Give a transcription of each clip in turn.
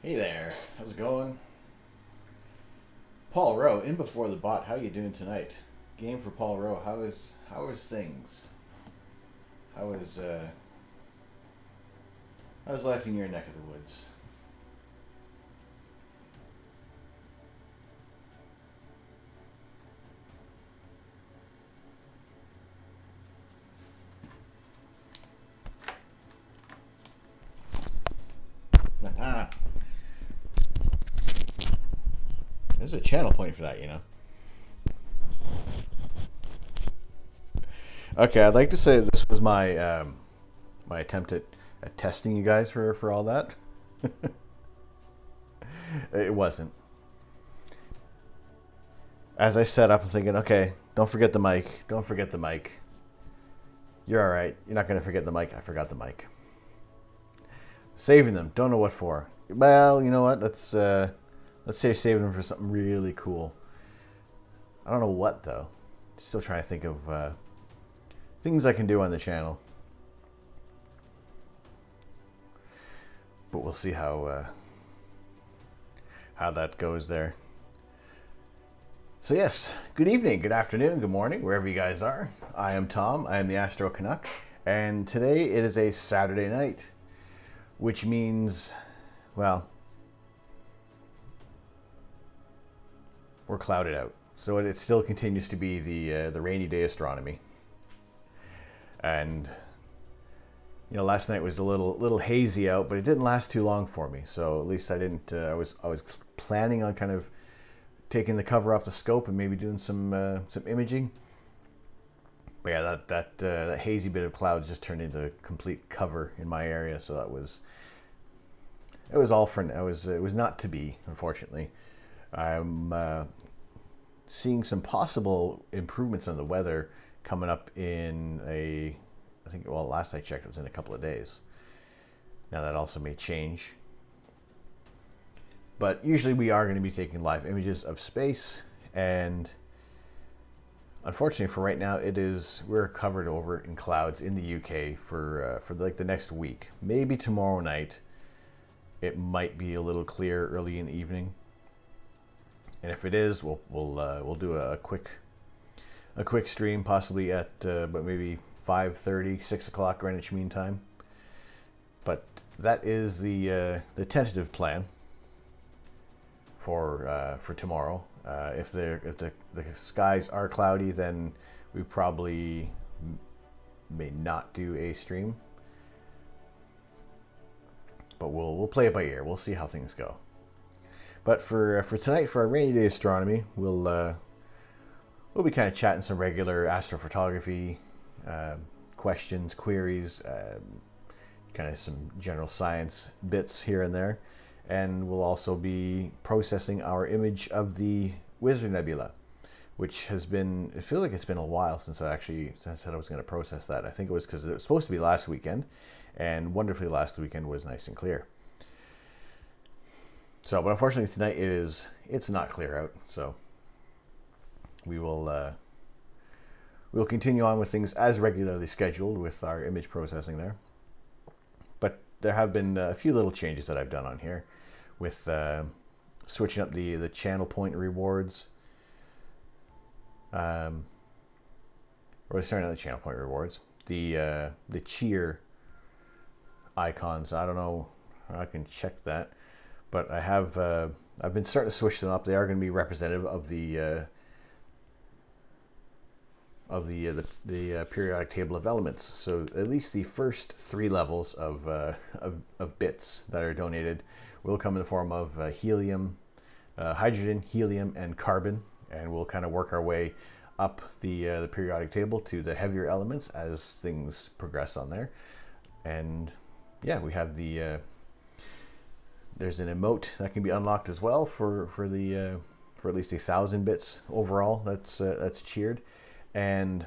Hey there, how's it going? Paul Rowe, in before the bot. How you doing tonight? Game for Paul Rowe. How is things? How is how's life in your neck of the woods? There's a channel point for that. Okay, I'd like to say this was my attempt at testing you guys for all that. It wasn't. As I set up, I'm thinking, okay, don't forget the mic. Don't forget the mic. You're all right. You're not gonna forget the mic. I forgot the mic. Saving them. Don't know what for. Well, you know what? Let's say save them for something really cool. I don't know what though. Still trying to think of things I can do on the channel, but we'll see how that goes there. So yes, good evening, good afternoon, good morning, wherever you guys are. I am Tom. I am the Astro Canuck, and today it is a Saturday night, which means, well, we're clouded out. So it still continues to be the rainy day astronomy. And last night was a little hazy out, but it didn't last too long for me. So at least I didn't. I was planning on kind of taking the cover off the scope and maybe doing some imaging. But yeah, that hazy bit of clouds just turned into complete cover in my area. So it was all for it was not to be, unfortunately. I'm seeing some possible improvements on the weather coming up in I think, well, last I checked, it was in a couple of days. Now that also may change. But usually we are going to be taking live images of space, and unfortunately for right now, we're covered over in clouds in the UK for like the next week. Maybe tomorrow night it might be a little clear early in the evening. And if it is, we'll do a quick stream, possibly at but maybe 5:30, 6 o'clock Greenwich Mean Time. But that is the tentative plan for tomorrow. If the skies are cloudy, then we probably may not do a stream. But we'll play it by ear. We'll see how things go. But for tonight, for our rainy day astronomy, we'll be kind of chatting some regular astrophotography questions, queries, kind of some general science bits here and there. And we'll also be processing our image of the Wizard Nebula, which has been, I feel like it's been a while since I said I was going to process that. I think it was because it was supposed to be last weekend, and wonderfully last weekend was nice and clear. So, but unfortunately tonight it's not clear out, so we'll continue on with things as regularly scheduled with our image processing there. But there have been a few little changes that I've done on here with switching up the channel point rewards. Or starting on the channel point rewards. The cheer icons. I don't know how I can check that. But I've been starting to switch them up. They are going to be representative of the periodic table of elements. So at least the first 3 levels of bits that are donated will come in the form of helium, hydrogen, helium, and carbon, and we'll kind of work our way up the periodic table to the heavier elements as things progress on there. And yeah, we have there's an emote that can be unlocked as well for at least 1,000 bits overall. That's cheered. And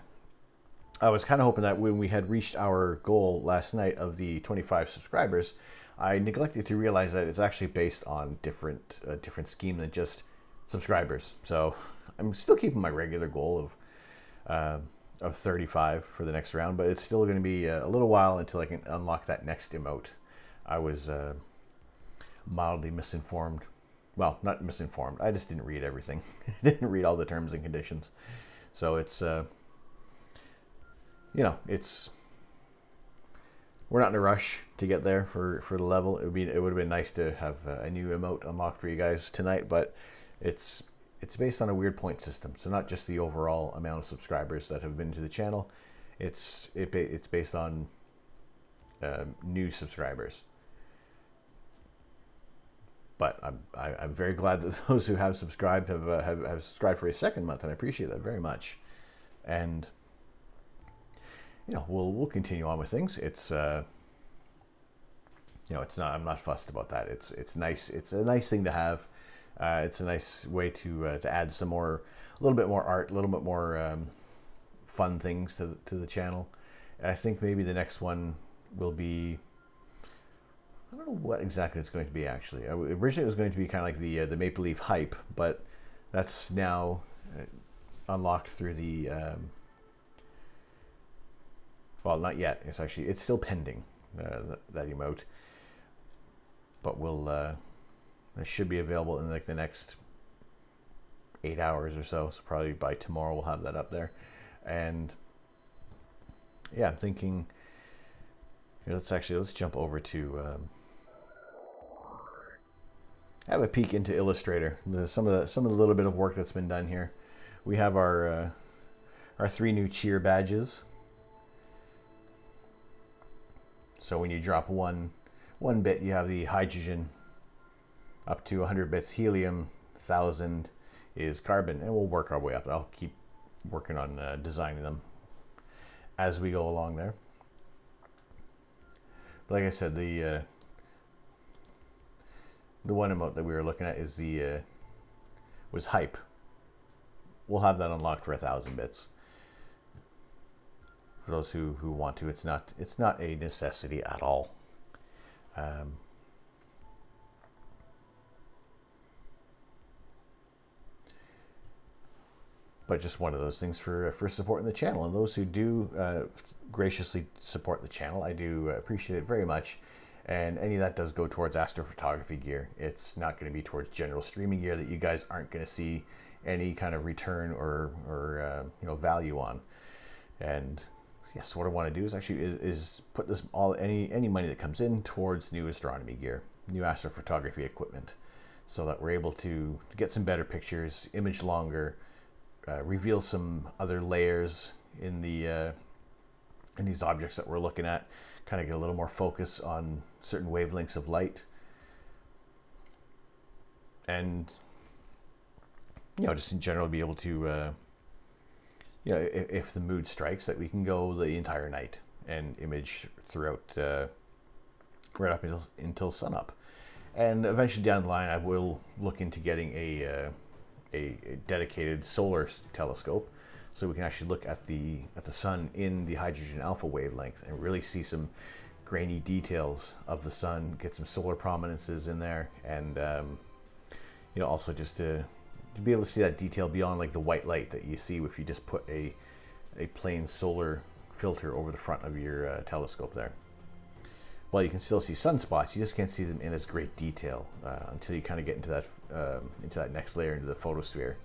I was kind of hoping that when we had reached our goal last night of the 25 subscribers, I neglected to realize that it's actually based on different scheme than just subscribers. So I'm still keeping my regular goal of 35 for the next round, but it's still going to be a little while until I can unlock that next emote. I mildly misinformed. Well, not misinformed. I just didn't read everything. Didn't read all the terms and conditions. So it's, it's, we're not in a rush to get there for the level. It would have been nice to have a new emote unlocked for you guys tonight, but it's based on a weird point system. So not just the overall amount of subscribers that have been to the channel. It's based on new subscribers. But I'm very glad that those who have subscribed have subscribed for a second month, and I appreciate that very much. And we'll continue on with things. It's it's not. I'm not fussed about that. It's nice. It's a nice thing to have. It's a nice way to add some more, a little bit more art, a little bit more fun things to the channel. And I think maybe the next one will be, I don't know what exactly it's going to be actually. Originally it was going to be kind of like the Maple Leaf hype, but that's now unlocked through the well, not yet. It's still pending, that emote, but it should be available in like the next 8 hours or so. So probably by tomorrow we'll have that up there. And yeah, I'm thinking, let's jump over to have a peek into Illustrator. Some of the little bit of work that's been done here. We have our 3 new cheer badges. So when you drop one bit, you have the hydrogen, up to 100 bits helium, 1,000 is carbon, and we'll work our way up. I'll keep working on designing them as we go along there. But like I said, the one emote that we were looking at is was hype. We'll have that unlocked for 1,000 bits. For those who want to, it's not a necessity at all. But just one of those things for supporting the channel. And those who do graciously support the channel, I do appreciate it very much. And any of that does go towards astrophotography gear. It's not going to be towards general streaming gear that you guys aren't going to see any kind of return or value on. And yes, what I want to do is put this any money that comes in towards new astronomy gear, new astrophotography equipment, so that we're able to get some better pictures, image longer, reveal some other layers in these objects that we're looking at, kind of get a little more focus on certain wavelengths of light, and just in general be able to if the mood strikes, that we can go the entire night and image throughout right up until sunup. And eventually down the line I will look into getting a dedicated solar telescope, so we can actually look at the sun in the hydrogen alpha wavelength and really see some grainy details of the sun, get some solar prominences in there, and also just to be able to see that detail beyond like the white light that you see if you just put a plain solar filter over the front of your telescope there. Well, you can still see sunspots, you just can't see them in as great detail until you kind of get into that next layer, into the photosphere.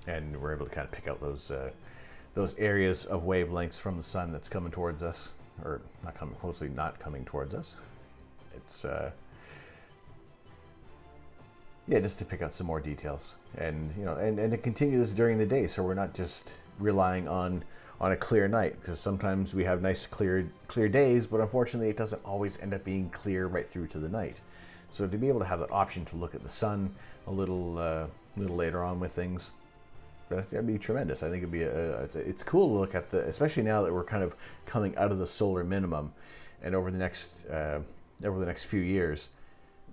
And we're able to kind of pick out those areas of wavelengths from the sun that's coming towards us, or not coming towards us. It's just to pick out some more details, and and to continue this during the day, so we're not just relying on a clear night, because sometimes we have nice clear days, but unfortunately it doesn't always end up being clear right through to the night. So to be able to have that option to look at the sun a little later on with things, that'd be tremendous. I think it'd be it's cool to look at especially now that we're kind of coming out of the solar minimum, and over the next few years,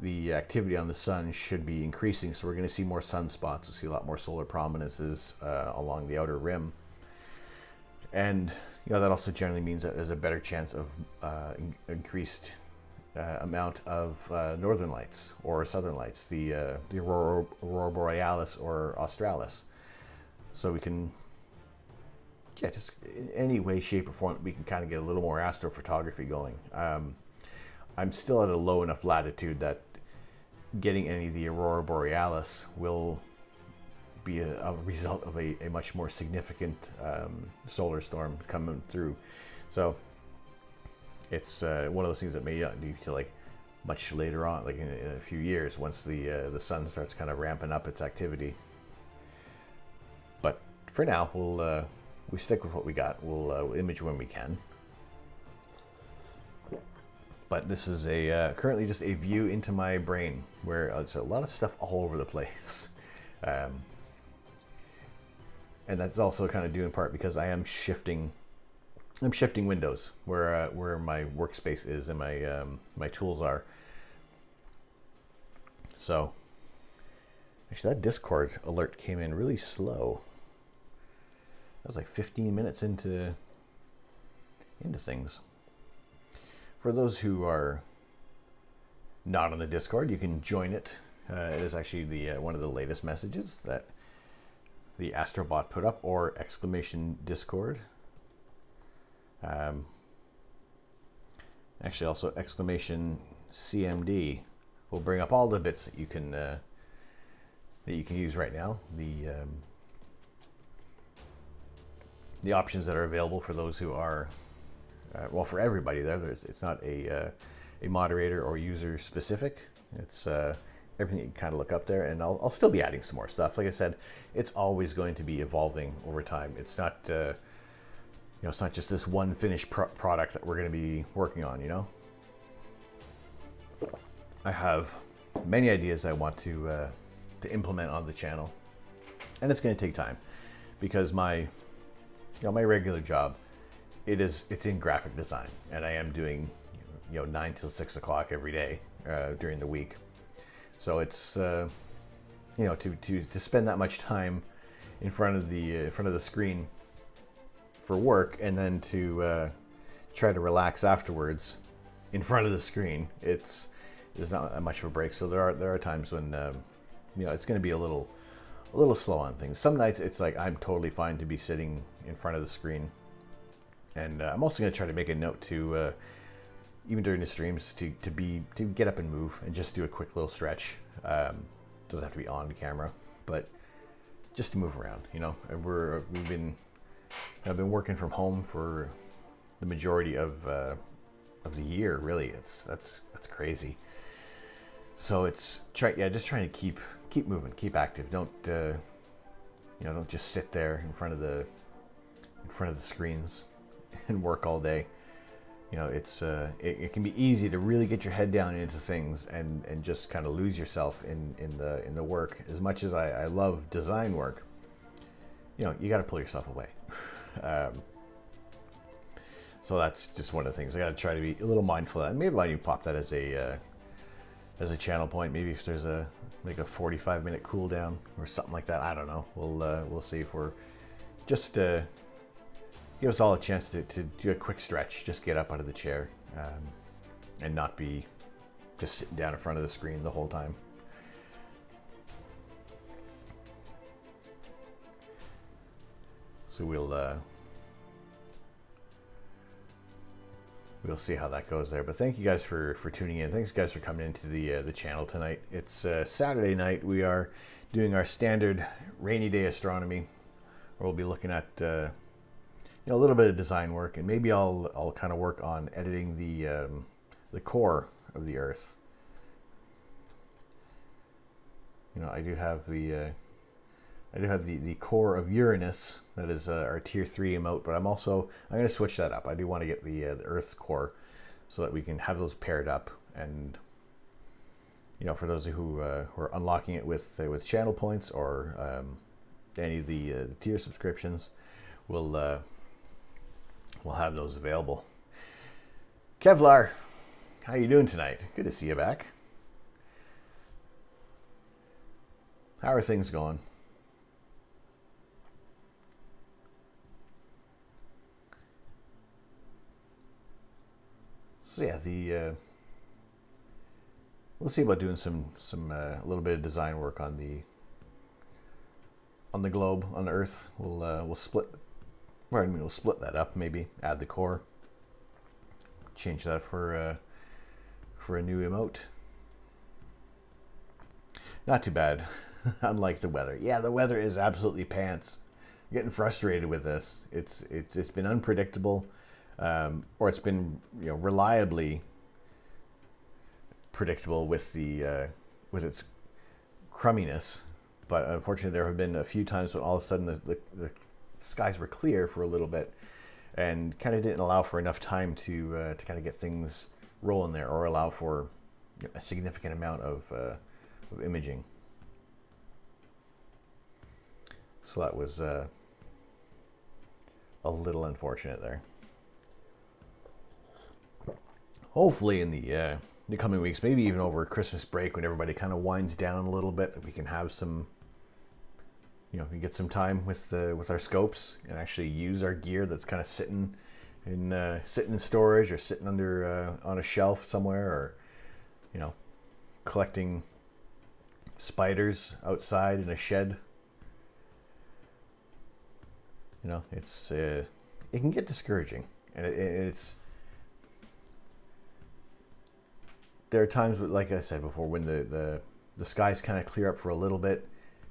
the activity on the sun should be increasing, so we're going to see more sunspots. We'll see a lot more solar prominences along the outer rim, and that also generally means that there's a better chance of increased amount of northern lights or southern lights, the aurora borealis or australis. So we can, just in any way, shape, or form, we can kind of get a little more astrophotography going. I'm still at a low enough latitude that getting any of the aurora borealis will be a result of a much more significant solar storm coming through. So it's one of those things that may not need to like much later on, like in a few years, once the sun starts kind of ramping up its activity. But for now, we stick with what we got. We'll image when we can. But this is currently just a view into my brain where it's a lot of stuff all over the place. And that's also kind of due in part because I am shifting windows where my workspace is and my tools are. So actually that Discord alert came in really slow. That was like 15 minutes into things. For those who are not on the Discord, you can join it. It is actually the one of the latest messages that the Astrobot put up, or !Discord. Actually, also !CMD will bring up all the bits that you can use right now. The options that are available for those who are well, for everybody there. It's not a moderator or user specific. It's everything you can kind of look up there, and I'll still be adding some more stuff. Like I said, it's always going to be evolving over time. It's not it's not just this one finished product that we're going to be working on. I have many ideas I want to implement on the channel, and it's going to take time because my regular job, it's in graphic design, and I am doing 9 till 6 o'clock every day during the week. So it's to spend that much time in front of the screen for work, and then to try to relax afterwards in front of the screen. There's not that much of a break. So there are times when it's going to be a little slow on things. Some nights it's like I'm totally fine to be sitting in front of the screen, and I'm also going to try to make a note to even during the streams to get up and move and just do a quick little stretch. Doesn't have to be on camera, but just to move around. I've been working from home for the majority of the year. Really, that's crazy. So it's just trying to keep moving, keep active. Don't just sit there in front of the screens and work all day. It can be easy to really get your head down into things and just kind of lose yourself in the work. As much as I love design work, you got to pull yourself away. So that's just one of the things I got to try to be a little mindful of that. And maybe I can pop that as a channel point. Maybe if there's a 45-minute cooldown or something like that. I don't know. We'll see if we're just give us all a chance to do a quick stretch. Just get up out of the chair and not be just sitting down in front of the screen the whole time. So we'll see how that goes there. But thank you guys for tuning in. Thanks guys for coming into the channel tonight. It's Saturday night. We are doing our standard rainy day astronomy, where we'll be looking at a little bit of design work, and maybe I'll kind of work on editing the core of the Earth. I do have the core of Uranus. That is our tier 3 emote, but I'm going to switch that up. I do want to get the Earth's core so that we can have those paired up, and for those who are unlocking it with channel points or any of the tier subscriptions, we'll have those available. Kevlar, how you doing tonight? Good to see you back. How are things going? So yeah, we'll see about doing some a little bit of design work on the globe, on the Earth. We'll split that up. Maybe add the core, change that for for a new emote. Not too bad, unlike the weather. Yeah, the weather is absolutely pants. I'm getting frustrated with this. It's been unpredictable, or it's been reliably predictable with the with its crumminess. But unfortunately, there have been a few times when all of a sudden the skies were clear for a little bit, and kind of didn't allow for enough time to kind of get things rolling there, or allow for a significant amount of imaging. So that was a little unfortunate there. Hopefully in the coming weeks, maybe even over Christmas break, when everybody kind of winds down a little bit, that we can have some, we get some time with our scopes and actually use our gear that's kind of sitting in storage, or sitting under on a shelf somewhere, or collecting spiders outside in a shed. It's it can get discouraging, and it's there are times, like I said before, when the skies kind of clear up for a little bit,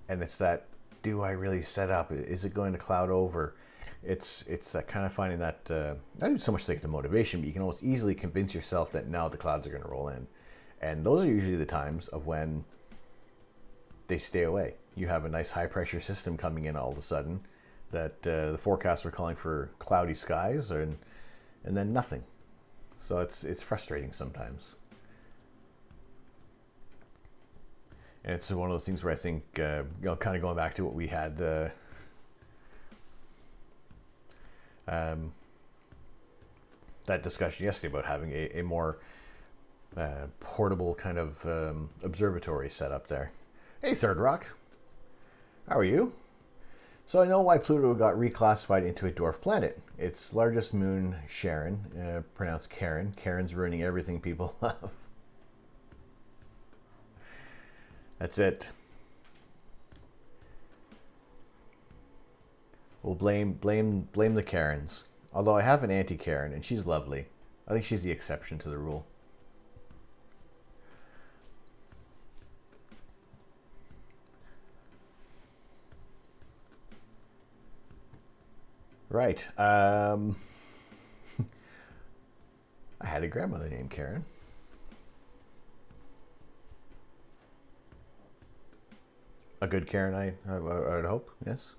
and it's that, do I really set up? Is it going to cloud over? It's that kind of finding that not even so much like the motivation, but you can almost easily convince yourself that now the clouds are going to roll in, and those are usually the times of when they stay away. You have a nice high pressure system coming in all of a sudden, that the forecasts were calling for cloudy skies, and then nothing. So it's frustrating sometimes. And it's one of those things where I think, kind of going back to what we had that discussion yesterday about having a more portable kind of observatory set up there. Hey, Third Rock. How are you? So I know why Pluto got reclassified into a dwarf planet. Its largest moon, Charon, pronounced Karen. Karen's ruining everything people love. That's it. We'll blame the Karens. Although I have an anti-Karen, and she's lovely. I think she's the exception to the rule. Right. I had a grandmother named Karen. A good Karen, I would hope. Yes.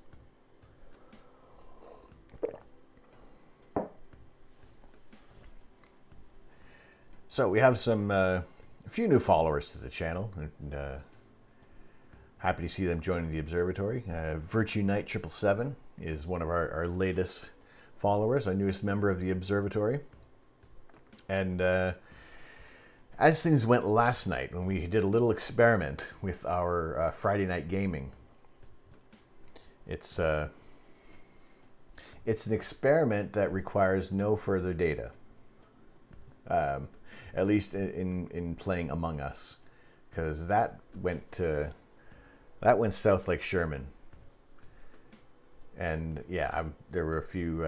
So we have a few new followers to the channel, and happy to see them joining the observatory. Virtue Knight 777 is one of our latest followers, our newest member of the observatory. And as things went last night, when we did a little experiment with our Friday night gaming, it's an experiment that requires no further data. At least in playing Among Us, because that went south like Sherman. And yeah, there were a few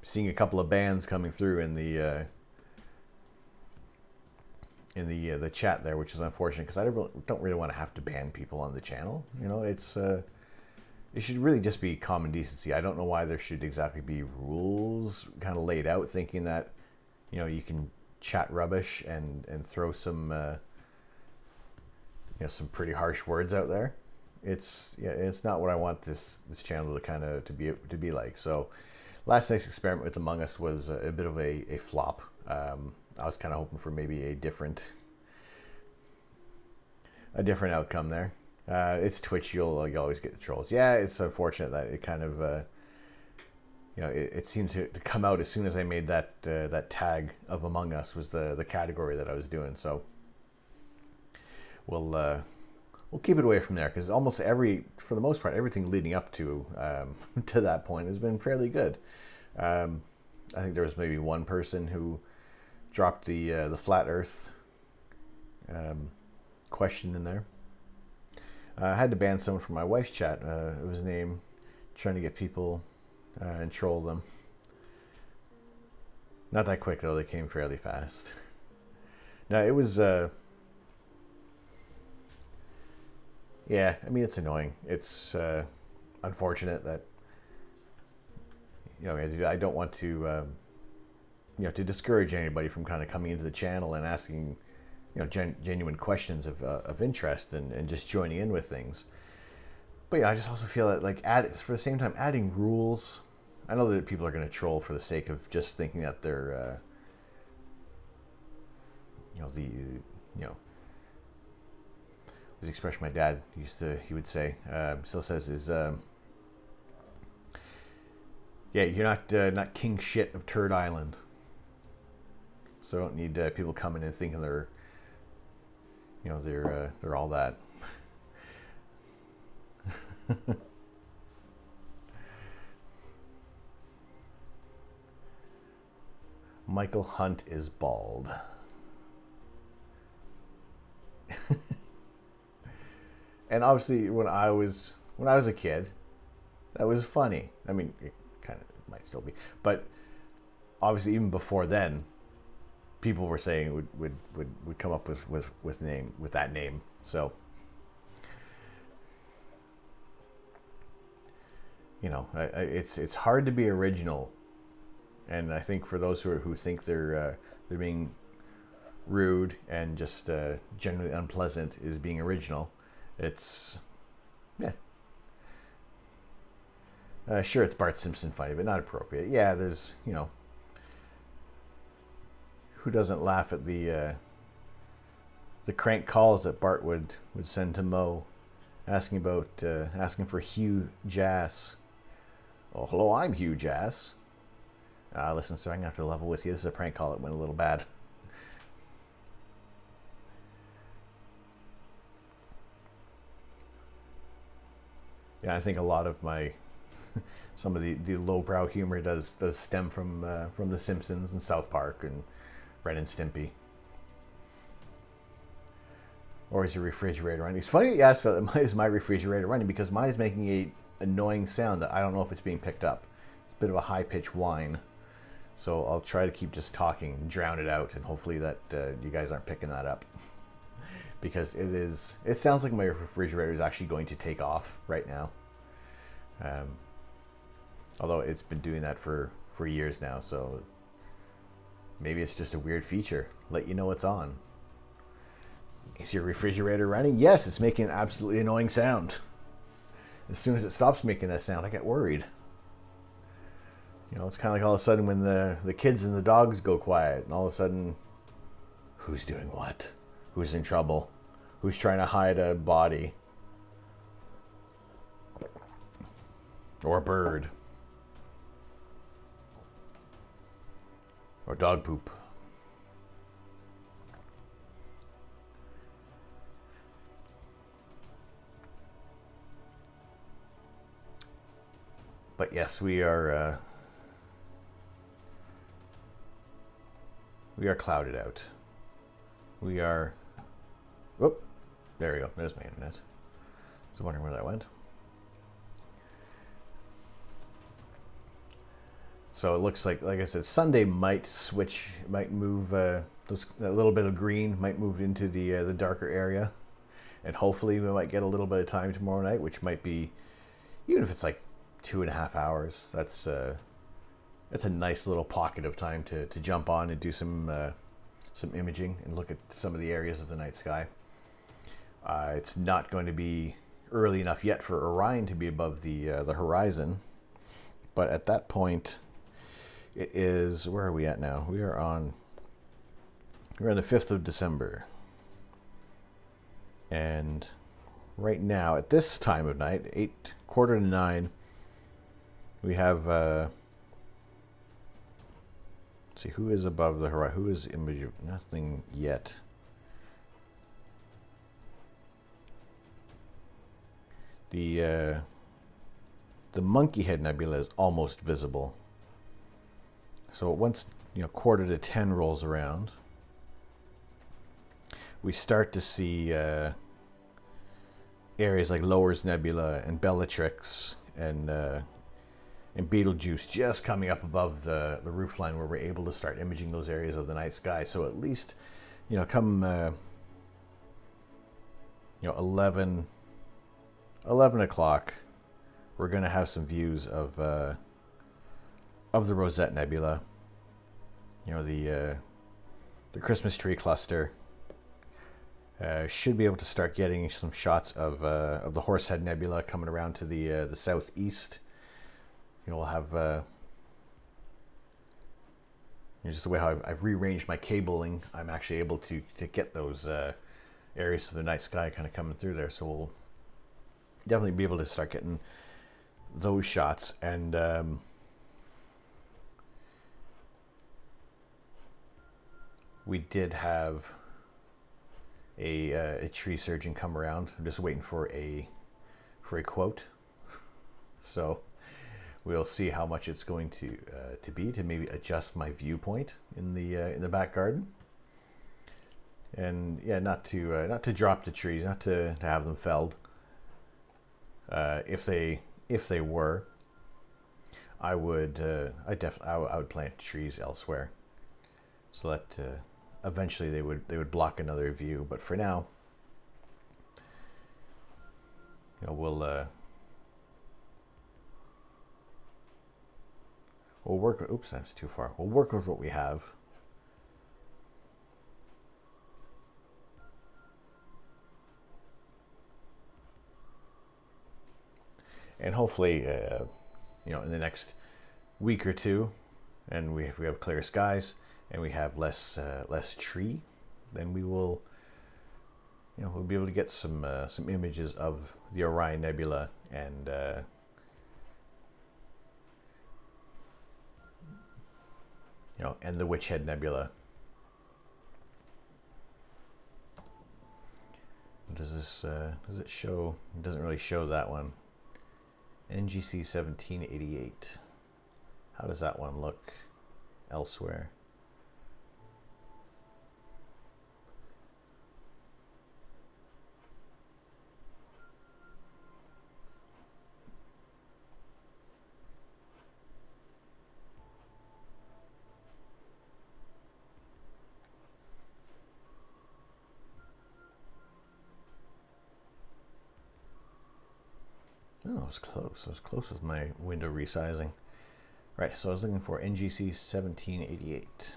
seeing a couple of bans coming through in the chat there, which is unfortunate, because I don't really want to have to ban people on the channel. It should really just be common decency. I don't know why there should exactly be rules kind of laid out, thinking that you can chat rubbish and throw some some pretty harsh words out there. It's not what I want this channel to be like. So last night's experiment with Among Us was a bit of a flop. I was kind of hoping for maybe a different outcome there. It's Twitch. You always get the trolls. Yeah, it's unfortunate that it kind of it seemed to come out as soon as I made that tag of Among Us was the category that I was doing. So we'll keep it away from there, because almost for the most part, everything leading up to to that point has been fairly good. I think there was maybe one person who dropped the flat Earth question in there. I had to ban someone from my wife's chat. It was trying to get people and troll them. Not that quick though. They came fairly fast. No, it was. Yeah, I mean it's annoying. It's unfortunate that I don't want to to discourage anybody from kind of coming into the channel and asking genuine questions of interest and just joining in with things. But yeah, I just also feel that for the same time adding rules. I know that people are going to troll for the sake of just thinking that they're the expression my dad he would say, still says is, yeah, you're not king shit of Turd Island. So I don't need people coming in thinking they're all that. Michael Hunt is bald. And obviously, when I was a kid, that was funny. I mean, it kind of might still be, but obviously, even before then, people were saying would come up with that name. So, it's hard to be original, and I think for those who think they're being rude and just generally unpleasant is being original. It's, yeah. Sure, it's Bart Simpson funny, but not appropriate. Yeah, there's, who doesn't laugh at the crank calls that Bart would send to Moe, asking for Hugh Jass. Oh, hello, I'm Hugh Jass. Listen, sir, I'm gonna have to level with you. This is a prank call that went a little bad. Yeah, I think a lot of some of the lowbrow humor does stem from The Simpsons and South Park and Ren and Stimpy. Or is your refrigerator running? It's funny that you ask that. Is my refrigerator running? Because mine is making a annoying sound that I don't know if it's being picked up. It's a bit of a high-pitched whine. So I'll try to keep just talking, drown it out, and hopefully that you guys aren't picking that up. Because it sounds like my refrigerator is actually going to take off right now. Although it's been doing that for years now, so maybe it's just a weird feature. Let you know it's on. Is your refrigerator running? Yes, it's making an absolutely annoying sound. As soon as it stops making that sound, I get worried. It's kind of like all of a sudden when the kids and the dogs go quiet, and all of a sudden, who's doing what? Who's in trouble? Who's trying to hide a body? Or a bird? Or dog poop? But yes, we are clouded out. We are. Whoop! There we go. There's my internet. I was wondering where that went. So it looks like I said, Sunday might move. A little bit of green might move into the darker area, and hopefully we might get a little bit of time tomorrow night, which might be, even if it's like 2.5 hours. That's a nice little pocket of time to jump on and do some imaging and look at some of the areas of the night sky. It's not going to be early enough yet for Orion to be above the horizon, but at that point, it is. Where are we at now? We're on the 5th of December, and right now at this time of night, 8:45, we have. Let's see who is above the horizon. Who is image? Nothing yet. The Monkey Head Nebula is almost visible. So once 9:45 rolls around, we start to see areas like Lowers Nebula and Bellatrix and and Betelgeuse just coming up above the roof line where we're able to start imaging those areas of the night sky. So at least, come 11 o'clock, we're going to have some views of the Rosette Nebula, the Christmas tree cluster. Should be able to start getting some shots of the Horsehead Nebula coming around to the southeast. We'll have just the way how I've rearranged my cabling. I'm actually able to get those areas of the night sky kind of coming through there. So we'll definitely be able to start getting those shots. And we did have a tree surgeon come around. I'm just waiting for a quote. So we'll see how much it's going to be to maybe adjust my viewpoint in the back garden. And yeah, not to drop the trees, not to have them felled. If they were, I would plant trees elsewhere, so that eventually they would block another view. But for now, we'll work. Oops, that's too far. We'll work with what we have. And hopefully, in the next week or two, and if we have clear skies and we have less tree, then we will, we'll be able to get some images of the Orion Nebula and and the Witch Head Nebula. Does it show? It doesn't really show that one. NGC 1788. How does that one look elsewhere? Oh, it was close. I was close with my window resizing. Right, so I was looking for NGC 1788.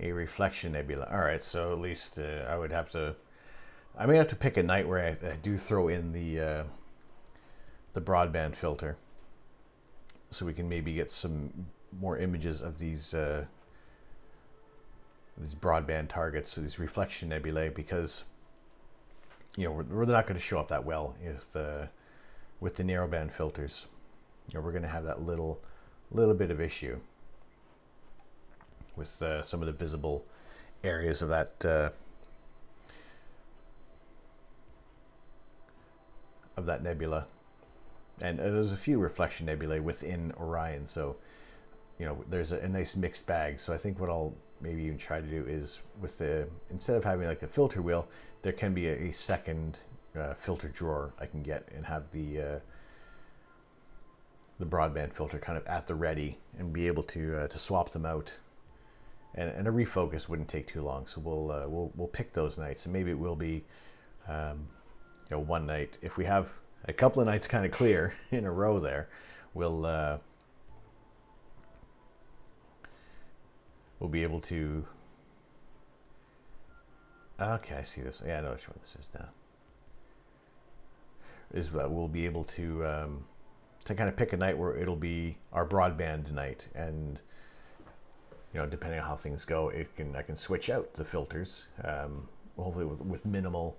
A reflection nebula. All right, so at least I may have to pick a night where I do throw in the broadband filter, so we can maybe get some more images of these broadband targets, these reflection nebulae, because we're not going to show up that well with the narrowband filters. We're going to have that little bit of issue with some of the visible areas of that nebula, and there's a few reflection nebulae within Orion, so there's a nice mixed bag. So I think what I'll maybe even try to do is, instead of having like a filter wheel, there can be a second filter drawer I can get and have the broadband filter kind of at the ready, and be able to swap them out. And a refocus wouldn't take too long, so we'll pick those nights, and maybe it will be one night. If we have a couple of nights kind of clear in a row there, we'll be able to. Okay, I see this. Yeah, I know which one this is now. We'll be able to kind of pick a night where it'll be our broadband night, and depending on how things go, I can switch out the filters, hopefully with minimal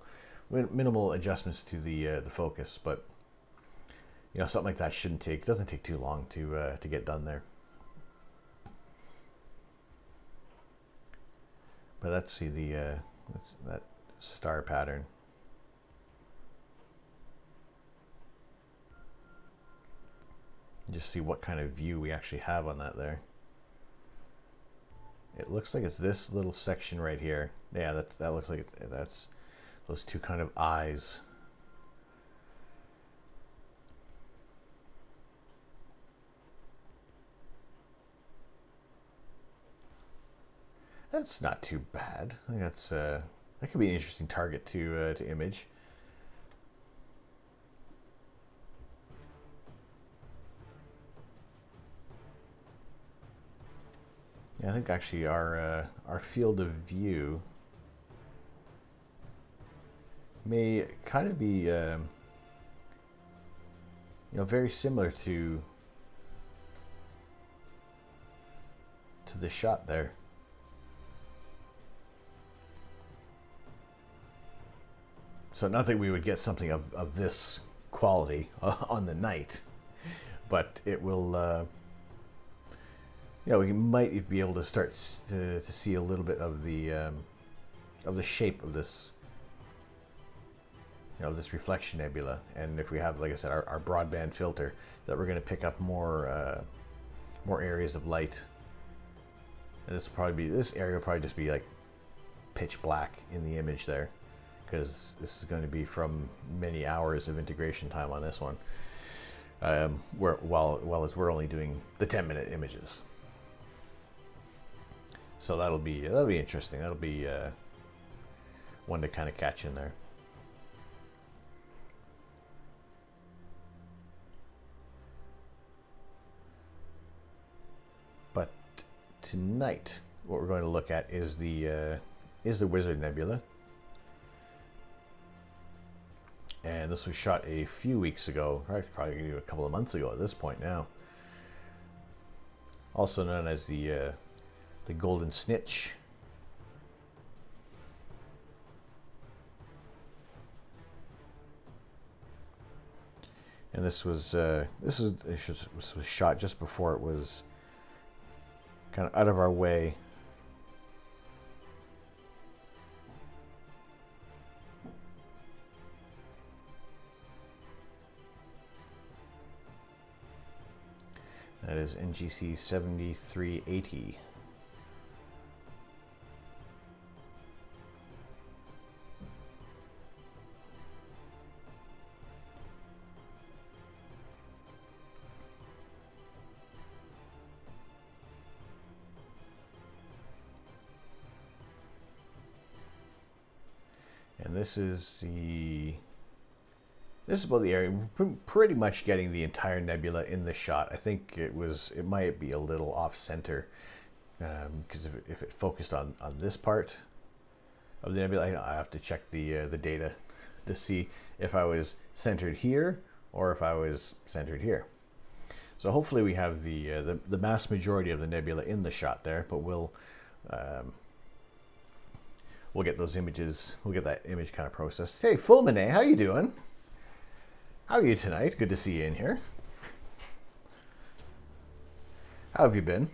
adjustments to the focus. But something like that doesn't take too long to get done there. But let's see that star pattern. Just see what kind of view we actually have on that there. It looks like it's this little section right here. Yeah, that looks like that's those two kind of eyes. That's not too bad. I think that's that could be an interesting target to image. Yeah, I think actually our field of view may kind of be very similar to the shot there. So not that we would get something of this quality on the night, but it will, we might be able to start to see a little bit of the shape of this, this reflection nebula. And if we have, like I said, our broadband filter, that we're going to pick up more areas of light. And this area will probably just be like pitch black in the image there, because this is going to be from many hours of integration time on this one. While as we're only doing the 10-minute images. So that'll be interesting. That'll be one to kind of catch in there. But tonight, what we're going to look at is the Wizard Nebula. And this was shot a few weeks ago, or probably a couple of months ago at this point now. Also known as the Golden Snitch. And this was shot just before it was kind of out of our way. That is NGC 7380. And this is about the area. We're pretty much getting the entire nebula in the shot. I think it might be a little off center, because if it focused on this part of the nebula, I have to check the data to see if I was centered here or if I was centered here. So hopefully we have the mass majority of the nebula in the shot there, but we'll get those images. We'll get that image kind of processed. Hey, Fulmine, how you doing? How are you tonight? Good to see you in here. How have you been?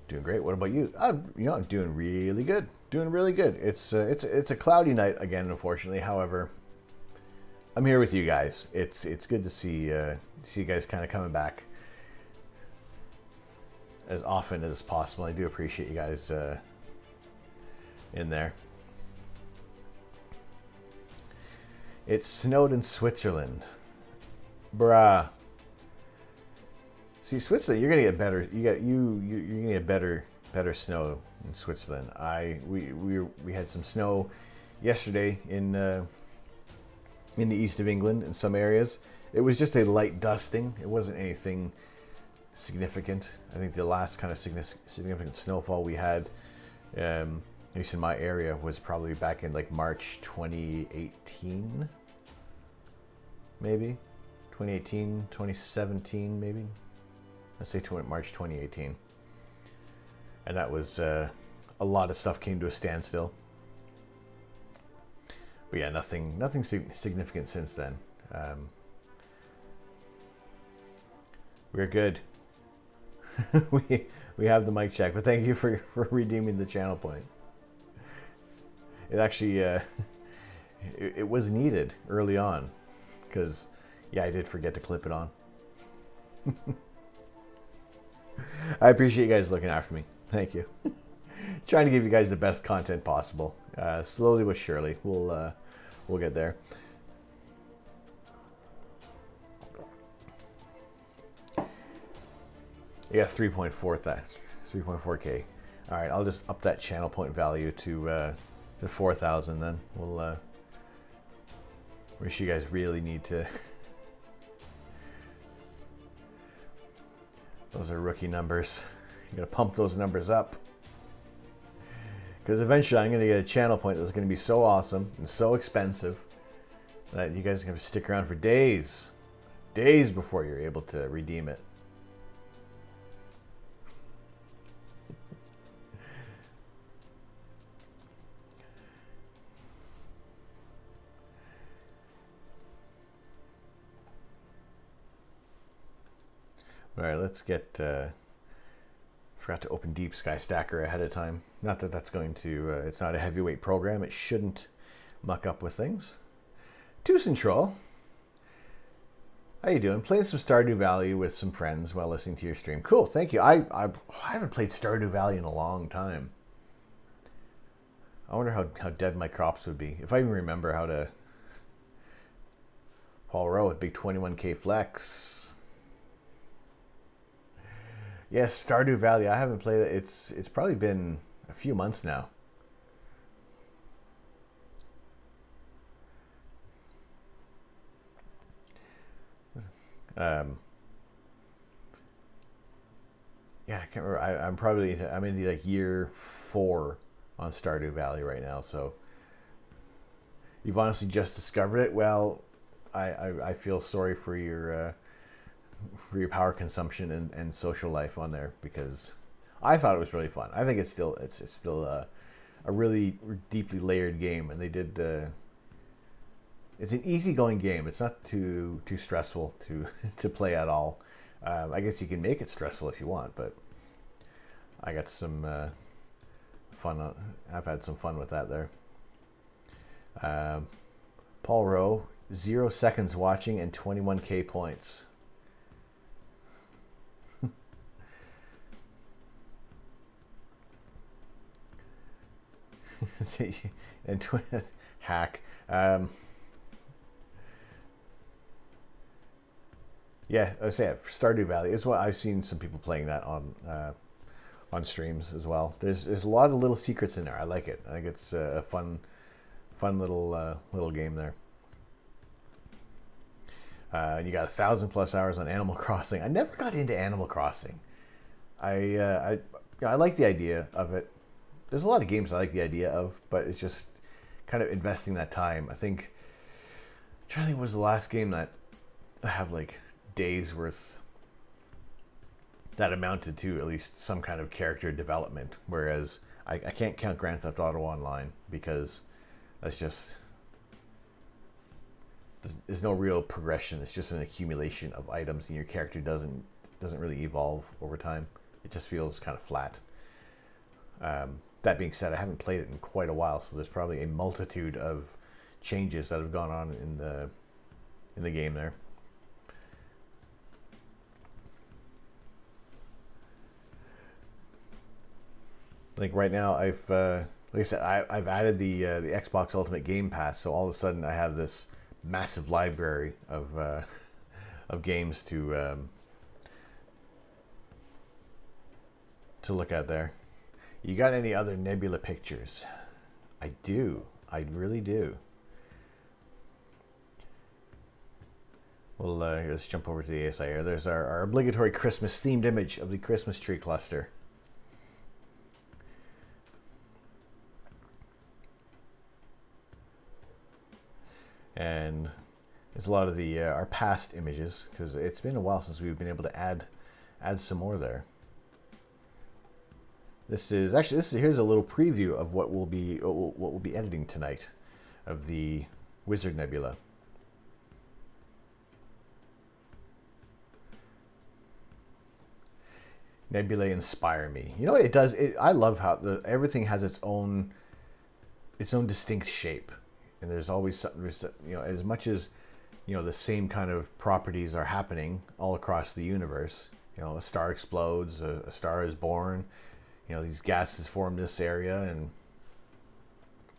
Doing great. What about you? I'm doing really good. Doing really good. It's a cloudy night again, unfortunately. However, I'm here with you guys. It's good to see you guys kind of coming back as often as possible. I do appreciate you guys in there. It snowed in Switzerland, bruh. See, Switzerland, you're gonna get better. You're gonna get better snow in Switzerland. We had some snow yesterday in the east of England in some areas. It was just a light dusting. It wasn't anything significant. I think the last kind of significant snowfall we had, at least in my area, was probably back in like March 2018, maybe 2018, 2017, maybe. Let's say March 2018, and that was a lot of stuff came to a standstill. But yeah, nothing significant since then. We're good. we have the mic check, but thank you for redeeming the channel point. It actually it was needed early on, because yeah, I did forget to clip it on. I appreciate you guys looking after me. Thank you. Trying to give you guys the best content possible. Slowly but surely, we'll get there. Yeah, 3.4K. All right, I'll just up that channel point value to 4,000. Then we'll. Wish you guys really need to. Those are rookie numbers. You gotta pump those numbers up. Because eventually I'm gonna get a channel point that's gonna be so awesome and so expensive that you guys are gonna stick around for days. Days before you're able to redeem it. All right, let's get. Forgot to open Deep Sky Stacker ahead of time. Not that that's going to. It's not a heavyweight program. It shouldn't muck up with things. Tucson Troll, how you doing? Playing some Stardew Valley with some friends while listening to your stream. Cool, thank you. I haven't played Stardew Valley in a long time. I wonder how dead my crops would be if I even remember how to. Paul Rowe with big 21K flex. Yes, Stardew Valley. I haven't played it. It's probably been a few months now. Yeah, I can't remember. I'm in like year 4 on Stardew Valley right now. So you've honestly just discovered it. Well, I feel sorry for your power consumption and social life on there, because I thought it was really fun. I think it's still a really deeply layered game, and they did. It's an easygoing game. It's not too stressful to play at all. I guess you can make it stressful if you want, but I got some fun. I've had some fun with that there. Paul Rowe, 0 seconds watching and 21K points. And hack. Yeah, I say Stardew Valley is what I've seen some people playing that on streams as well. There's a lot of little secrets in there. I like it. I think it's a fun little game there. And you got 1,000+ hours on Animal Crossing. I never got into Animal Crossing. I like the idea of it. There's a lot of games I like the idea of, but it's just kind of investing that time. I'm trying to think, what was the last game that I have like days worth that amounted to at least some kind of character development. Whereas I can't count Grand Theft Auto Online, because that's just, there's no real progression. It's just an accumulation of items, and your character doesn't really evolve over time. It just feels kind of flat. That being said, I haven't played it in quite a while, so there's probably a multitude of changes that have gone on in the game there. Like right now, like I said, I've added the Xbox Ultimate Game Pass, so all of a sudden I have this massive library of games to look at there. You got any other Nebula pictures? I do. I really do. Well, let's jump over to the ASI here. There's our obligatory Christmas themed image of the Christmas tree cluster. And there's a lot of the our past images, because it's been a while since we've been able to add some more there. Here's a little preview of what we'll be editing tonight of the Wizard Nebula. Nebulae inspire me. You know what it does? I love how everything has its own distinct shape. and there's always something, you know, as much as, you know, the same kind of properties are happening all across the universe. You know, a star explodes, a star is born, you know, these gases form this area,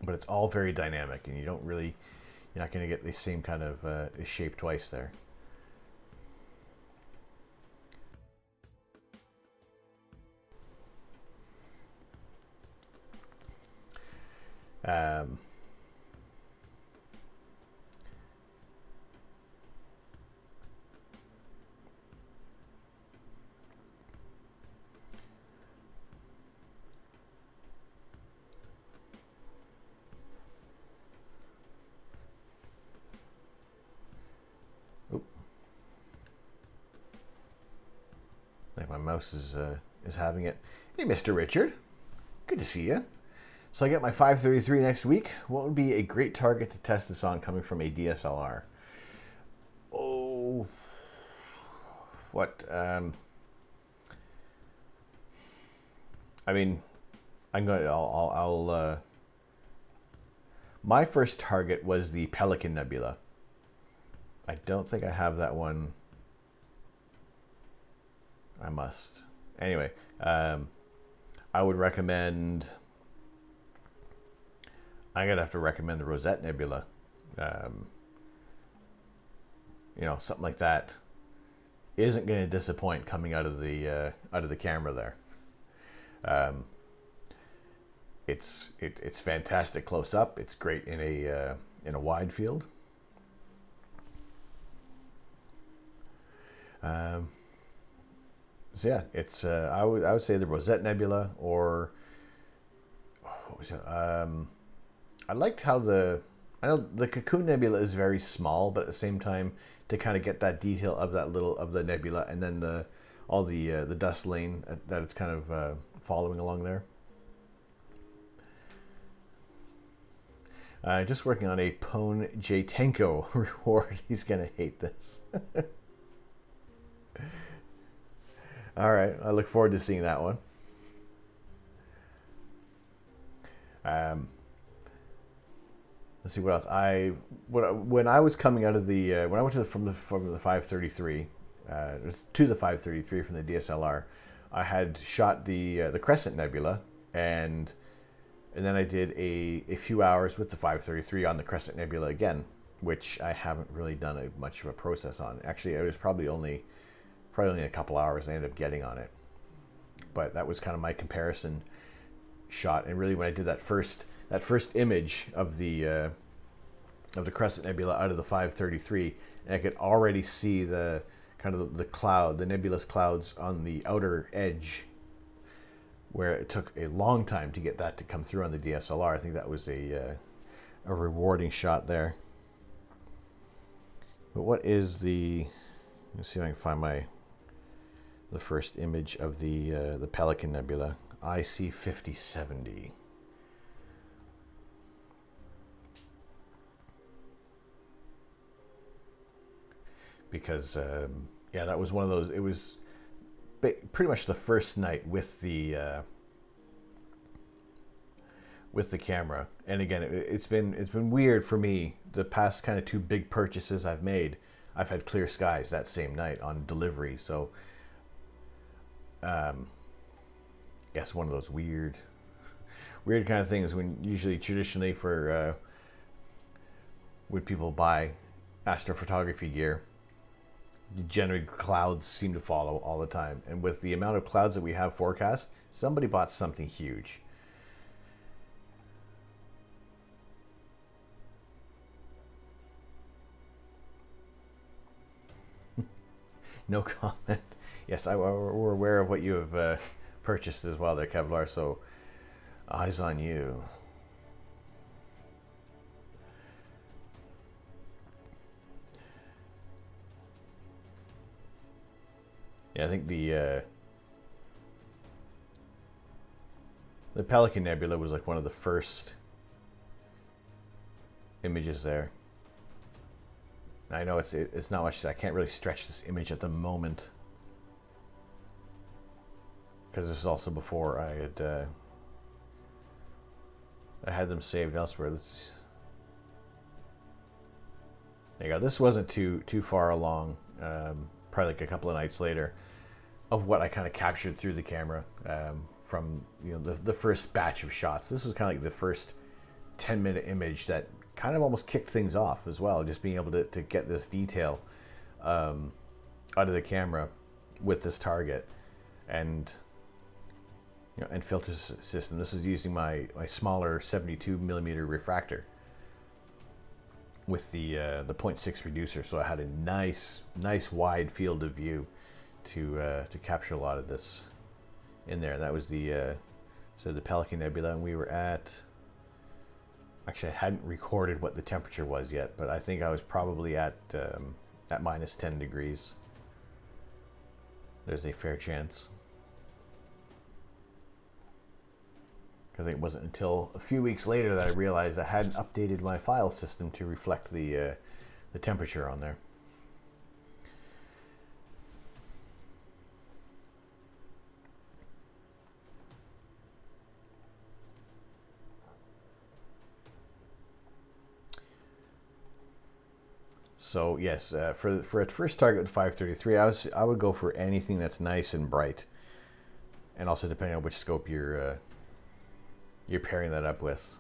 but it's all very dynamic, and you're not going to get the same kind of shape twice there. Um, like my mouse is having it. Hey, Mr. Richard, good to see you. So I get my 533 next week. What would be a great target to test this on coming from a DSLR? Oh, what? I mean, my first target was the Pelican Nebula. I don't think I have that one. I must. Anyway, I would recommend. I'm gonna have to recommend the Rosette Nebula. You know, something like that isn't going to disappoint coming out of the camera there. It's fantastic close up. It's great in a wide field. So yeah, it's I would say the Rosette Nebula, or what was it? I liked how I know the Cocoon Nebula is very small, but at the same time, to kind of get that detail of the nebula, and then all the dust lane that it's kind of following along there. Just working on a Pone Jtenko reward. He's gonna hate this. All right, I look forward to seeing that one. Let's see what else. When I was coming out of the when I went from the 533 to the 533 from the DSLR, I had shot the Crescent Nebula, and then I did a few hours with the 533 on the Crescent Nebula again, which I haven't really done much of a process on. Actually, it was probably only a couple hours I ended up getting on it. But that was kind of my comparison shot, and really when I did that first image of the Crescent Nebula out of the 533, and I could already see the kind of the nebulous clouds on the outer edge, where it took a long time to get that to come through on the DSLR. I think that was a rewarding shot there. But what is let's see if I can find the first image of the Pelican Nebula, IC 5070. Because yeah, that was one of those. It was pretty much the first night with the camera. And again, it's been weird for me. The past kind of two big purchases I've made, I've had clear skies that same night on delivery. So guess one of those weird kind of things when traditionally for when people buy astrophotography gear, generally clouds seem to follow all the time. And with the amount of clouds that we have forecast, somebody bought something huge. No comment. Yes, we're aware of what you have purchased as well there, Kevlar, so eyes on you. Yeah, I think the Pelican Nebula was like one of the first images there. I know it's not much. I can't really stretch this image at the moment because this is also before I had them saved elsewhere. There you go. This wasn't too far along, probably like a couple of nights later, of what I kind of captured through the camera from the first batch of shots. This was kind of like the first 10-minute image that kind of almost kicked things off as well. Just being able to get this detail out of the camera with this target and and filter system. This is using my smaller 72mm refractor with the 0.6 reducer, so I had a nice wide field of view to capture a lot of this in there. And that was the Pelican Nebula, and we were at, actually I hadn't recorded what the temperature was yet, but I think I was probably at minus 10 degrees. There's a fair chance. Because it wasn't until a few weeks later that I realized I hadn't updated my file system to reflect the temperature on there. So yes, for a first target with 533, I would go for anything that's nice and bright, and also depending on which scope you're pairing that up with.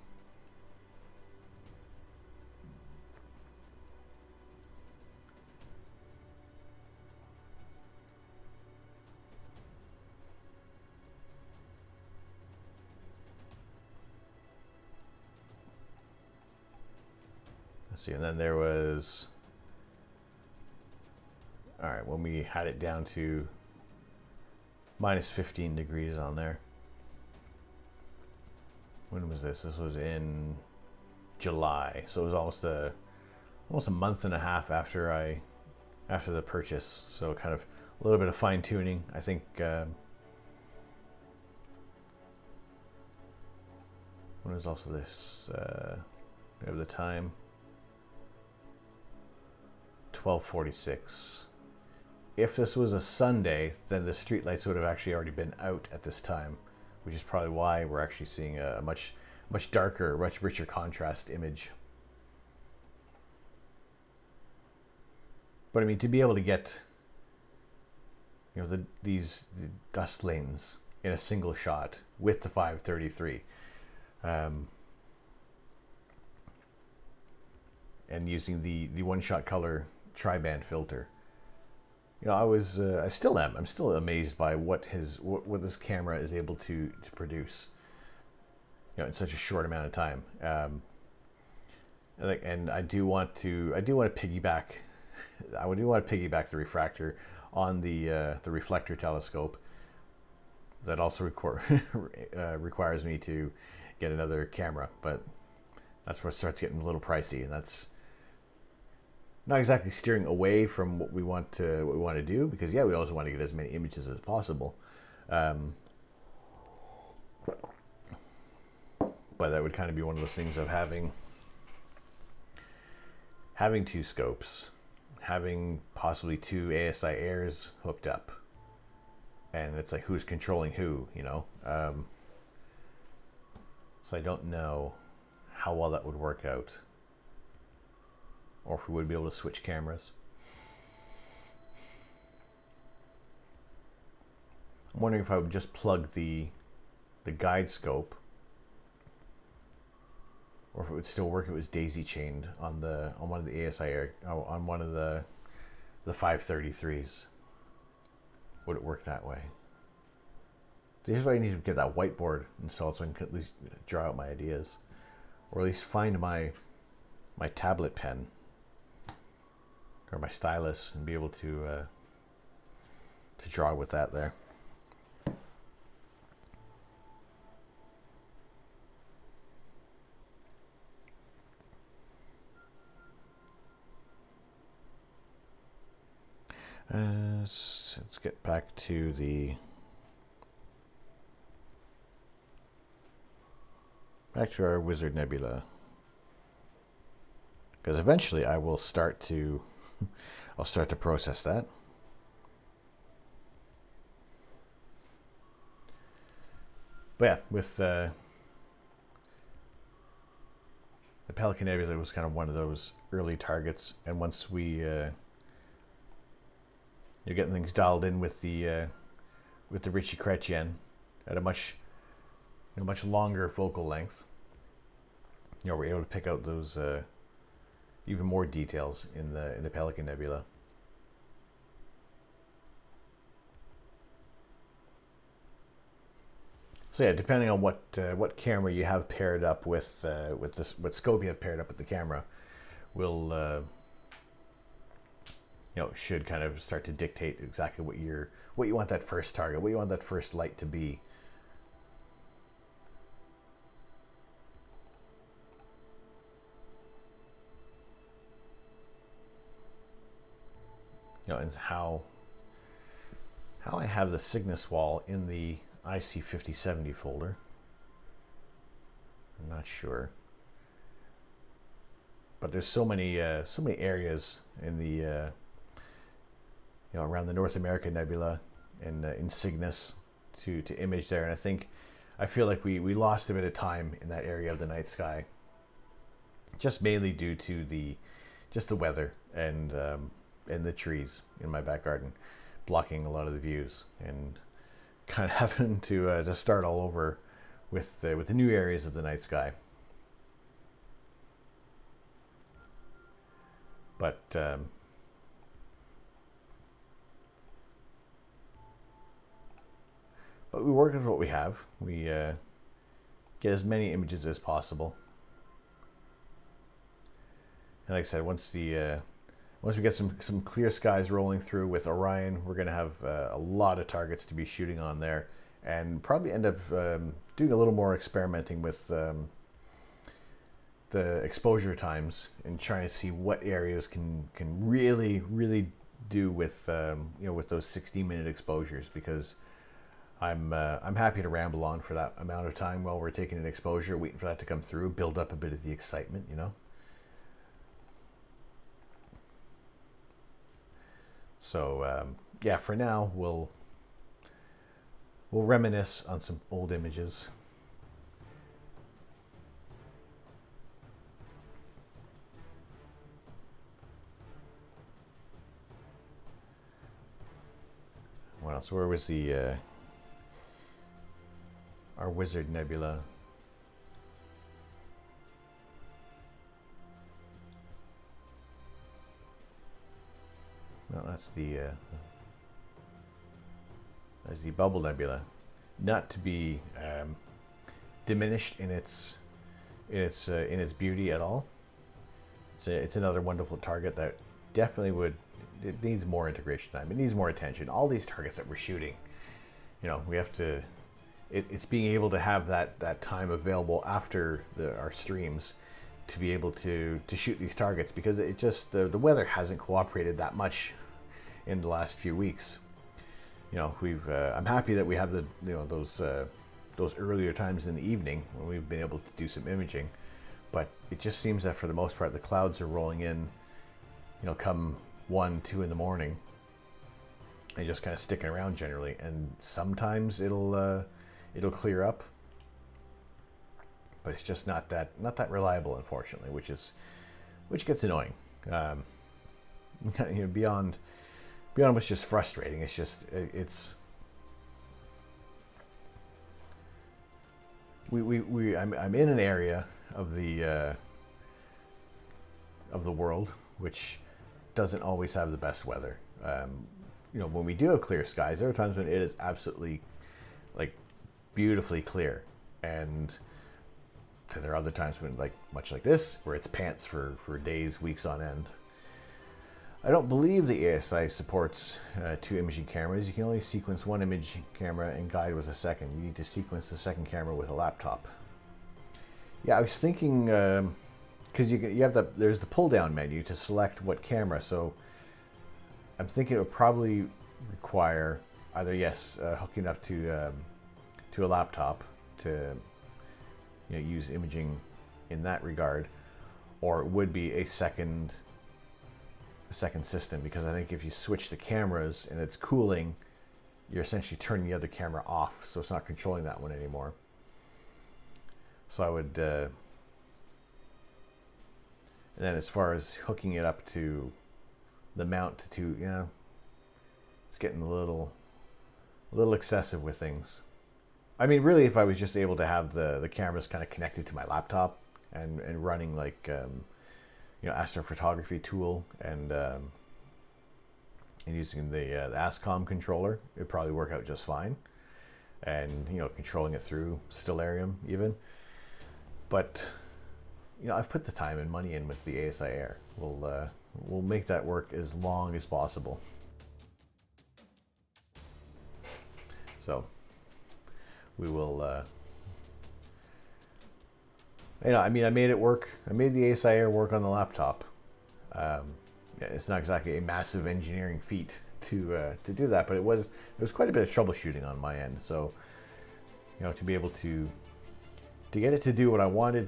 Let's see, and then there was, all right, when we had it down to minus 15 degrees on there. When was this? This was in July, so it was almost a month and a half after the purchase. So kind of a little bit of fine tuning. I think when was also this? We have the time. 12:46. If this was a Sunday, then the streetlights would have actually already been out at this time, which is probably why we're actually seeing a much darker, much richer contrast image. But I mean, to be able to get these dust lanes in a single shot with the 533, and using the one-shot color tri-band filter, I still am. I'm still amazed by what this camera is able to produce, in such a short amount of time. And I do want to piggyback. I do want to piggyback the refractor on the reflector telescope. That also requires me to get another camera, but that's where it starts getting a little pricey, and that's not exactly steering away from what we want to do, because we always want to get as many images as possible. But that would kind of be one of those things of having two scopes, having possibly two ASI airs hooked up, and it's like, who's controlling who, so I don't know how well that would work out, or if we would be able to switch cameras. I'm wondering if I would just plug the guide scope, or if it would still work if it was daisy chained on one of the ASI on one of the 533s. Would it work that way? This is why I need to get that whiteboard installed, so I can at least draw out my ideas, or at least find my tablet pen or my stylus and be able to draw with that there. Let's get back to our Wizard Nebula, because eventually I will start to I'll start to process that. But yeah, with the the Pelican Nebula was kind of one of those early targets, and once we you're getting things dialed in with the Ritchie Chrétien at a much much longer focal length, we're able to pick out those even more details in the Pelican Nebula. So yeah, depending on what camera you have paired up with this, what scope you have paired up with the camera, will should kind of start to dictate exactly what you want that first target, what you want that first light to be. And how I have the Cygnus wall in the IC5070 folder. I'm not sure, but there's so many areas in the around the North America Nebula and in Cygnus to image there, and I feel like we lost a bit of time in that area of the night sky, just mainly due to the weather and the trees in my back garden blocking a lot of the views, and kind of having to start all over with the new areas of the night sky. But we work with what we have. We get as many images as possible, and like I said, once we get some clear skies rolling through with Orion, we're going to have a lot of targets to be shooting on there, and probably end up doing a little more experimenting with the exposure times and trying to see what areas can really do with with those 60-minute exposures, because I'm happy to ramble on for that amount of time while we're taking an exposure, waiting for that to come through, build up a bit of the excitement, So yeah, for now we'll reminisce on some old images. What else? Where was the our Wizard Nebula? No, that's the Bubble Nebula. Not to be diminished in its beauty at all. It's another wonderful target that definitely it needs more integration time. It needs more attention. All these targets that we're shooting, we have to. It's being able to have that time available after our streams to be able to shoot these targets, because it just the weather hasn't cooperated that much in the last few weeks. I'm happy that we have those earlier times in the evening when we've been able to do some imaging, but it just seems that for the most part the clouds are rolling in, come 1-2 in the morning, and just kind of sticking around generally, and sometimes it'll clear up, but it's just not that reliable, unfortunately, which gets annoying. Beyond what's just frustrating, I'm in an area of the world which doesn't always have the best weather. When we do have clear skies, there are times when it is absolutely beautifully clear, and then there are other times when, much like this, where it's pants for days, weeks on end. I don't believe the ASI supports 2 imaging cameras. You can only sequence 1 image camera and guide with a second. You need to sequence the second camera with a laptop. Yeah, I was thinking, because you have there's the pull down menu to select what camera, so I'm thinking it would probably require either hooking up to a laptop to use imaging in that regard, or it would be a second system, because I think if you switch the cameras and it's cooling, you're essentially turning the other camera off, so it's not controlling that one anymore. So I would And then as far as hooking it up to the mount to, it's getting a little excessive with things. I mean, really, if I was just able to have the cameras kind of connected to my laptop and running like, astrophotography tool and using the Ascom controller, it'd probably work out just fine. And, controlling it through Stellarium even. But, I've put the time and money in with the ASI Air. We'll make that work as long as possible. So we will, I made it work. I made the ASI Air work on the laptop. It's not exactly a massive engineering feat to do that, but it was quite a bit of troubleshooting on my end. So, to be able to get it to do what I wanted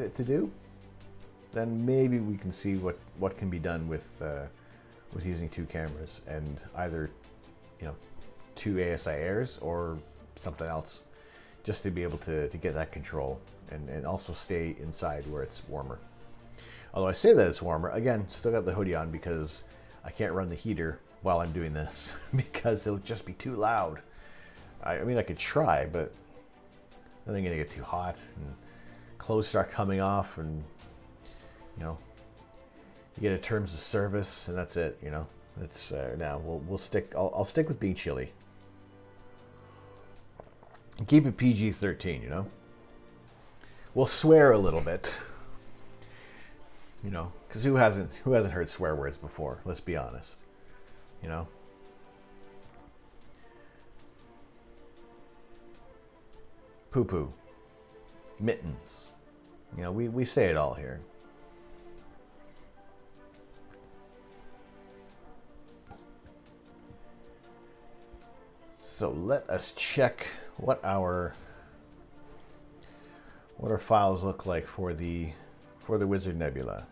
it to do, then maybe we can see what can be done with using two cameras and either, two ASI Airs or something else, just to be able to get that control and also stay inside where it's warmer. Although I say that it's warmer, again, still got the hoodie on because I can't run the heater while I'm doing this because it'll just be too loud. I could try, but then I'm gonna get too hot and clothes start coming off, and you get a terms of service, and that's it. It's now we'll stick. I'll stick with being chilly. Keep it PG-13. We'll swear a little bit. Because who hasn't heard swear words before? Let's be honest. Poo-poo, mittens. We say it all here. So let us check what our files look like for the Wizard Nebula.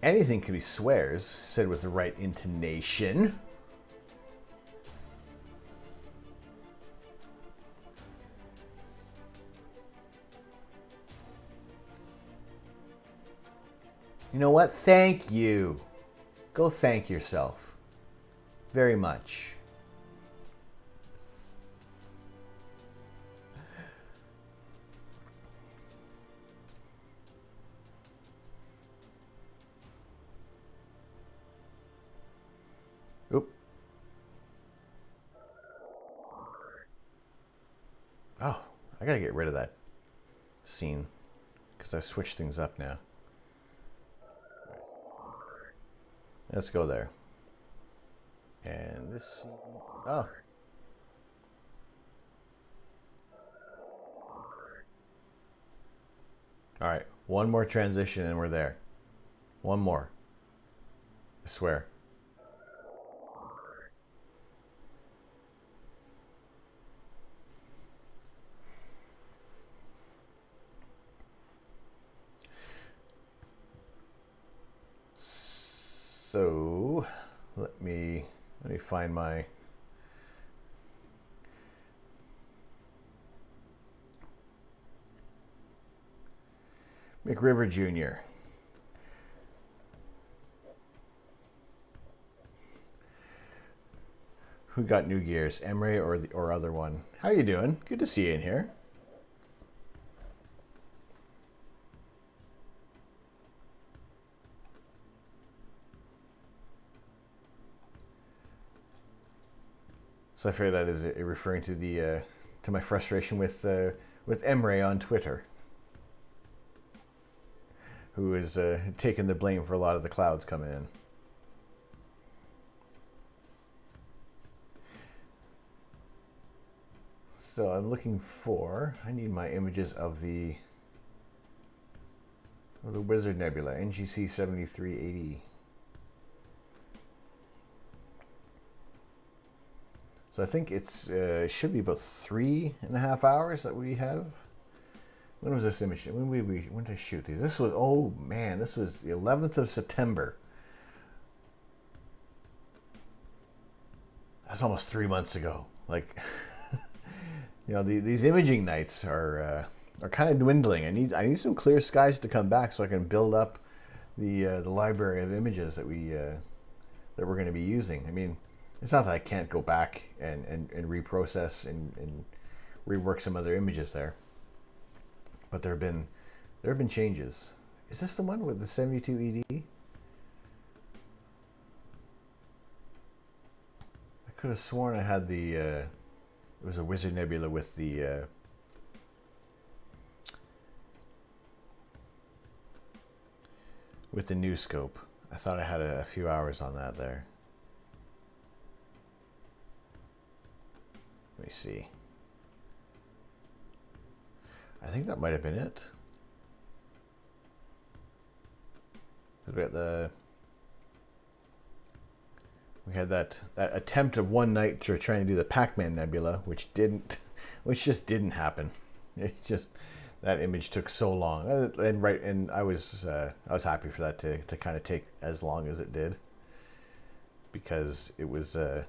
Anything can be swears, said with the right intonation. You know what? Thank you. Go thank yourself. Very much. Oop. Oh, I gotta get rid of that scene because I've switched things up now. Let's go there. And this scene. Oh. All right, one more transition and we're there. One more. I swear. So let me find my McRiver Jr. Who got new gears, Emre or other one? How you doing? Good to see you in here. So I figured that is referring to the to my frustration with Emre on Twitter, who is taking the blame for a lot of the clouds coming in. So I'm looking for. I need my images of the Wizard Nebula, NGC 7380. So I think it's should be about 3.5 hours that we have When was this image? When did I shoot these? This was, oh man, this was the 11th of September. That's almost 3 months ago. Like, you know, these imaging nights are kind of dwindling. I need some clear skies to come back so I can build up the library of images that we're going to be using. I mean, it's not that I can't go back and reprocess and rework some other images there, but there have been changes. Is this the one with the 72 ED? I could have sworn I had the it was a Wizard Nebula with the new scope. I thought I had a few hours on that there. Let me see. I think that might have been it. We had that attempt of one night to try and do the Pac-Man Nebula, which just didn't happen. It just, that image took so long, and I was happy for that to kind of take as long as it did, because it was a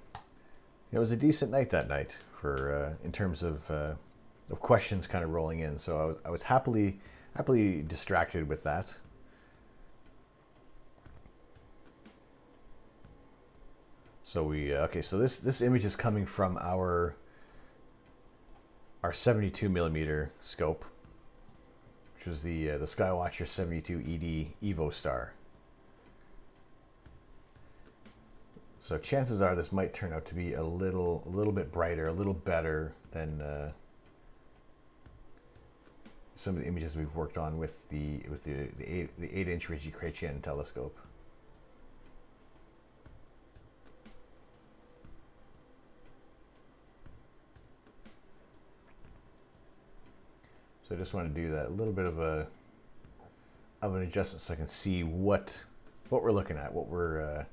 decent night that night for in terms of questions kind of rolling in. So I was happily distracted with that. So okay. So this image is coming from our 72 millimeter scope, which was the Skywatcher 72 ED Evo Star. So chances are this might turn out to be a little bit brighter, a little better than some of the images we've worked on with the 8-inch Ritchie-Chrétien telescope. So I just want to do that, a little bit of an adjustment so I can see what we're looking at, what we're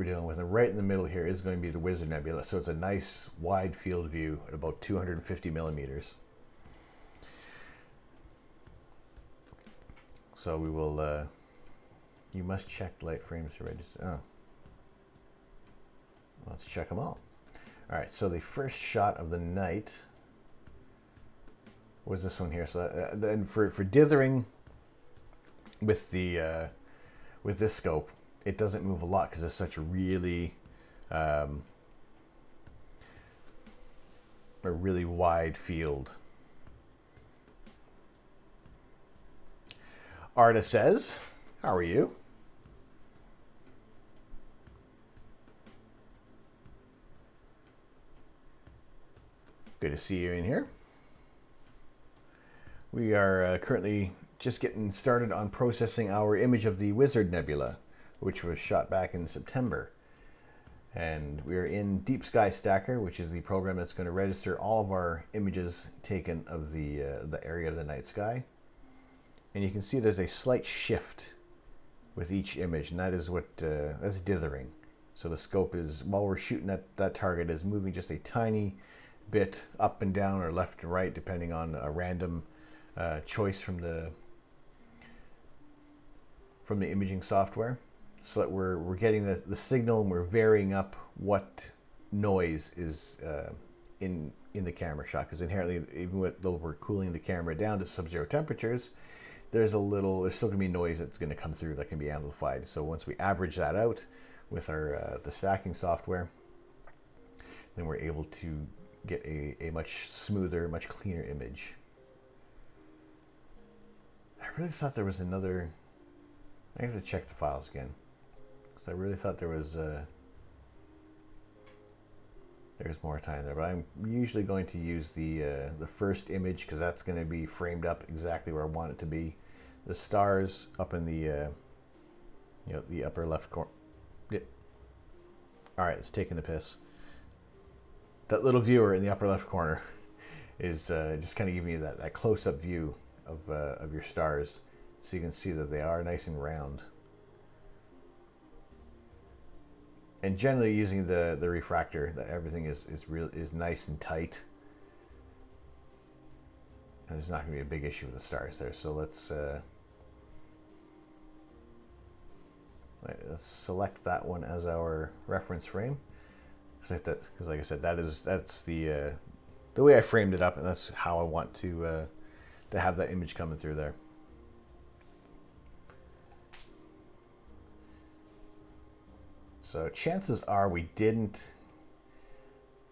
dealing with. And right in the middle here is going to be the Wizard Nebula. So it's a nice wide field view at about 250 millimeters. So we will, you must check light frames to register. Oh. Let's check them all. All right, so the first shot of the night was this one here. So then for dithering with the with this scope, it doesn't move a lot because it's such a really wide field. Arda says, how are you? Good to see you in here. We are currently just getting started on processing our image of the Wizard Nebula, which was shot back in September. And we are in Deep Sky Stacker, which is the program that's going to register all of our images taken of the area of the night sky. And you can see there's a slight shift with each image, and that is that's dithering. So the scope is, while we're shooting that target, is moving just a tiny bit up and down or left and right, depending on a random choice from the imaging software, so that we're getting the signal and we're varying up what noise is in the camera shot, because inherently, even though we're cooling the camera down to sub-zero temperatures, there's still going to be noise that's going to come through that can be amplified. So once we average that out with our the stacking software, then we're able to get a much smoother, much cleaner image. I really thought there was another. I have to check the files again, because I really thought there was there's more time there. But I'm usually going to use the first image, because that's going to be framed up exactly where I want it to be. The stars up in the the upper left corner. Yeah. All right, it's taking the piss. That little viewer in the upper left corner is just kind of giving you that close-up view of your stars, so you can see that they are nice and round. And generally using the refractor, that everything is nice and tight. And there's not going to be a big issue with the stars there. So let's select that one as our reference frame. Because like I said, that's the way I framed it up, and that's how I want to have that image coming through there. So chances are we didn't.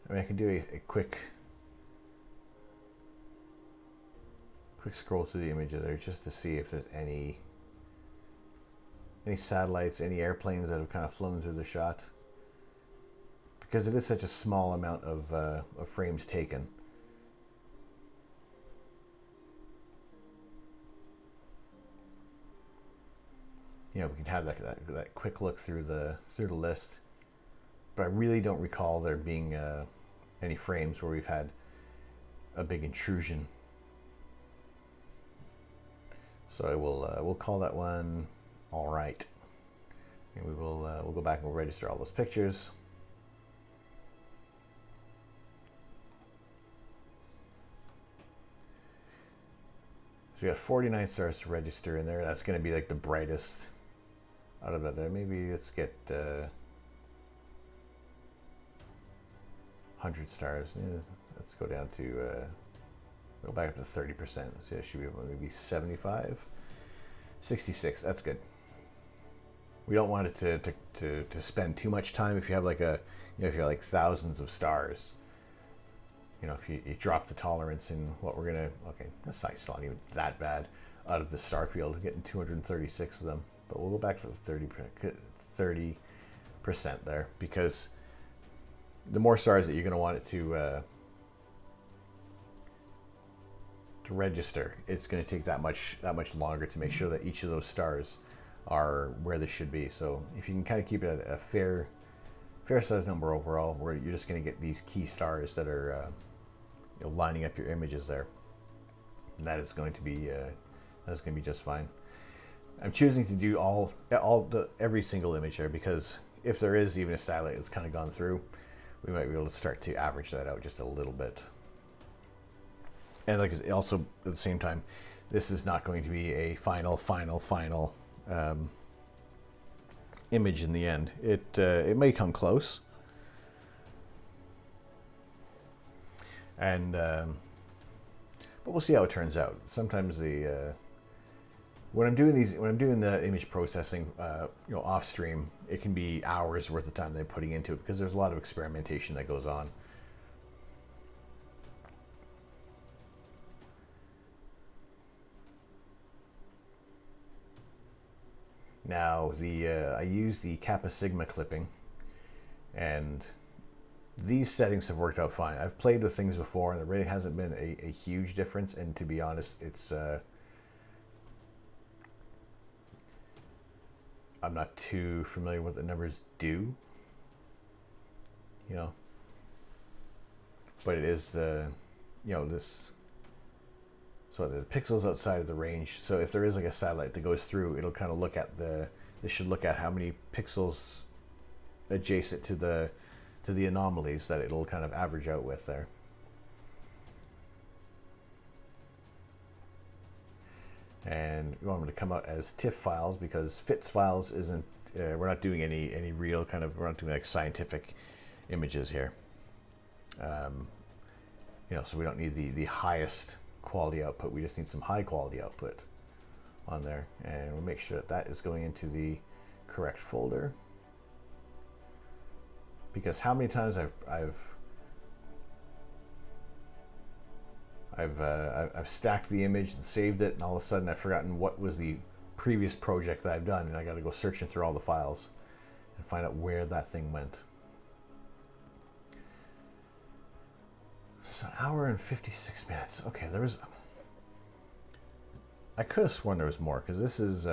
I mean, I can do a quick scroll through the images there just to see if there's any satellites, any airplanes that have kind of flown through the shot. Because it is such a small amount of frames taken. You know, we can have that quick look through the list. But I really don't recall there being any frames where we've had a big intrusion. So we'll call that one all right. And we'll go back and we'll register all those pictures. So we got 49 stars to register in there. That's going to be like the brightest out of that there. Maybe let's get 100 stars. Yeah, let's go down to go back up to 30%. So it should be maybe 75, 66. That's good. We don't want it to spend too much time. If you have like if you have like thousands of stars, you know, if you drop the tolerance in what we're gonna, okay, that's not even that bad out of the star field. We're getting 236 of them, but we'll go back to the 30% there, because the more stars that you're gonna want it to register, it's gonna take that much longer to make sure that each of those stars are where they should be. So if you can kind of keep it at a fair size number overall, where you're just going to get these key stars that are lining up your images there, and that is going to be just fine. I'm choosing to do every single image there, because if there is even a satellite that's kind of gone through, we might be able to start to average that out just a little bit. And like also at the same time, this is not going to be a final image in the end. It may come close, and but we'll see how it turns out. Sometimes when I'm doing the image processing, off stream, it can be hours worth of time they're putting into it, because there's a lot of experimentation that goes on. Now I use the Kappa Sigma clipping, and these settings have worked out fine. I've played with things before, and there really hasn't been a huge difference. And to be honest, it's I'm not too familiar with what the numbers do, but it is this. So the pixels outside of the range. So if there is like a satellite that goes through, it'll kind of look at this should look at how many pixels adjacent to the anomalies that it'll kind of average out with there. And we want them to come out as TIFF files, because FITS files isn't. We're not doing any real kind of. We're not doing like scientific images here. So we don't need the highest quality output. We just need some high quality output on there, and we'll make sure that is going into the correct folder, because how many times I've stacked the image and saved it, and all of a sudden I've forgotten what was the previous project that I've done, and I got to go searching through all the files and find out where that thing went. So an hour and 56 minutes. Okay, I could have sworn there was more, because this is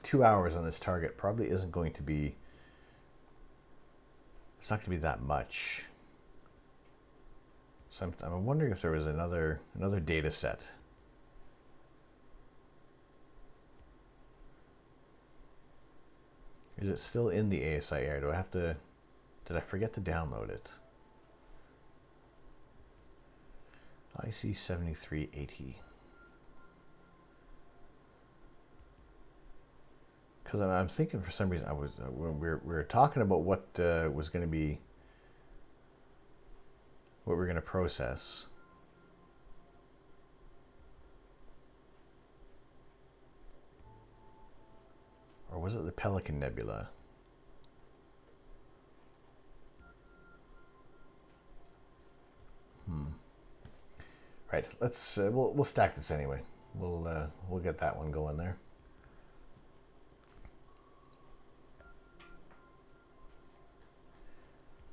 2 hours on this target probably isn't going to be. It's not going to be that much. So I'm wondering if there was another data set. Is it still in the ASI area? Do I have to? Did I forget to download it? IC 7380. Because I'm thinking for some reason when we were talking about what was going to be what we're going to process. Or was it the Pelican Nebula? Right. Let's we'll stack this anyway. We'll get that one going there.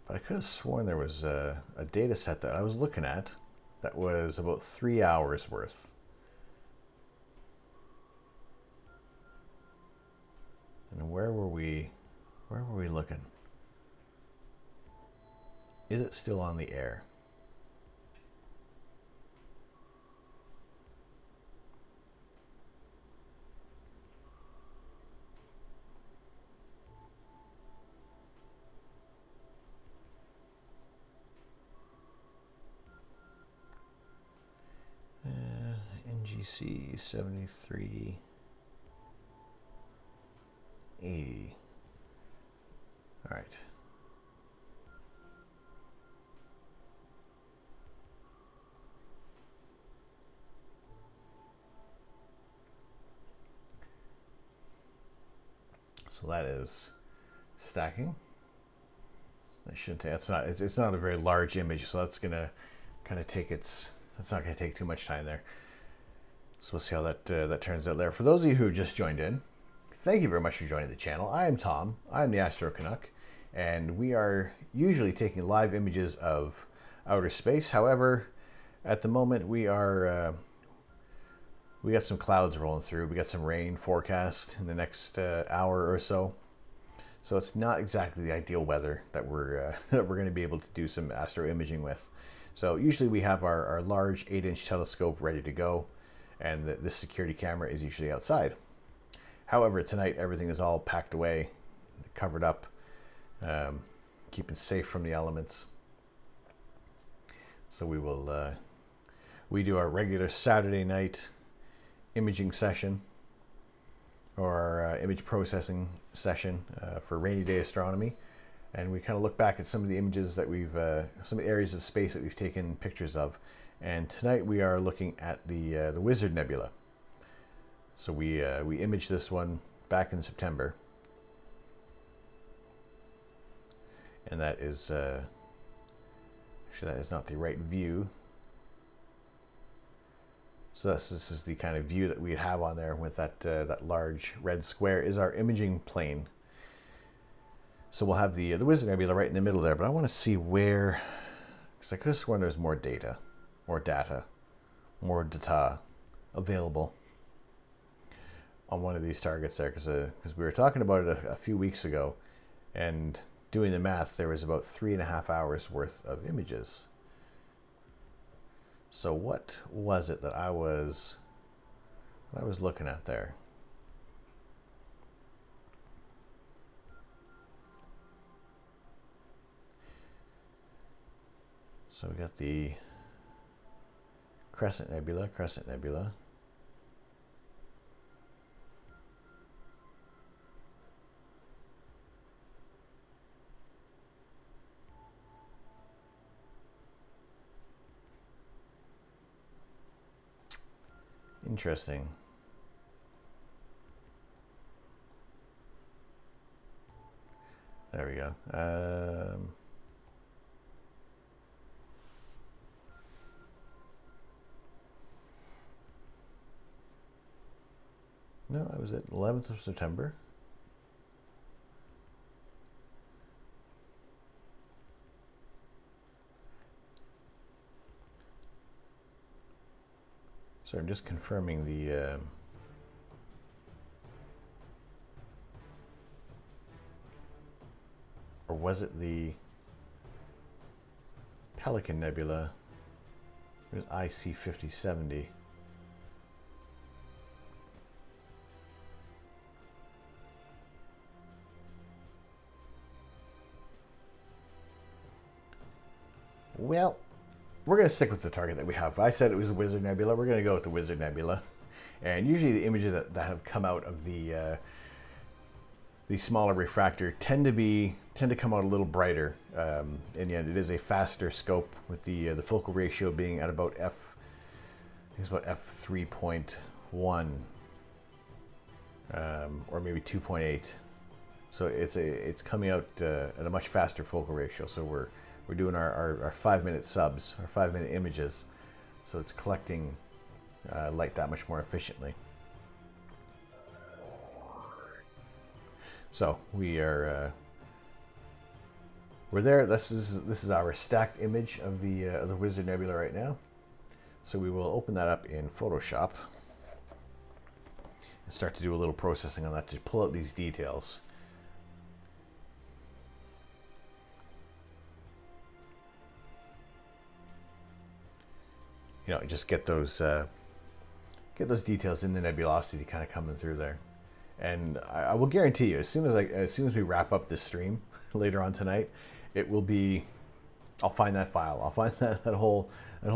But I could have sworn there was a data set that I was looking at that was about 3 hours worth. And where were we looking? Is it still on the air? NGC 7380. All right. So that is stacking. That shouldn't take, it's not a very large image, so that's gonna kind of take that's not gonna take too much time there. So we'll see how that turns out there. For those of you who just joined in, thank you very much for joining the channel. I am Tom. I am the Astro Canuck, and we are usually taking live images of outer space. However, at the moment we got some clouds rolling through. We got some rain forecast in the next hour or so. So it's not exactly the ideal weather that we're going to be able to do some astro imaging with. So usually we have our large 8-inch telescope ready to go, and this security camera is usually outside. However, tonight everything is all packed away, covered up, keeping safe from the elements. So we do our regular Saturday night imaging session, or our image processing session for rainy day astronomy, and we kind of look back at some of the images that some of the areas of space that we've taken pictures of. And tonight we are looking at the Wizard Nebula. So we imaged this one back in September, and that is actually, that is not the right view. So this is the kind of view that we'd have on there with that large red square is our imaging plane. So we'll have the Wizard Nebula right in the middle there, but I want to see where, because I could have sworn there's more data available on one of these targets there, because we were talking about it a few weeks ago, and doing the math, there was about 3.5 hours worth of images. So what was it that I was looking at there? So we got the Crescent Nebula. Interesting. There we go. No, that was it. 11th of September. So I'm just confirming the or was it the Pelican Nebula? It was IC 5070. Well, we're going to stick with the target that we have. I said it was a Wizard Nebula. We're going to go with the Wizard Nebula. And usually the images that have come out of the smaller refractor tend to come out a little brighter. In the end, it is a faster scope with the focal ratio being at about f3.1 or maybe 2.8. So it's coming out at a much faster focal ratio. So we're doing our 5-minute subs, our 5-minute images. So it's collecting light that much more efficiently. So we're there. This is our stacked image of the Wizard Nebula right now. So we will open that up in Photoshop and start to do a little processing on that to pull out these details. You know, just get those details in the nebulosity kind of coming through there. And I will guarantee you, as soon as we wrap up this stream later on tonight, it will be. I'll find that file. I'll find that whole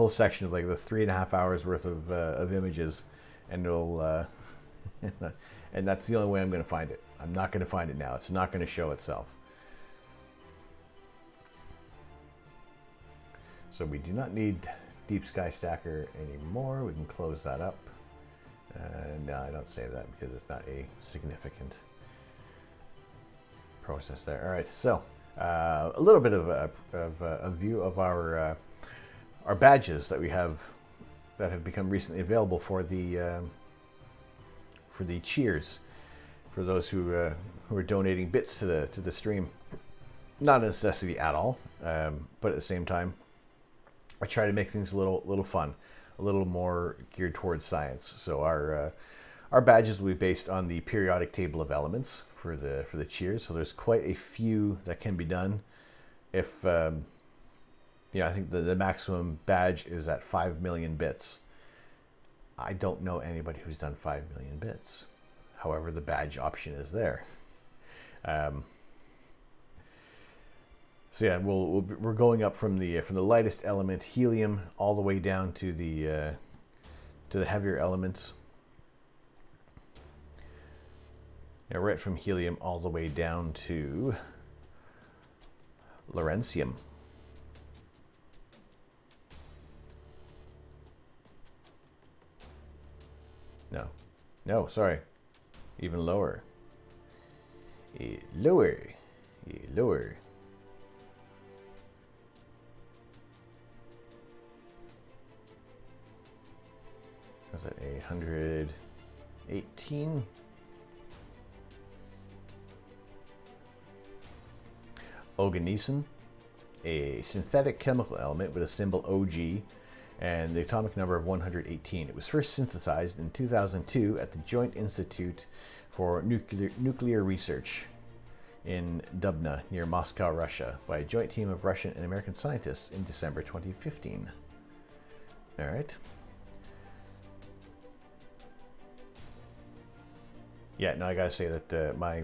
section of like the 3.5 hours worth of images, and it'll and that's the only way I'm going to find it. I'm not going to find it now. It's not going to show itself. So we do not need Deep Sky Stacker anymore. We can close that up. No, I don't save that because it's not a significant process there. All right, so a little bit of a view of our badges that we have that have become recently available for the cheers, for those who are donating bits to the stream. Not a necessity at all, but at the same time, I try to make things a little fun, a little more geared towards science. So our badges will be based on the periodic table of elements for the cheers. So there's quite a few that can be done. If I think the maximum badge is at 5 million bits. I don't know anybody who's done 5 million bits. However, the badge option is there. So yeah, we're going up from the lightest element, helium, all the way down to the heavier elements. Yeah, right from helium all the way down to lawrencium. No, sorry, even lower. Lower. Was it 118? Oganesson, a synthetic chemical element with a symbol OG and the atomic number of 118. It was first synthesized in 2002 at the Joint Institute for Nuclear Research in Dubna, near Moscow, Russia, by a joint team of Russian and American scientists in December 2015. All right. Yeah, now I gotta say that my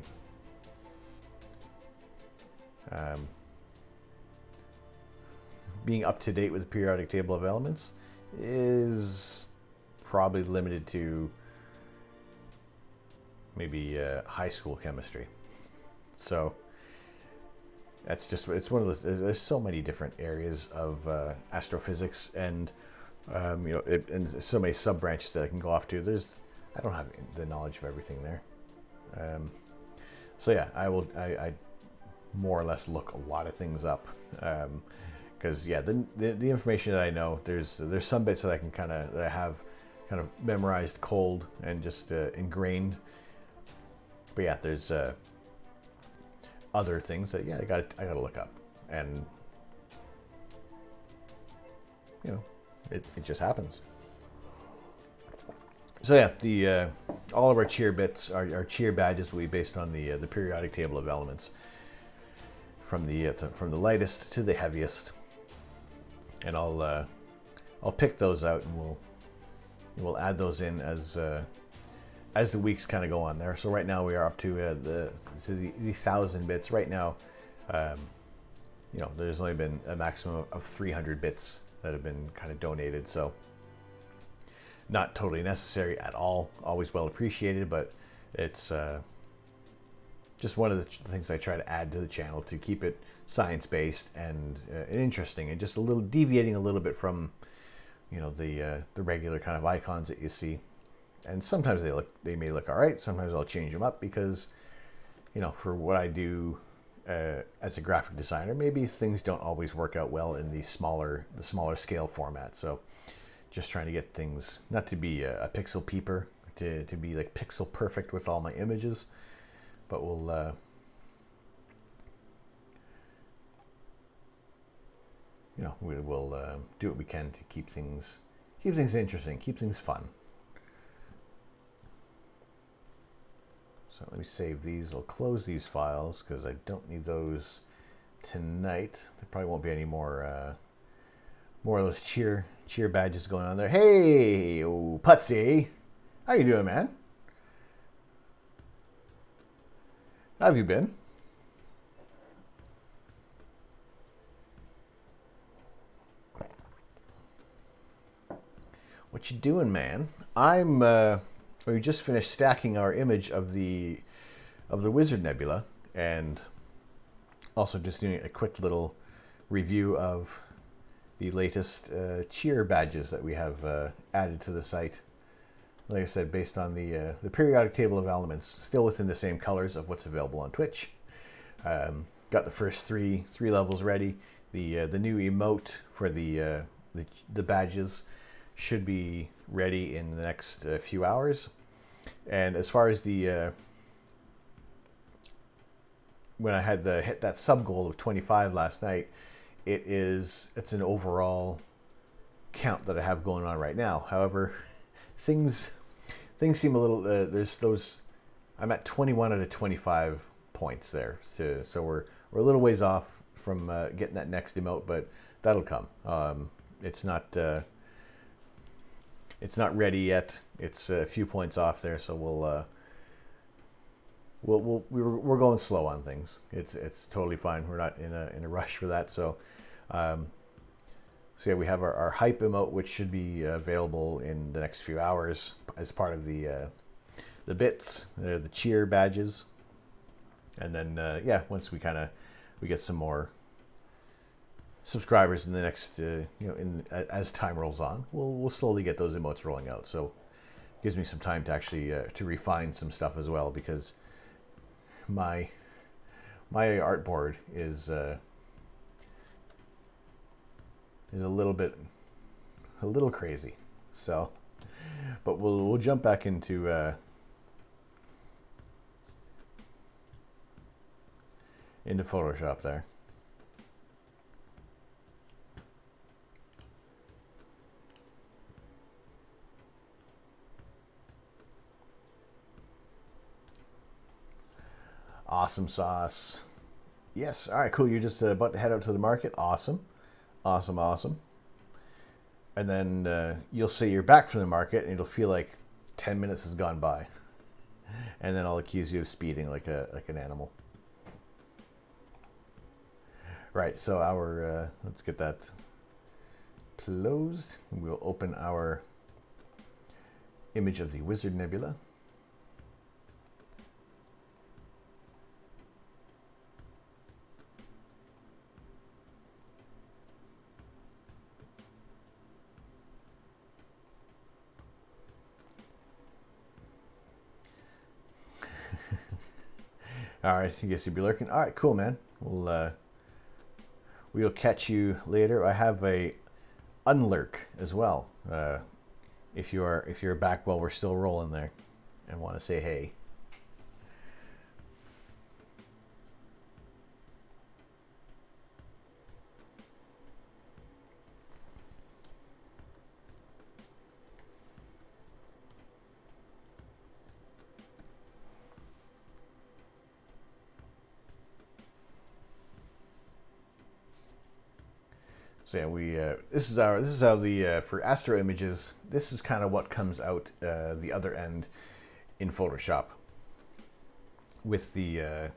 being up to date with the periodic table of elements is probably limited to maybe high school chemistry. So it's one of those. There's so many different areas of astrophysics, and and so many sub branches that I can go off to. I don't have the knowledge of everything there. So yeah, I more or less look a lot of things up, because the information that I know, there's some bits that I have kind of memorized cold and just ingrained. But yeah, there's other things that I gotta look up, and it just happens. So yeah, all of our cheer bits, our cheer badges will be based on the periodic table of elements, from the lightest to the heaviest, and I'll pick those out, and we'll add those in as the weeks kind of go on there. So right now we are up to the 1,000 bits. Right now, there's only been a maximum of 300 bits that have been kind of donated. So not totally necessary at all. Always well appreciated, but it's just one of the things I try to add to the channel to keep it science-based and interesting, and just a little deviating a little bit from, you know, the regular kind of icons that you see. And sometimes they may look all right. Sometimes I'll change them up because, you know, for what I do as a graphic designer, maybe things don't always work out well in the smaller scale format. So just trying to get things not to be a pixel peeper, to be like pixel perfect with all my images. But we'll you know, we will do what we can to keep things interesting, keep things fun. So let me save these. I'll close these files because I don't need those tonight. There probably won't be any more of those cheer badges going on there. Hey, oh, Putsy, how you doing, man? How have you been? What you doing, man? We just finished stacking our image of the Wizard Nebula, and also just doing a quick little review of the latest cheer badges that we have added to the site. Like I said, based on the periodic table of elements, still within the same colors of what's available on Twitch. Got the first three levels ready. The new emote for the badges should be ready in the next few hours. And as far as the when I had hit that sub goal of 25 last night, it's an overall count that I have going on right now. However, things seem a little there's those, I'm at 21 out of 25 points there, so we're a little ways off from getting that next emote, but that'll come. It's not ready yet. It's a few points off there, so we're going slow on things. It's totally fine. We're not in a rush for that. So yeah, we have our hype emote, which should be available in the next few hours as part of the bits, the cheer badges, and then yeah, once we get some more subscribers in the next as time rolls on, we'll slowly get those emotes rolling out. So it gives me some time to actually to refine some stuff as well, because my artboard is a little crazy. So, but we'll jump back into Photoshop there. Awesome sauce. Yes. All right, cool. You're just about to head out to the market. Awesome. Awesome. And then you'll say you're back from the market, and it'll feel like 10 minutes has gone by. And then I'll accuse you of speeding like an animal. Right, so let's get that closed. We'll open our image of the Wizard Nebula. All right, I guess you'll be lurking. All right, cool, man. We'll catch you later. I have a unlurk as well. If you're back while we're still rolling there and want to say hey. So yeah, this is how the for Astro images, this is kind of what comes out the other end in Photoshop with the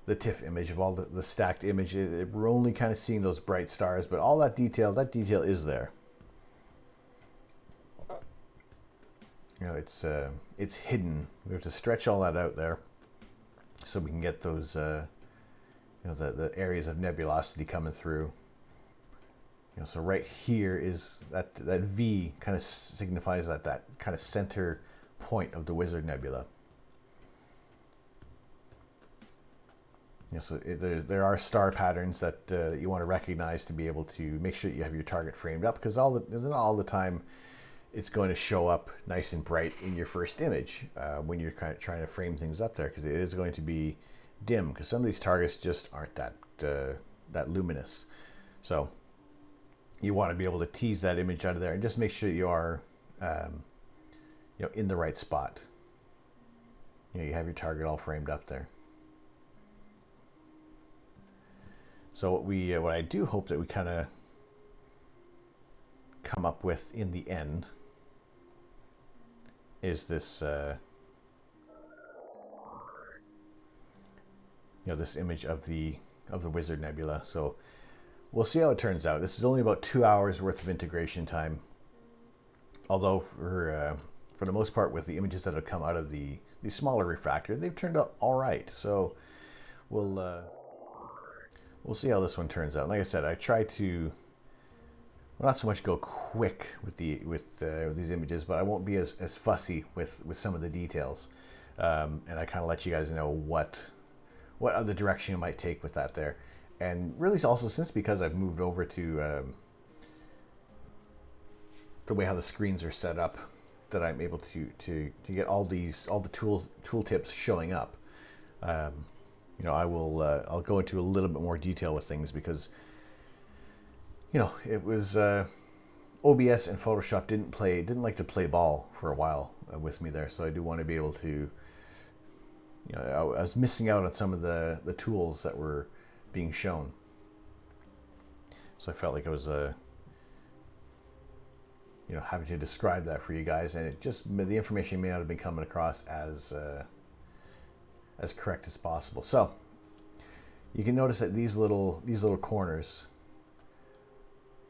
the TIFF image of all the stacked image. We're only kind of seeing those bright stars, but all that detail is there. You know, it's hidden. We have to stretch all that out there so we can get those you know, the areas of nebulosity coming through. You know, so right here is that V kind of signifies that kind of center point of the Wizard Nebula. You know, so there are star patterns that you want to recognize to be able to make sure that you have your target framed up, because not all the time it's going to show up nice and bright in your first image when you're kind of trying to frame things up there, because it is going to be dim, because some of these targets just aren't that luminous. So you want to be able to tease that image out of there and just make sure you are you know, in the right spot. You know, you have your target all framed up there. So what I do hope that we kind of come up with in the end is this you know, this image of the Wizard Nebula. So we'll see how it turns out. This is only about 2 hours worth of integration time, although for the most part, with the images that have come out of the smaller refractor, they've turned out all right. So we'll see how this one turns out. Like I said, I try to not so much go quick with these images, but I won't be as fussy with some of the details, and I kind of let you guys know what other direction you might take with that there. And really also, because I've moved over to the way how the screens are set up, that I'm able to get all the tool tips showing up. You know, I'll go into a little bit more detail with things, because you know, it was OBS and Photoshop didn't like to play ball for a while with me there. So I do want to be able to, you know, I was missing out on some of the tools that were being shown. So I felt like I was you know, having to describe that for you guys, and the information may not have been coming across as correct as possible. So you can notice that these little corners,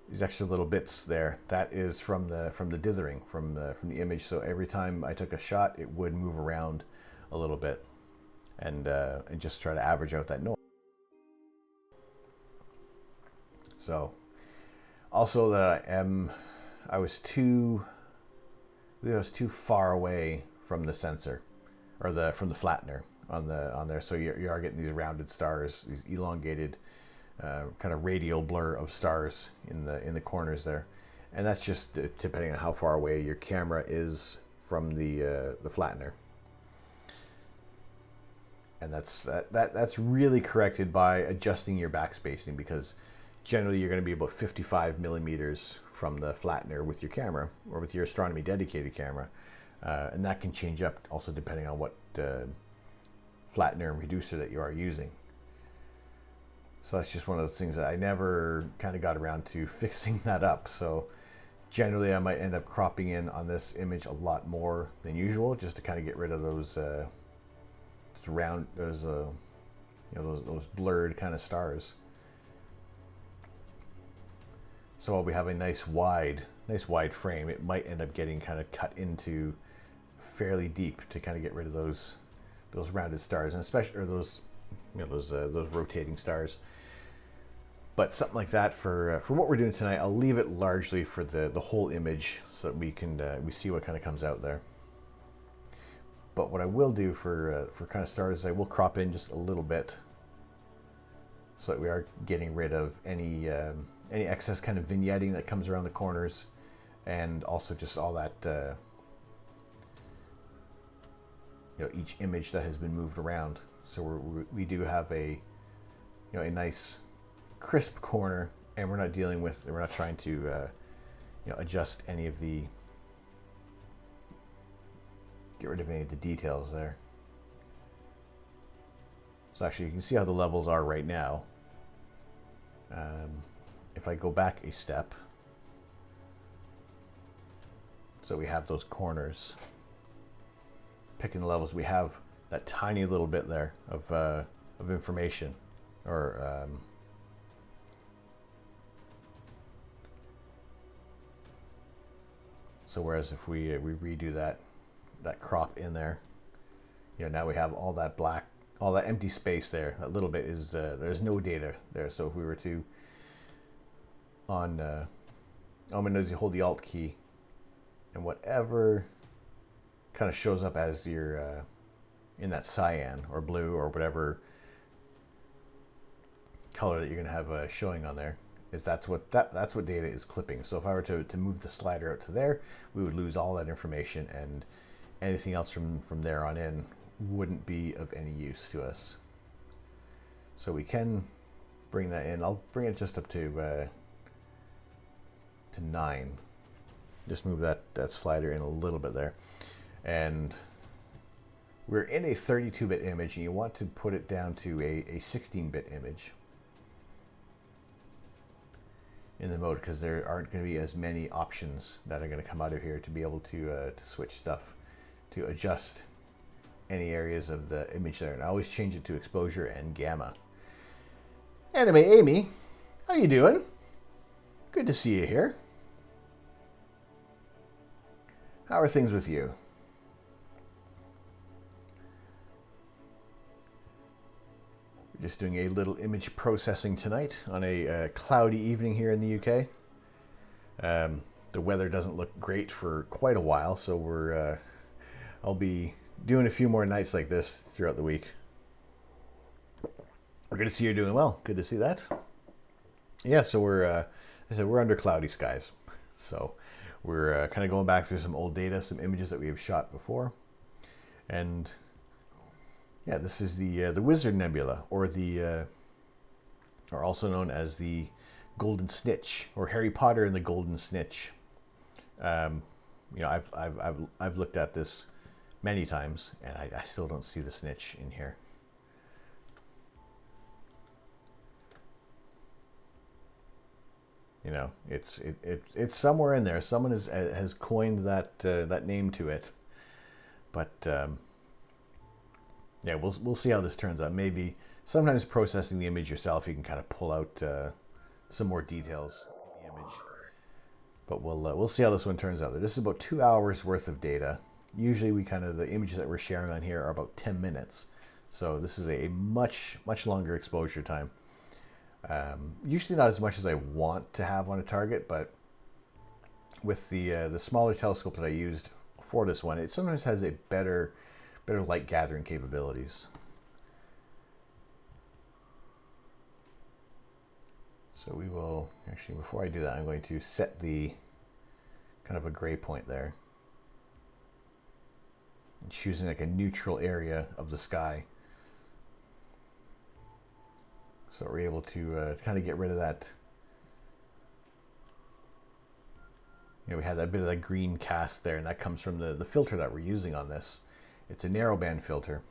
these extra little bits there, that is from the dithering from the image. So every time I took a shot, it would move around a little bit, and just try to average out that noise. So also that I was too far away from the sensor, or from the flattener on there. So you are getting these rounded stars, these elongated kind of radial blur of stars in the corners there, and that's just depending on how far away your camera is from the flattener. And that's really corrected by adjusting your backspacing, because generally you're going to be about 55 millimeters from the flattener with your camera, or with your Astronomy dedicated camera, and that can change up also depending on what flattener and reducer that you are using. So that's just one of those things that I never kind of got around to fixing that up. So generally I might end up cropping in on this image a lot more than usual, just to kind of get rid of those those blurred kind of stars. So while we have a nice wide frame, it might end up getting kind of cut into fairly deep to kind of get rid of those rounded stars, and especially those rotating stars. But something like that for what we're doing tonight, I'll leave it largely for the whole image, so that we see what kind of comes out there. But what I will do for kind of stars is I will crop in just a little bit, so that we are getting rid of any excess kind of vignetting that comes around the corners, and also just all that each image that has been moved around. So we do have a nice crisp corner, and we're not trying to adjust any of the, get rid of any of the details there. So actually you can see how the levels are right now. If I go back a step, so we have those corners, picking the levels, we have that tiny little bit there of of information, or so whereas if we redo that crop in there, you know, now we have all that black, all that empty space there. A little bit is there's no data there. So if we were to on Windows, you hold the Alt key, and whatever kind of shows up as your in that cyan or blue or whatever color that you're going to have showing on there, is that's what data is clipping. So if I were to move the slider out to there, we would lose all that information, and anything else from there on in wouldn't be of any use to us. So we can bring that in. I'll bring it just up to 9. Just move that slider in a little bit there. And we're in a 32-bit image, and you want to put it down to a 16-bit image in the mode, because there aren't going to be as many options that are going to come out of here to be able to switch stuff, to adjust any areas of the image there. And I always change it to exposure and gamma. Anyway, Amy, how you doing? Good to see you here. How are things with you? We're just doing a little image processing tonight on a cloudy evening here in the UK. The weather doesn't look great for quite a while, so I'll be doing a few more nights like this throughout the week. We're good to see you're doing well. Good to see that. Yeah, so we're under cloudy skies. So we're kind of going back through some old data, some images that we have shot before. And yeah, this is the Wizard Nebula, or also known as the Golden Snitch, or Harry Potter and the Golden Snitch. You know, I've looked at this many times, and I still don't see the snitch in here. You know, it's somewhere in there. Someone has coined that name to it, but yeah, we'll see how this turns out. Maybe sometimes processing the image yourself, you can kind of pull out some more details in the image. But we'll see how this one turns out. This is about 2 hours worth of data. Usually the images that we're sharing on here are about 10 minutes. So this is a much longer exposure time. Usually not as much as I want to have on a target, but with the smaller telescope that I used for this one, it sometimes has a better light gathering capabilities. So we will actually, before I do that, I'm going to set the kind of a gray point there, and choosing like a neutral area of the sky. So we're able to kind of get rid of that. You know, we had that bit of that green cast there, and that comes from the filter that we're using on this. It's a narrowband filter,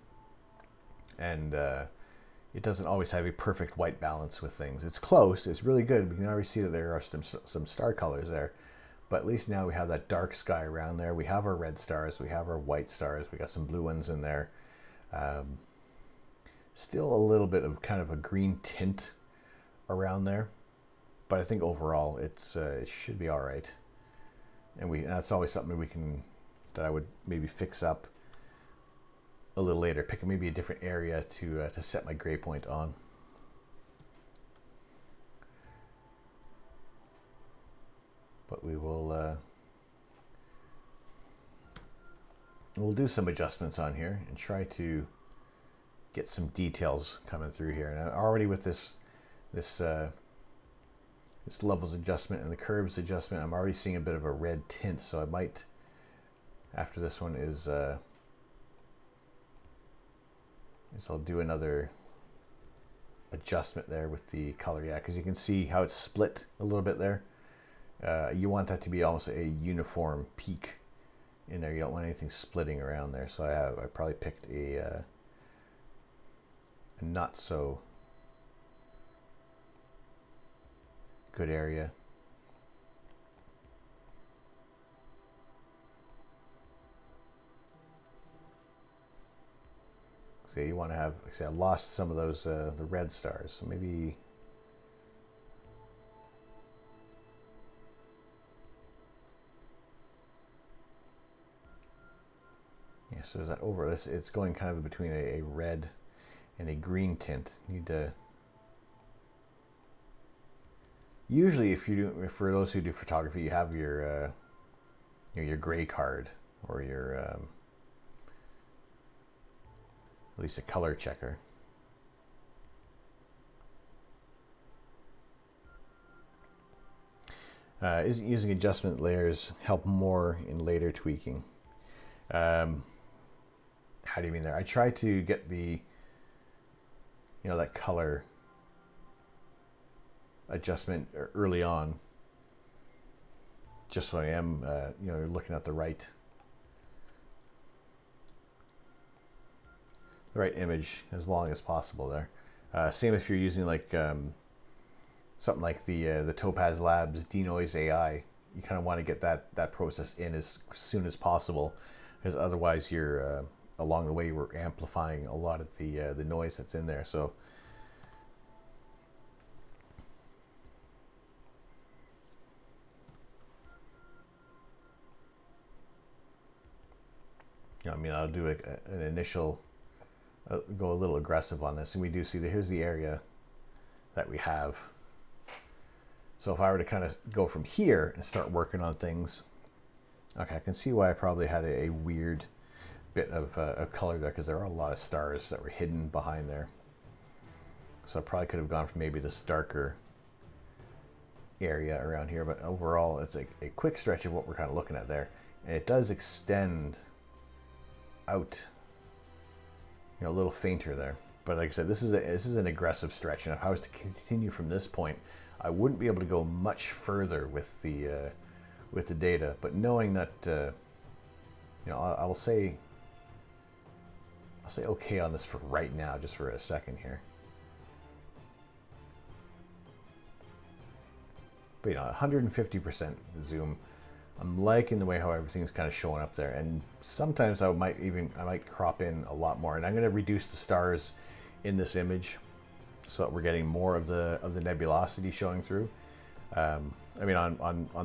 and it doesn't always have a perfect white balance with things. It's close. It's really good. We can already see that there are some star colors there, but at least now we have that dark sky around there. We have our red stars. We have our white stars. We got some blue ones in there. Still a little bit of kind of a green tint around there, but I think overall it should be all right. And that's always something that I would maybe fix up a little later. Pick maybe a different area to set my gray point on. But we'll do some adjustments on here and try to get some details coming through here. And already with this levels adjustment and the curves adjustment, I'm already seeing a bit of a red tint. So I might, after this one is I'll do another adjustment there with the color. Yeah, because you can see how it's split a little bit there. You want that to be almost a uniform peak in there. You don't want anything splitting around there. So I probably picked a not so good area. So you want to have, like I said, I lost some of those, the red stars. So maybe, yeah, so is that over? It's going kind of between a red and a green tint. You need to, usually if you do, for those who do photography, you have your, your gray card or your, at least a color checker. Isn't using adjustment layers help more in later tweaking? How do you mean there? I try to get the, that color adjustment early on, just so I am, looking at the right image as long as possible there. Same if you're using like something like the Topaz Labs Denoise AI. You kind of want to get that process in as soon as possible, because otherwise you're along the way we're amplifying a lot of the noise that's in there. So I'll do an initial, go a little aggressive on this, and we do see that here's the area that we have. So if I were to kind of go from here and start working on things, okay, I can see why I probably had a weird bit of color there, because there are a lot of stars that were hidden behind there. So I probably could have gone for maybe this darker area around here, but overall it's a quick stretch of what we're kind of looking at there. And it does extend out, a little fainter there. But like I said, this is an aggressive stretch, and if I was to continue from this point, I wouldn't be able to go much further with the data. But knowing that, I'll say okay on this for right now, just for a second here. But 150% zoom. I'm liking the way how everything's kind of showing up there, and sometimes I might crop in a lot more. And I'm going to reduce the stars in this image so that we're getting more of the nebulosity showing through. On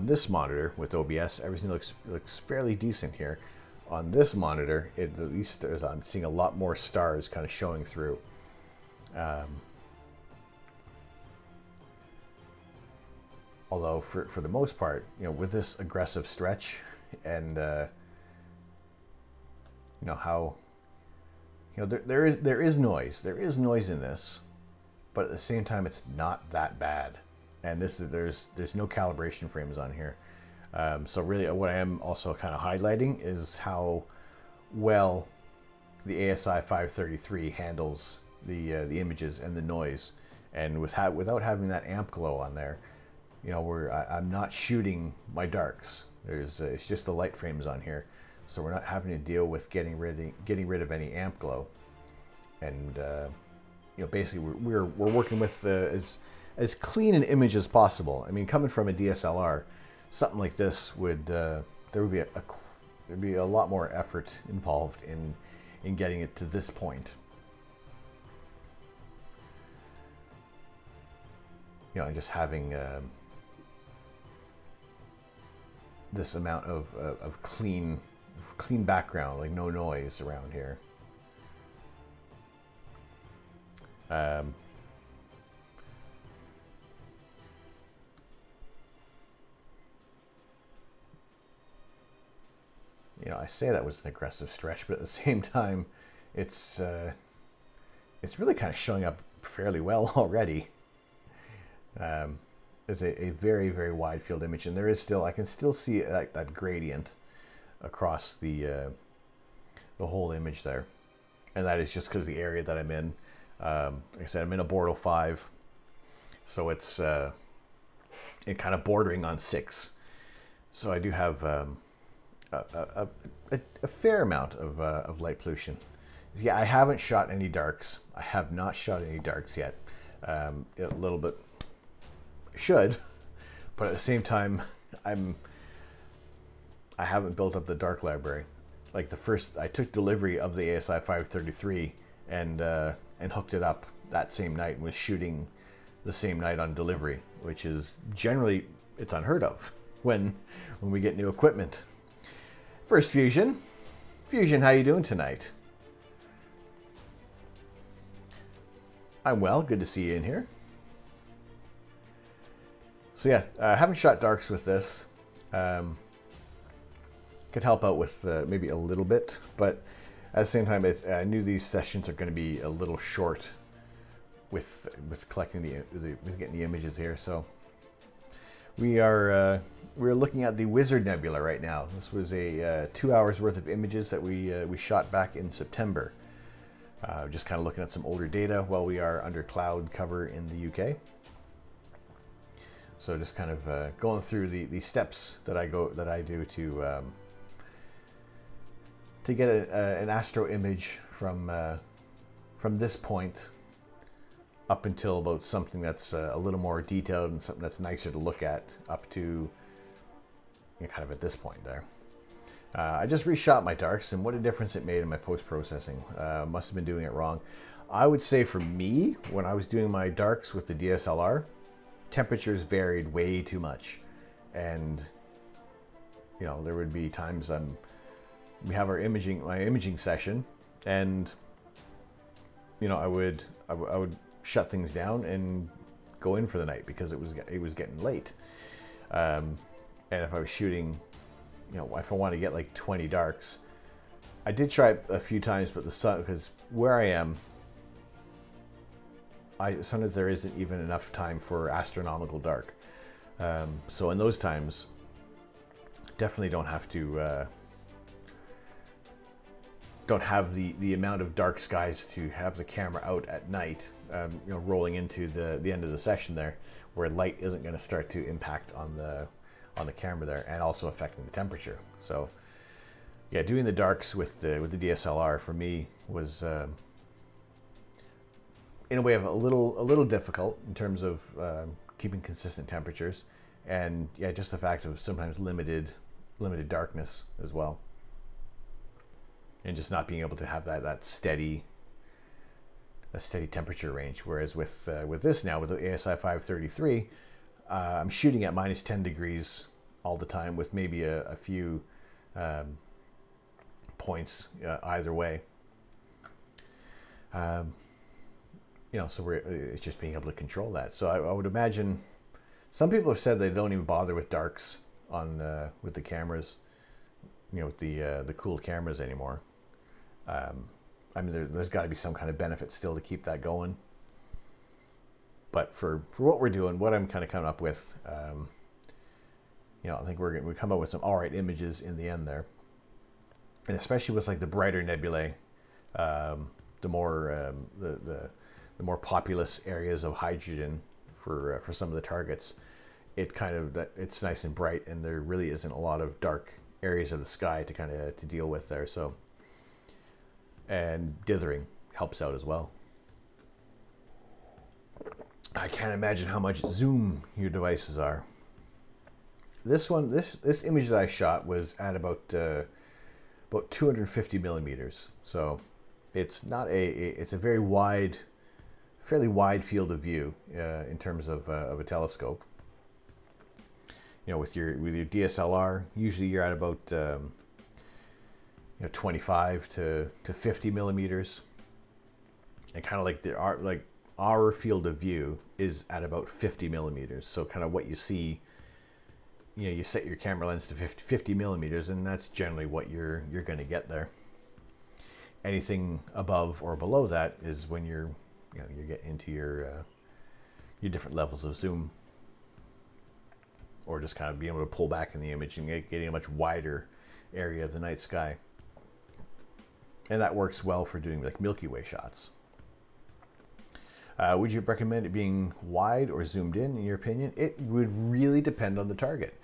this monitor with OBS, everything looks fairly decent here. On this monitor, at least I'm seeing a lot more stars kind of showing through. Although for the most part, with this aggressive stretch and how there is noise in this, but at the same time it's not that bad. And there's no calibration frames on here, so really what I am also kind of highlighting is how well the ASI 533 handles the images and the noise, and without having that amp glow on there. I'm not shooting my darks. It's just the light frames on here, so we're not having to deal with getting rid of any amp glow. And basically we're working with as clean an image as possible. I mean, coming from a DSLR, something like this there'd be a lot more effort involved in getting it to this point. And just having this amount of clean background, like no noise around here. I say that was an aggressive stretch, but at the same time, it's really kind of showing up fairly well already. There's a very, very wide field image, and I can still see that gradient across the whole image there, and that is just because the area that I'm in. Like I said, I'm in a Bordeaux 5, so it's kind of bordering on 6. So I do have a fair amount of light pollution. Yeah, I haven't shot any darks. I have not shot any darks yet. A little bit. Should, but at the same time, I haven't built up the dark library. Like I took delivery of the ASI 533, and hooked it up that same night and was shooting the same night on delivery, which is generally, it's unheard of when we get new equipment. First Fusion. Fusion, how you doing tonight? I'm well, good to see you in here. So yeah, I haven't shot darks with this. Could help out with maybe a little bit, but at the same time, I knew these sessions are going to be a little short with collecting with getting the images here. So we're looking at the Wizard Nebula right now. This was a 2 hours worth of images that we shot back in September. Just kind of looking at some older data while we are under cloud cover in the UK. So just kind of going through the steps that I do to get an Astro image from this point up until about something that's a little more detailed and something that's nicer to look at up to kind of at this point there. I just reshot my darks, and what a difference it made in my post-processing. Must have been doing it wrong. I would say for me, when I was doing my darks with the DSLR, temperatures varied way too much. And, you know, there would be times we have my imaging session, and, you know, I would shut things down and go in for the night because it was getting late. And if I was shooting, you know, if I want to get like 20 darks, I did try it a few times, but the sun, because where I am, sometimes there isn't even enough time for astronomical dark. So in those times, definitely don't have the amount of dark skies to have the camera out at night, you know, rolling into the end of the session there, where light isn't going to start to impact on the camera there, and also affecting the temperature. So yeah, doing the darks with the DSLR for me was in a way of a little difficult in terms of keeping consistent temperatures, and yeah, just the fact of sometimes limited darkness as well, and just not being able to have that steady temperature range. Whereas with this now, with the ASI 533, I'm shooting at minus 10 degrees all the time, with maybe a few points either way. You know, so it's just being able to control that. So I would imagine some people have said they don't even bother with darks with the cameras, you know, with the cooled cameras anymore. I mean, there's got to be some kind of benefit still to keep that going. But for what we're doing, what I'm kind of coming up with, you know, I think we come up with some all right images in the end there, and especially with like the brighter nebulae, the more populous areas of hydrogen for some of the targets, it's nice and bright, and there really isn't a lot of dark areas of the sky to deal with there. So, and dithering helps out as well. I can't imagine how much zoom your devices are. This image that I shot was at about 250 millimeters. So it's not it's a very fairly wide field of view in terms of a telescope. You know, with your DSLR, usually you're at about 25 to 50 millimeters, and kind of like our field of view is at about 50 millimeters. So kind of what you see, you know, you set your camera lens to 50 millimeters, and that's generally what you're going to get there. Anything above or below that is when you get into your different levels of zoom, or just kind of being able to pull back in the image and getting a much wider area of the night sky. And that works well for doing like Milky Way shots. Would you recommend it being wide or zoomed in your opinion? It would really depend on the target.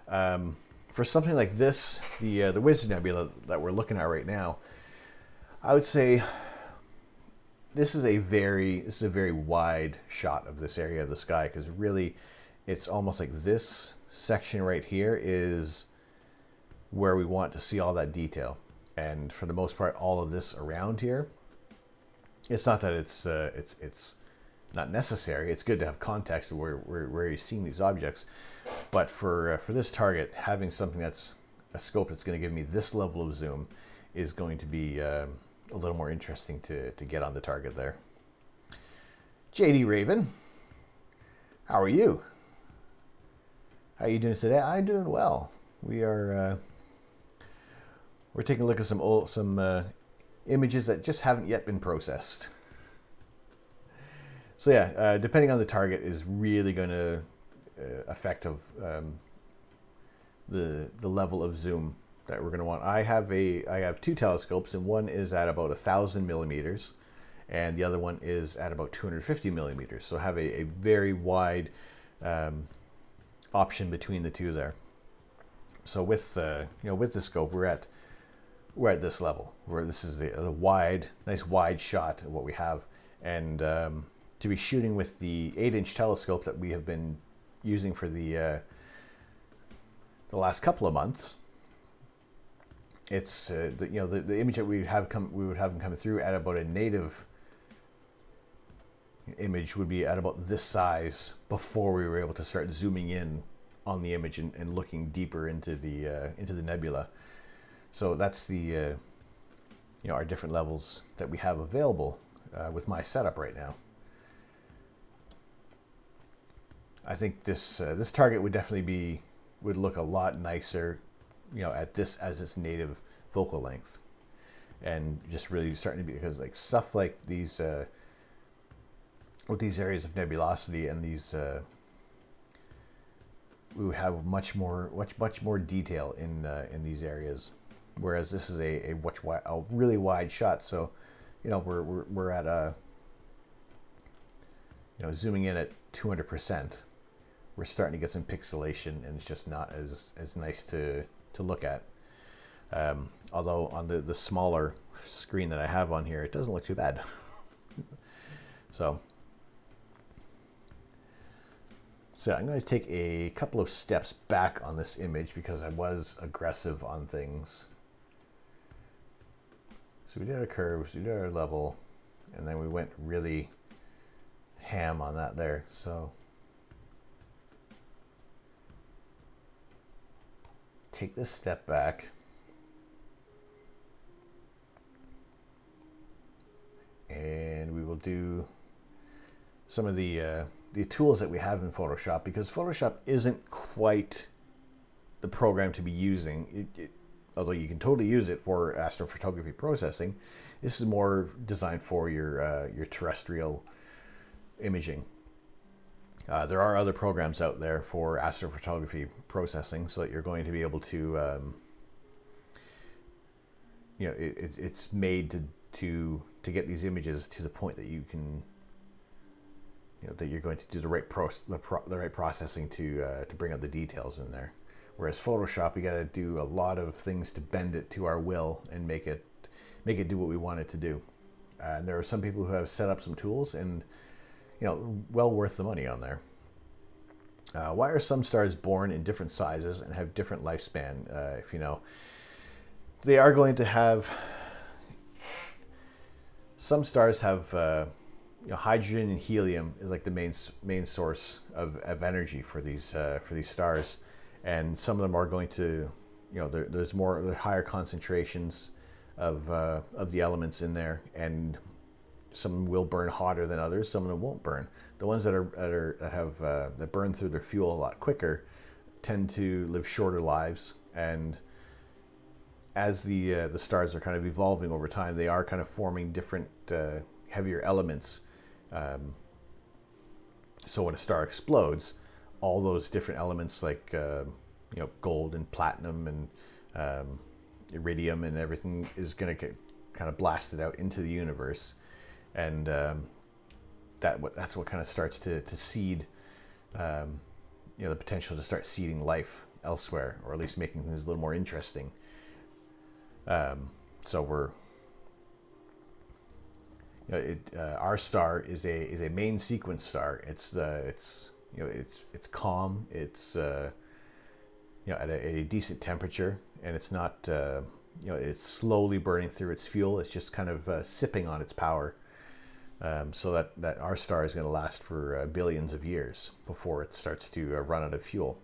For something like this, the Wizard Nebula that we're looking at right now, I would say this is a very wide shot of this area of the sky, because really it's almost like this section right here is where we want to see all that detail. And for the most part, all of this around here It's not that it's not necessary. It's good to have context of where you're seeing these objects, but for this target, having something that's a scope that's going to give me this level of zoom is going to be a little more interesting to get on the target there. JD Raven, how are you? How are you doing today? I'm doing well. We're taking a look at some images that just haven't yet been processed. So yeah, depending on the target is really going to affect of the level of zoom that we're going to want. I have two telescopes, and one is at about 1,000 millimeters, and the other one is at about 250 millimeters. So I have a very wide option between the two there. So with with the scope, we're at this level where this is the nice wide shot of what we have, and to be shooting with the 8-inch telescope that we have been using for the last couple of months, it's the image that we would have coming through at about a native image would be at about this size before we were able to start zooming in on the image and looking deeper into the nebula. So that's the our different levels that we have available with my setup right now. I think this target would definitely would look a lot nicer, at this as its native focal length, and just really starting to be, because like stuff like these with these areas of nebulosity and these we would have much more detail in these areas, whereas this is a really wide shot. So we're at a zooming in at 200%, we're starting to get some pixelation, and it's just not as nice to look at. Although on the smaller screen that I have on here, it doesn't look too bad. So I'm going to take a couple of steps back on this image because I was aggressive on things. So we did our curves, we did our level, and then we went really ham on that there. So take this step back. And we will do some of the tools that we have in Photoshop, because Photoshop isn't quite the program to be using. Although you can totally use it for astrophotography processing, this is more designed for your terrestrial imaging. There are other programs out there for astrophotography processing, so that you're going to be able to, it's made to get these images to the point that you can, that you're going to do the right processing to bring out the details in there. Whereas Photoshop, you got to do a lot of things to bend it to our will and make it do what we want it to do. And there are some people who have set up some tools, and well worth the money on there. Why are some stars born in different sizes and have different lifespan? If they are going to have, some stars have hydrogen and helium is like the main source of energy for these stars, and some of them are going to, there's higher concentrations of the elements in there, and some will burn hotter than others. Some of them won't burn. The ones that burn through their fuel a lot quicker tend to live shorter lives, and as the stars are kind of evolving over time, they are kind of forming different heavier elements. So when a star explodes, all those different elements like gold and platinum and iridium and everything is going to get kind of blasted out into the universe, and that's what kind of starts to seed the potential to start seeding life elsewhere, or at least making things a little more interesting. So we're our star is a main sequence star. It's calm. It's at a decent temperature, and it's not it's slowly burning through its fuel. It's just kind of sipping on its power. so that our star is going to last for billions of years before it starts to run out of fuel.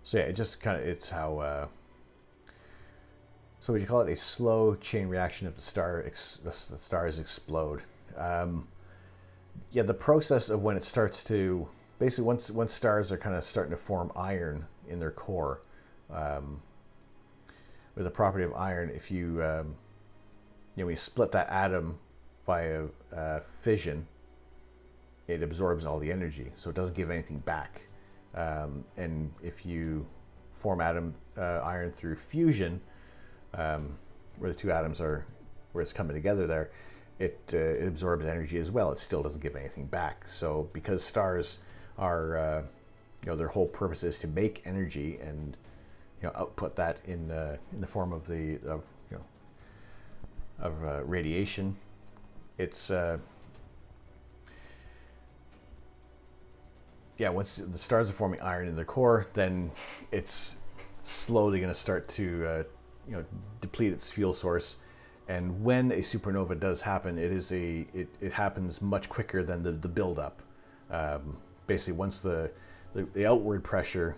So yeah, it just kind of, it's how, so would you call it a slow chain reaction if the stars explode? Yeah, the process of when it starts to, basically once stars are kind of starting to form iron in their core, with the property of iron, if you, when you split that atom via fission, it absorbs all the energy, so it doesn't give anything back. And if you form iron through fusion, where the two atoms are, where it's coming together there, it absorbs energy as well. It still doesn't give anything back. So because stars are, their whole purpose is to make energy and output that in the form of radiation. It's once the stars are forming iron in their core, then it's slowly going to start to deplete its fuel source. And when a supernova does happen, it happens much quicker than the buildup. Basically, once the outward pressure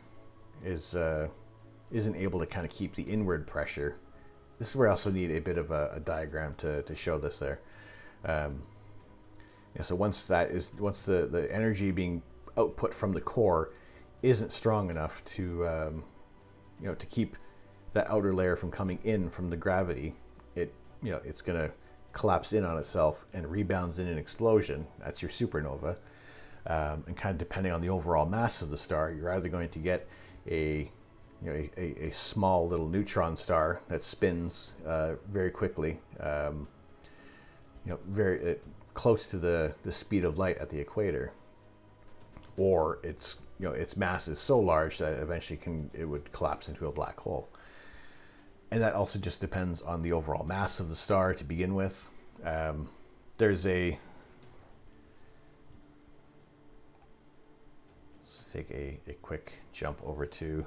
isn't able to kind of keep the inward pressure. This is where I also need a bit of a diagram to show this there. So once the energy being output from the core isn't strong enough to to keep that outer layer from coming in from the gravity, it's going to collapse in on itself and rebounds in an explosion. That's your supernova. And kind of depending on the overall mass of the star, you're either going to get a small little neutron star that spins very quickly, very close to the speed of light at the equator, or its mass is so large that eventually it would collapse into a black hole. And that also just depends on the overall mass of the star to begin with. Let's take a quick jump over to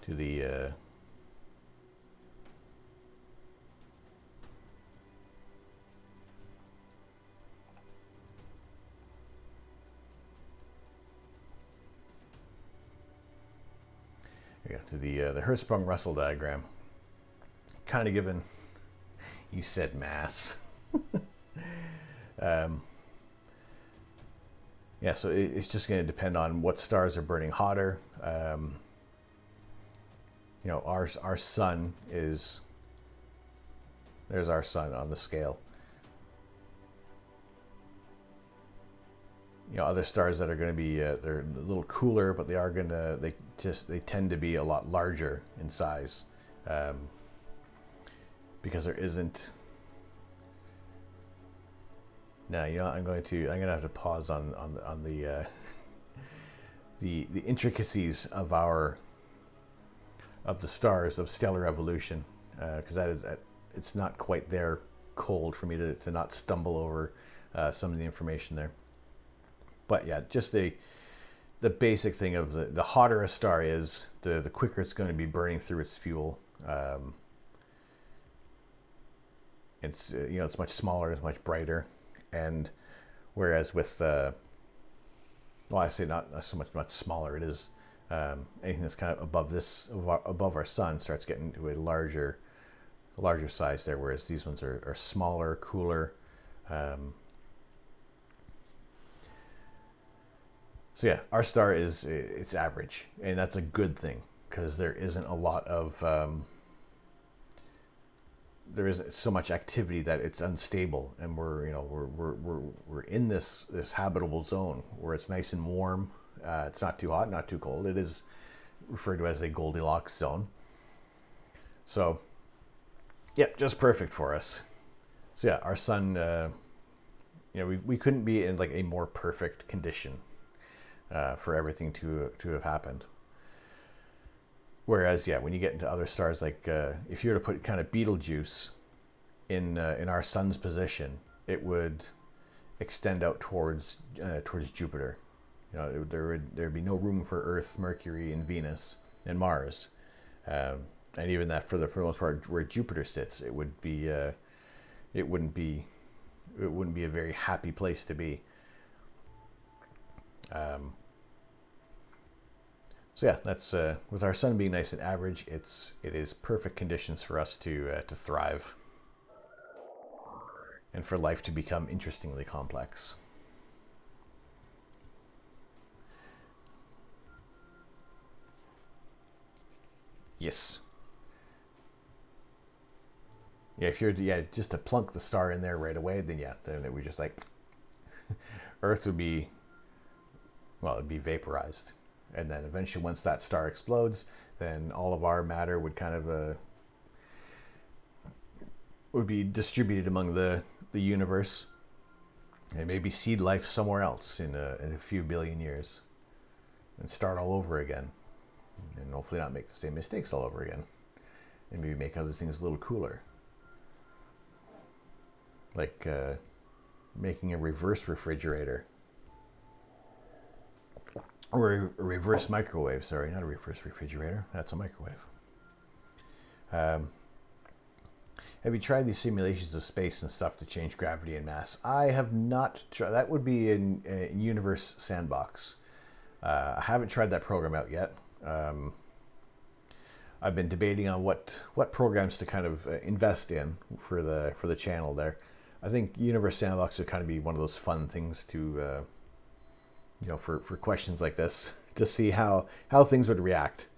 the the Hertzsprung-Russell diagram. Kind of given, you said mass. So it's just going to depend on what stars are burning hotter. Our sun is, there's our sun on the scale. Other stars that are going to be they're a little cooler, but they tend to be a lot larger in size, because there isn't. Now I'm gonna have to pause on the the intricacies of the stars of stellar evolution, because it's not quite there cold for me to not stumble over some of the information there. But yeah, just the basic thing of the hotter a star is, the quicker it's going to be burning through its fuel. It's it's much smaller, it's much brighter, and whereas with I say not so much smaller, it is anything that's kind of above our sun starts getting to a larger size there, whereas these ones are smaller, cooler. So yeah, our star it's average, and that's a good thing, because there isn't a lot of there isn't so much activity that it's unstable, and we're in this habitable zone where it's nice and warm. It's not too hot, not too cold. It is referred to as a Goldilocks zone. So yeah, just perfect for us. So yeah, our sun, we couldn't be in like a more perfect condition for everything to have happened. Whereas, yeah, when you get into other stars, like if you were to put kind of Betelgeuse in our sun's position, it would extend out towards Jupiter. You know, there'd be no room for Earth, Mercury, and Venus and Mars, and even that for the most part where Jupiter sits, it wouldn't be a very happy place to be. So yeah, that's with our sun being nice and average, it is perfect conditions for us to thrive and for life to become interestingly complex. Yes. Yeah, if you're just to plunk the star in there right away, then then it would just like Earth would be, well, it'd be vaporized, and then eventually once that star explodes, then all of our matter would kind of would be distributed among the universe, and maybe seed life somewhere else in a few billion years, and start all over again, and hopefully not make the same mistakes all over again, and maybe make other things a little cooler, like making a reverse refrigerator. Or a reverse microwave, sorry, not a reverse refrigerator. That's a microwave. Have you tried these simulations of space and stuff to change gravity and mass? I have not tried. That would be in Universe Sandbox. I haven't tried that program out yet. I've been debating on what programs to kind of invest in for the channel there. I think Universe Sandbox would kind of be one of those fun things to for questions like this, to see how things would react.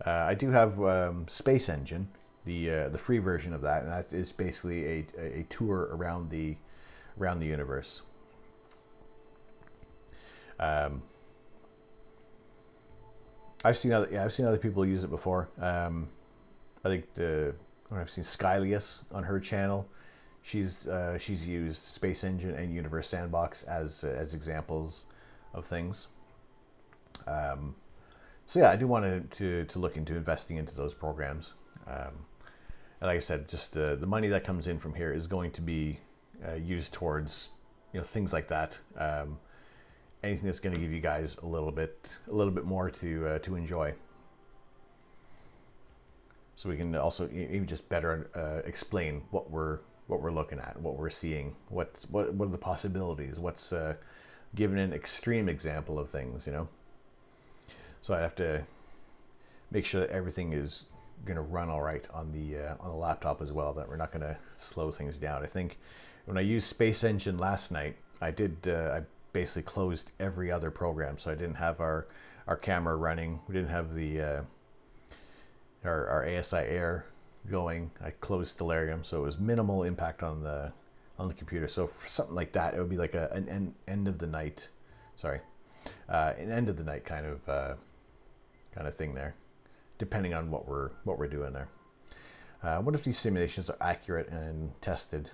I do have Space Engine, the free version of that, and that is basically a tour around the universe. I've seen other people use it before. I think I've seen Skylius on her channel. She's used Space Engine and Universe Sandbox as examples of things. So yeah, I do want to look into investing into those programs. And like I said, just the money that comes in from here is going to be used towards things like that. Anything that's going to give you guys a little bit more to enjoy. So we can also even just better explain what we're looking at, what we're seeing, what are the possibilities, what's given an extreme example of things, So I have to make sure that everything is going to run all right on the laptop as well, that we're not going to slow things down. I think when I used Space Engine last night, I basically closed every other program, so I didn't have our camera running. We didn't have the our ASI Air going. I closed Stellarium, so it was minimal impact on the computer. So for something like that, it would be like an end of the night, an end of the night kind of thing there, depending on what we're doing there. What if these simulations are accurate and tested?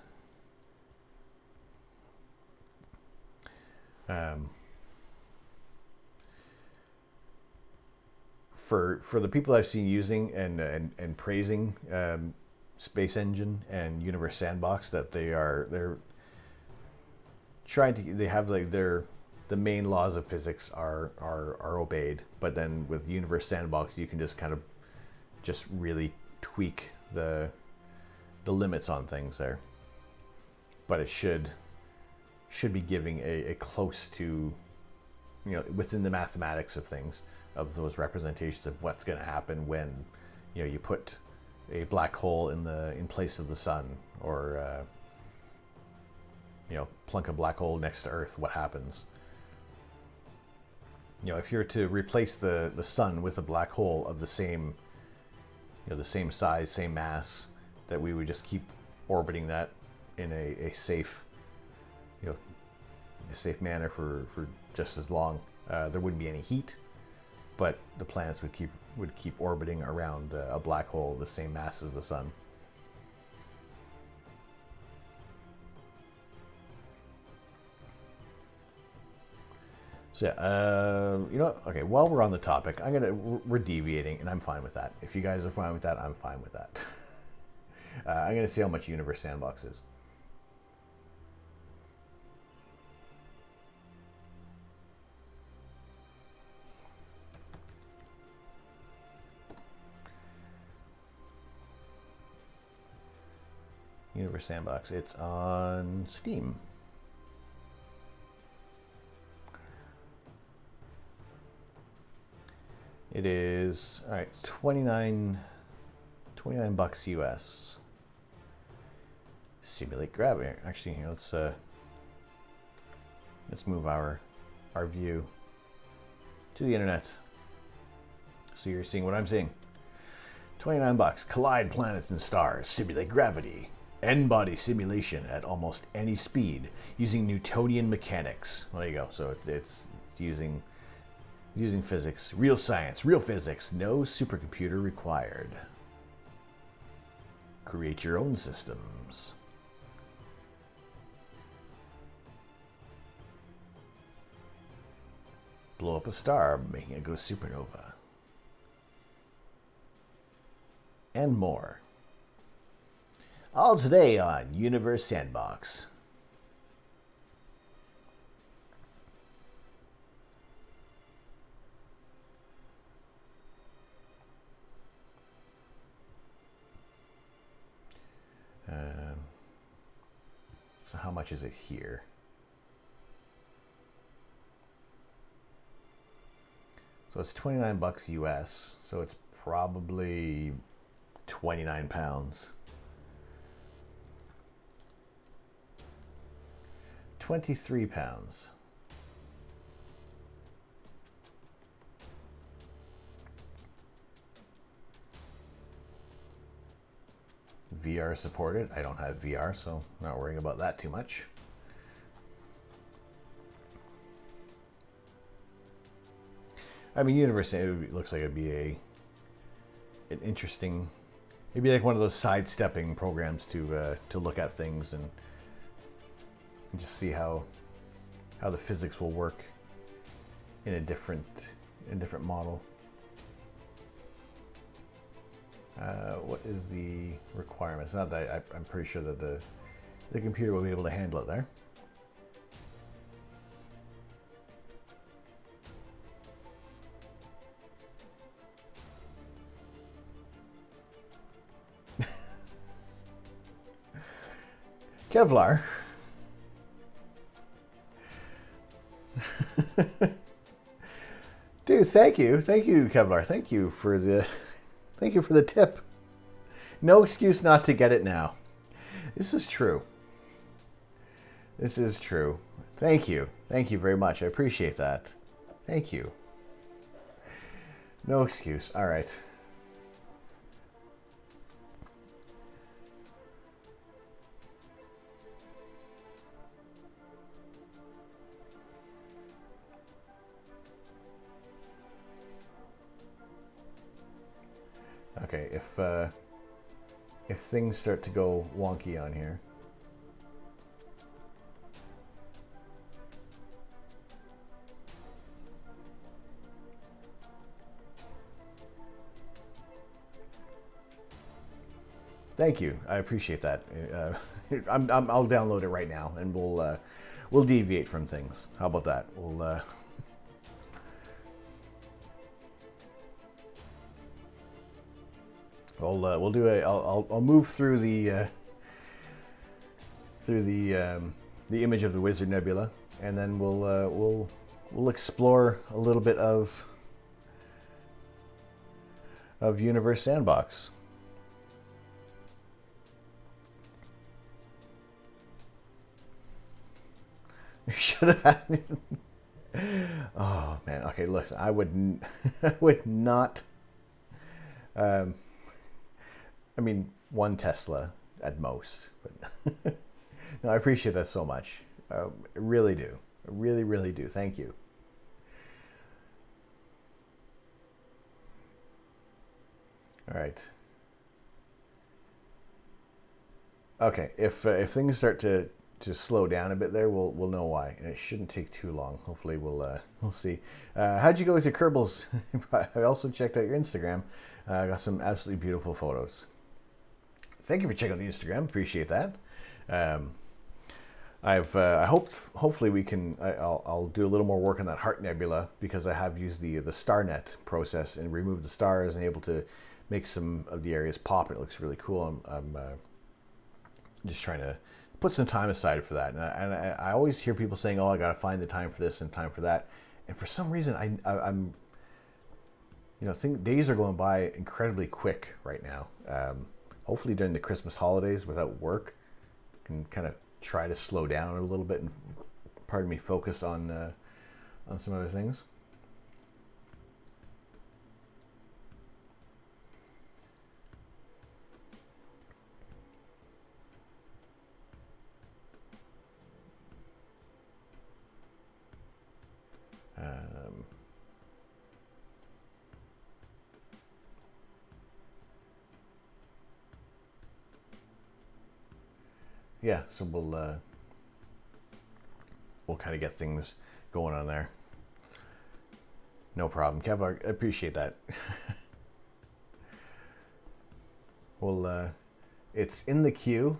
For the people I've seen using and praising Space Engine and Universe Sandbox, that they're trying to, they have like the main laws of physics are obeyed, but then with Universe Sandbox you can just kind of just really tweak the limits on things there, but it should be giving a close to, within the mathematics of things, of those representations of what's going to happen when you put a black hole in place of the sun, or plunk a black hole next to Earth, what happens. If you're to replace the sun with a black hole of the same the same size, same mass, that we would just keep orbiting that in a safe a safe manner for just as long. There wouldn't be any heat, but the planets would keep orbiting around a black hole the same mass as the sun. So yeah, okay, while we're on the topic, we're deviating, and I'm fine with that. If you guys are fine with that, I'm fine with that. I'm gonna see how much Universe Sandbox is. Universe Sandbox. It's on Steam. It is, all right, 29 bucks US. Simulate gravity. Actually, here, let's move our view to the internet. So you're seeing what I'm seeing. 29 bucks. Collide planets and stars. Simulate gravity. N-body simulation at almost any speed using Newtonian mechanics. Well, there you go. So it's using physics, real science, real physics. No supercomputer required. Create your own systems. Blow up a star, making it go supernova. And more. All today on Universe Sandbox. So how much is it here? So it's 29 bucks US, so it's probably 29 pounds. 23 pounds. VR supported. I don't have VR, so I'm not worrying about that too much. I mean, Universe, it looks like it'd be an interesting. It'd be like one of those sidestepping programs to look at things and just see how the physics will work in a different model. What is the requirements? Not that I'm pretty sure that the computer will be able to handle it there. Kevlar. Dude, thank you, Kevlar. Thank you for the tip. No excuse not to get it now. This is true. This is true. Thank you very much. I appreciate that. Thank you. No excuse. All right. Okay, if things start to go wonky on here. Thank you. I appreciate that. I'll download it right now, and we'll deviate from things. How about that? We'll do a. I'll move through the image of the Wizard Nebula, and then we'll explore a little bit of Universe Sandbox. You should have had. Oh man. Okay, listen. I would not. I mean, 1 Tesla at most. But no, I appreciate that so much. I really do. I really, really do. Thank you. All right. Okay. If things start to slow down a bit there, we'll know why, and it shouldn't take too long. Hopefully, we'll see. How'd you go with your Kerbals? I also checked out your Instagram. I got some absolutely beautiful photos. Thank you for checking out the Instagram. Appreciate that. I hopefully we can. I'll do a little more work on that Heart Nebula, because I have used the StarNet process and removed the stars and able to make some of the areas pop, and it looks really cool. just trying to put some time aside for that. And I always hear people saying, "Oh, I got to find the time for this and time for that," and for some reason, I'm days are going by incredibly quick right now. Hopefully during the Christmas holidays without work, I can kind of try to slow down a little bit and, pardon me, focus on some other things. Yeah, so we'll kind of get things going on there. No problem, Kev. I appreciate that. Well, it's in the queue.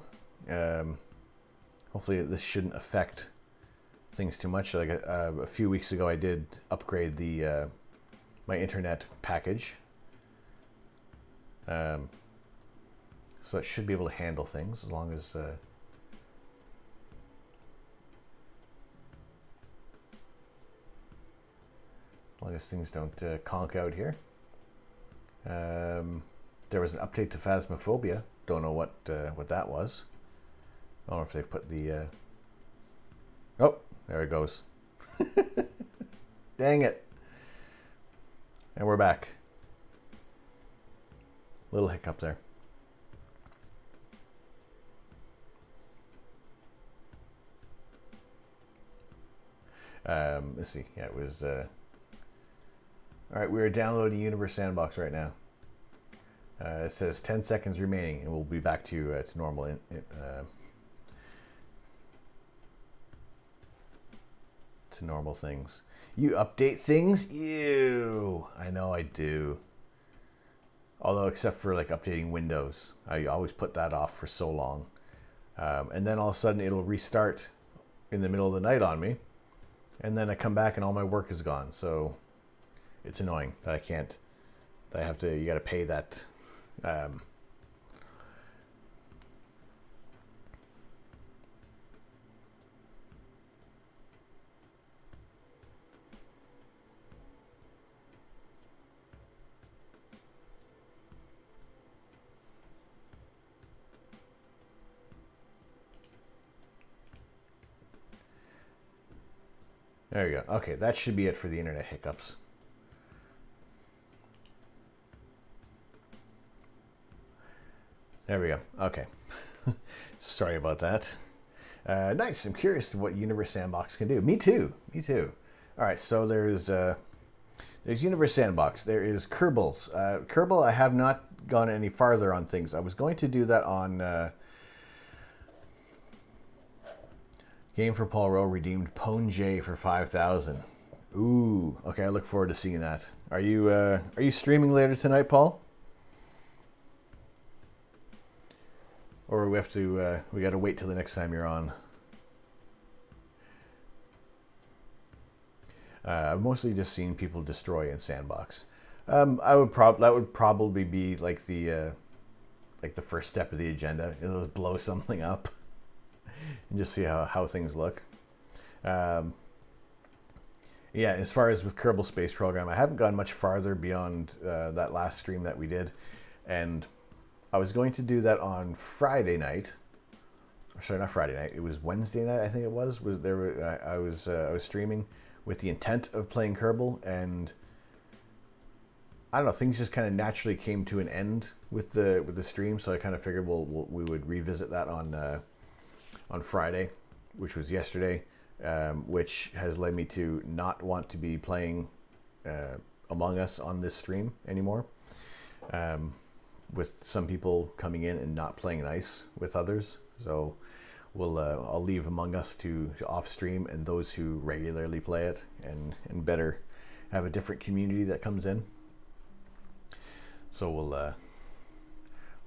Hopefully, this shouldn't affect things too much. Like a few weeks ago, I did upgrade the my internet package, so it should be able to handle things as long as. As long as things don't conk out here. There was an update to Phasmophobia. Don't know what that was. I don't know if they've put the... Oh, there it goes. Dang it. And we're back. Little hiccup there. Let's see. Yeah, it was... All right, we are downloading Universe Sandbox right now. It says 10 seconds remaining, and we'll be back to normal. To normal things. You update things? Ew! I know I do. Although, except for like updating Windows, I always put that off for so long, and then all of a sudden it'll restart in the middle of the night on me, and then I come back and all my work is gone. So. It's annoying that I can't. That I have to. You got to pay that. There you go. Okay, that should be it for the internet hiccups. There we go. Okay. Sorry about that. Nice. I'm curious what Universe Sandbox can do. Me too. Me too. All right. So there's Universe Sandbox. There is Kerbals. Kerbal, I have not gone any farther on things. I was going to do that on Game for Paul Rowe redeemed Pone J for 5,000. Ooh. Okay. I look forward to seeing that. Are you streaming later tonight, Paul? Or we have to, we got to wait till the next time you're on. I've mostly just seen people destroy in Sandbox. That would probably be like the first step of the agenda. It'll blow something up and just see how things look. Yeah, as far as with Kerbal Space Program, I haven't gone much farther beyond that last stream that we did, and I was going to do that on Friday night. Sorry, not Friday night. It was Wednesday night, I think it was. I was streaming with the intent of playing Kerbal, and I don't know. Things just kind of naturally came to an end with the stream, so I kind of figured we would revisit that on Friday, which was yesterday, which has led me to not want to be playing Among Us on this stream anymore. With some people coming in and not playing nice with others. So I'll leave Among Us to off stream, and those who regularly play it and better have a different community that comes in. So we'll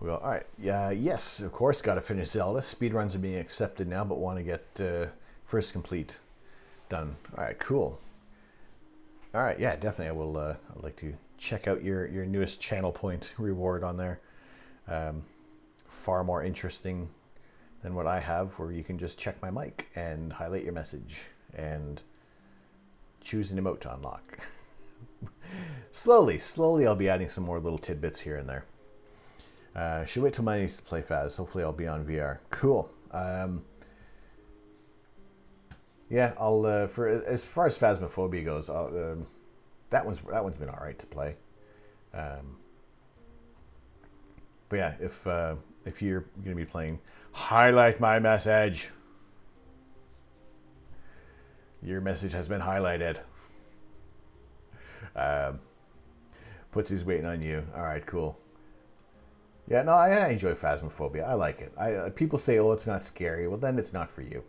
go, all right. Yeah, yes, of course, got to finish Zelda. Speedruns are being accepted now, but want to get first complete done. All right, cool. All right, yeah, definitely. I will. I'd like to check out your newest channel point reward on there. Far more interesting than what I have, where you can just check my mic and highlight your message and choose an emote to unlock. Slowly I'll be adding some more little tidbits here and there. Should wait till my niece to play Phas. Hopefully I'll be on VR. Cool. Yeah, I'll for as far as Phasmophobia goes, that one's been all right to play. But yeah, if you're gonna be playing, highlight my message. Your message has been highlighted. Putsy's waiting on you. All right, cool. Yeah, no, I enjoy Phasmophobia. I like it. People say, "Oh, it's not scary." Well, then it's not for you.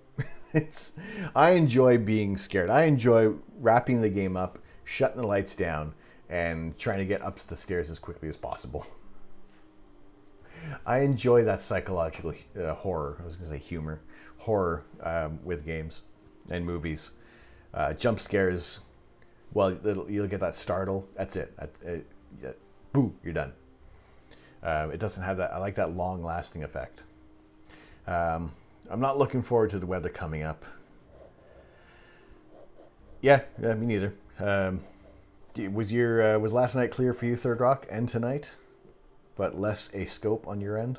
I enjoy being scared. I enjoy wrapping the game up, shutting the lights down, and trying to get up the stairs as quickly as possible. I enjoy that psychological horror. I was going to say horror with games and movies. Jump scares. Well, you'll get that startle. That's it. Boo, you're done. It doesn't have that. I like that long-lasting effect. I'm not looking forward to the weather coming up. Yeah, me neither. Was last night clear for you, Third Rock, and tonight? But less a scope on your end?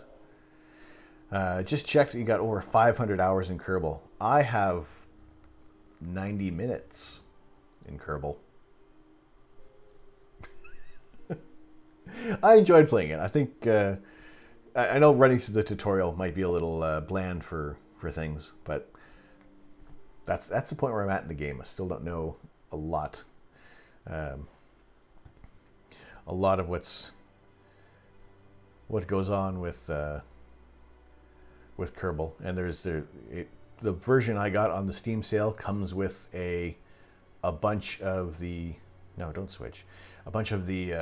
Just checked, you got over 500 hours in Kerbal. I have 90 minutes in Kerbal. I enjoyed playing it. I think I know running through the tutorial might be a little bland for things, but that's the point where I'm at in the game. I still don't know a lot of what goes on with Kerbal. And there's the version I got on the Steam sale comes with a bunch of the a bunch of the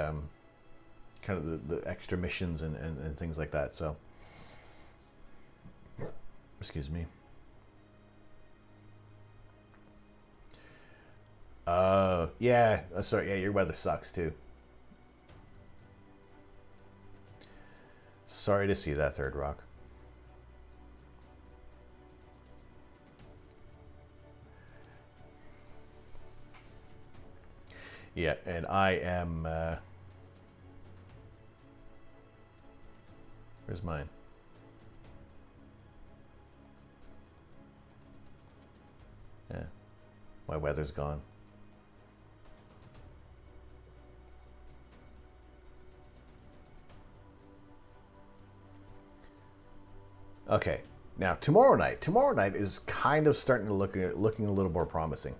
kind of the extra missions and things like that. So, excuse me. Yeah. Sorry. Yeah, your weather sucks too. Sorry to see that, Third Rock. Yeah, and I am... where's mine? Yeah, my weather's gone. Okay, now tomorrow night is kind of starting to looking a little more promising.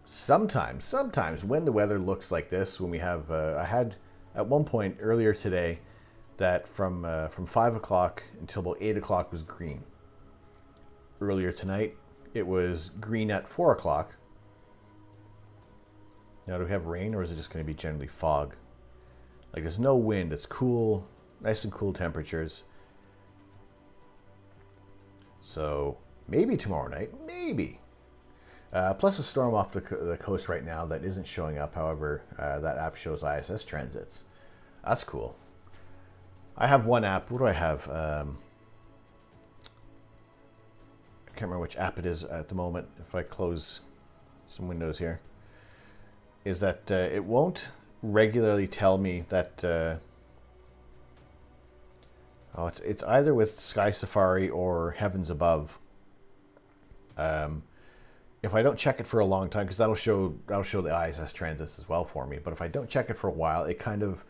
Sometimes when the weather looks like this, when we have, I had at one point earlier today that from 5 o'clock until about 8 o'clock was green. Earlier tonight, it was green at 4 o'clock. Now, do we have rain, or is it just going to be generally fog? Like, there's no wind. It's cool, nice and cool temperatures. So maybe tomorrow night, maybe. Plus a storm off the coast right now that isn't showing up. However, that app shows ISS transits. That's cool. I have one app. What do I have? I can't remember which app it is at the moment. If I close some windows here, is that it won't regularly tell me that. Oh, it's either with Sky Safari or Heavens Above. If I don't check it for a long time, because that'll show the ISS transits as well for me. But if I don't check it for a while, it kind of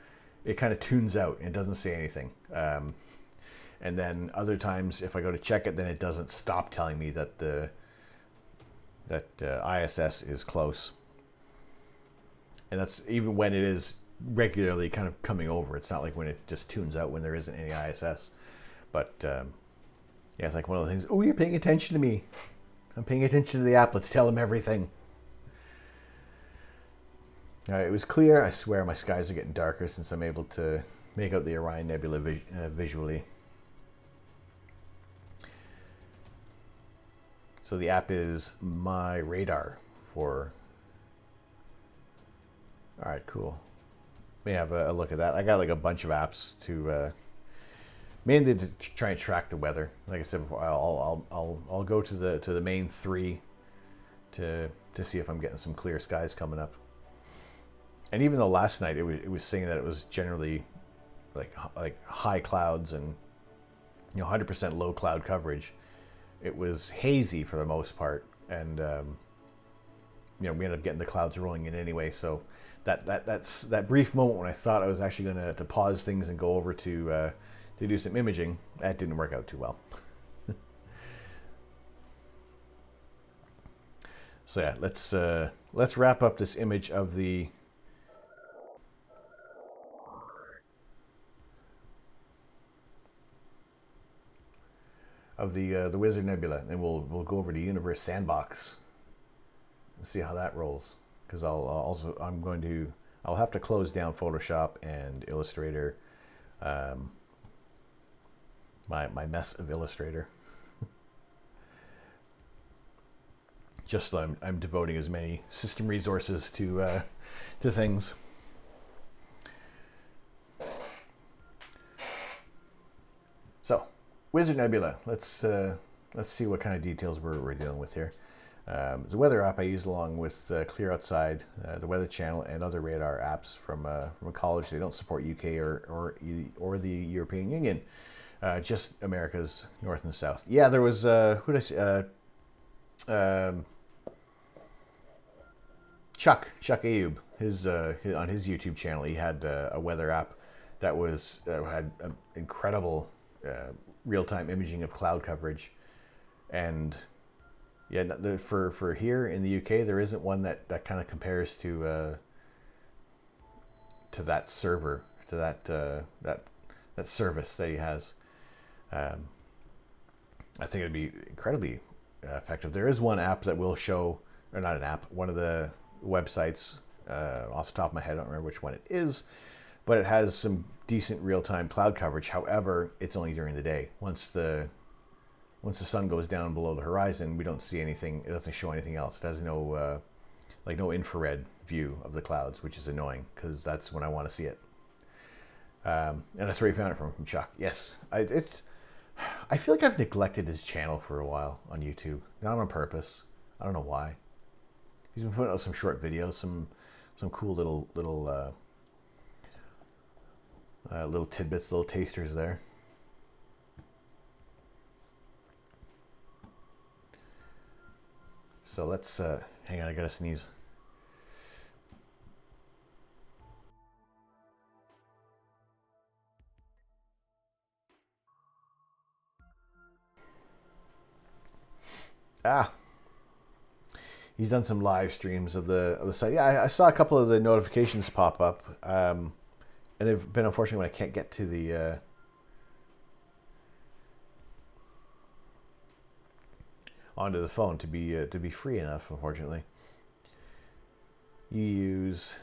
tunes out and doesn't say anything. And then other times, if I go to check it, then it doesn't stop telling me that ISS is close. And that's even when it is regularly kind of coming over. It's not like when it just tunes out when there isn't any ISS. But yeah, it's like one of the things. Oh, you're paying attention to me. I'm paying attention to the app. Let's tell him everything. All right, it was clear. I swear my skies are getting darker since I'm able to make out the Orion Nebula visually. So the app is My Radar for... All right, cool. May have a look at that. I got like a bunch of apps to mainly to try and track the weather. Like I said before, I'll go to the main three to see if I'm getting some clear skies coming up. And even though last night it was saying that it was generally like high clouds and 100% low cloud coverage, it was hazy for the most part, and we ended up getting the clouds rolling in anyway. So that's that brief moment when I thought I was actually going to pause things and go over to do some imaging. That didn't work out too well. So yeah, let's wrap up this image of the the Wizard Nebula, and we'll go over to Universe Sandbox and see how that rolls. Because I'll have to close down Photoshop and Illustrator, my mess of Illustrator. Just so I'm devoting as many system resources to things. So, Wizard Nebula. Let's see what kind of details we're dealing with here. The weather app I use along with Clear Outside, the Weather Channel, and other radar apps from a college. They don't support UK or the European Union, just America's North and South. Yeah, there was who did I say? Chuck Ayub. His on his YouTube channel, he had a weather app that was had incredible real-time imaging of cloud coverage, and yeah, for here in the UK, there isn't one that kind of compares to that server, to that service that he has. I think it'd be incredibly effective. There is one app that will show, or not an app, one of the websites. Off the top of my head, I don't remember which one it is, but it has some decent real-time cloud coverage. However, it's only during the day. Once the sun goes down below the horizon, we don't see anything. It doesn't show anything else. It has no no infrared view of the clouds, which is annoying because that's when I want to see it. And that's where he found it from Chuck. Yes, I feel like I've neglected his channel for a while on YouTube. Not on purpose. I don't know why. He's been putting out some short videos, some cool little tidbits, little tasters there. So let's hang on. I gotta sneeze. Ah, he's done some live streams of the site. Yeah, I saw a couple of the notifications pop up, and they've been unfortunate when I can't get to the onto the phone to be free enough. Unfortunately, you use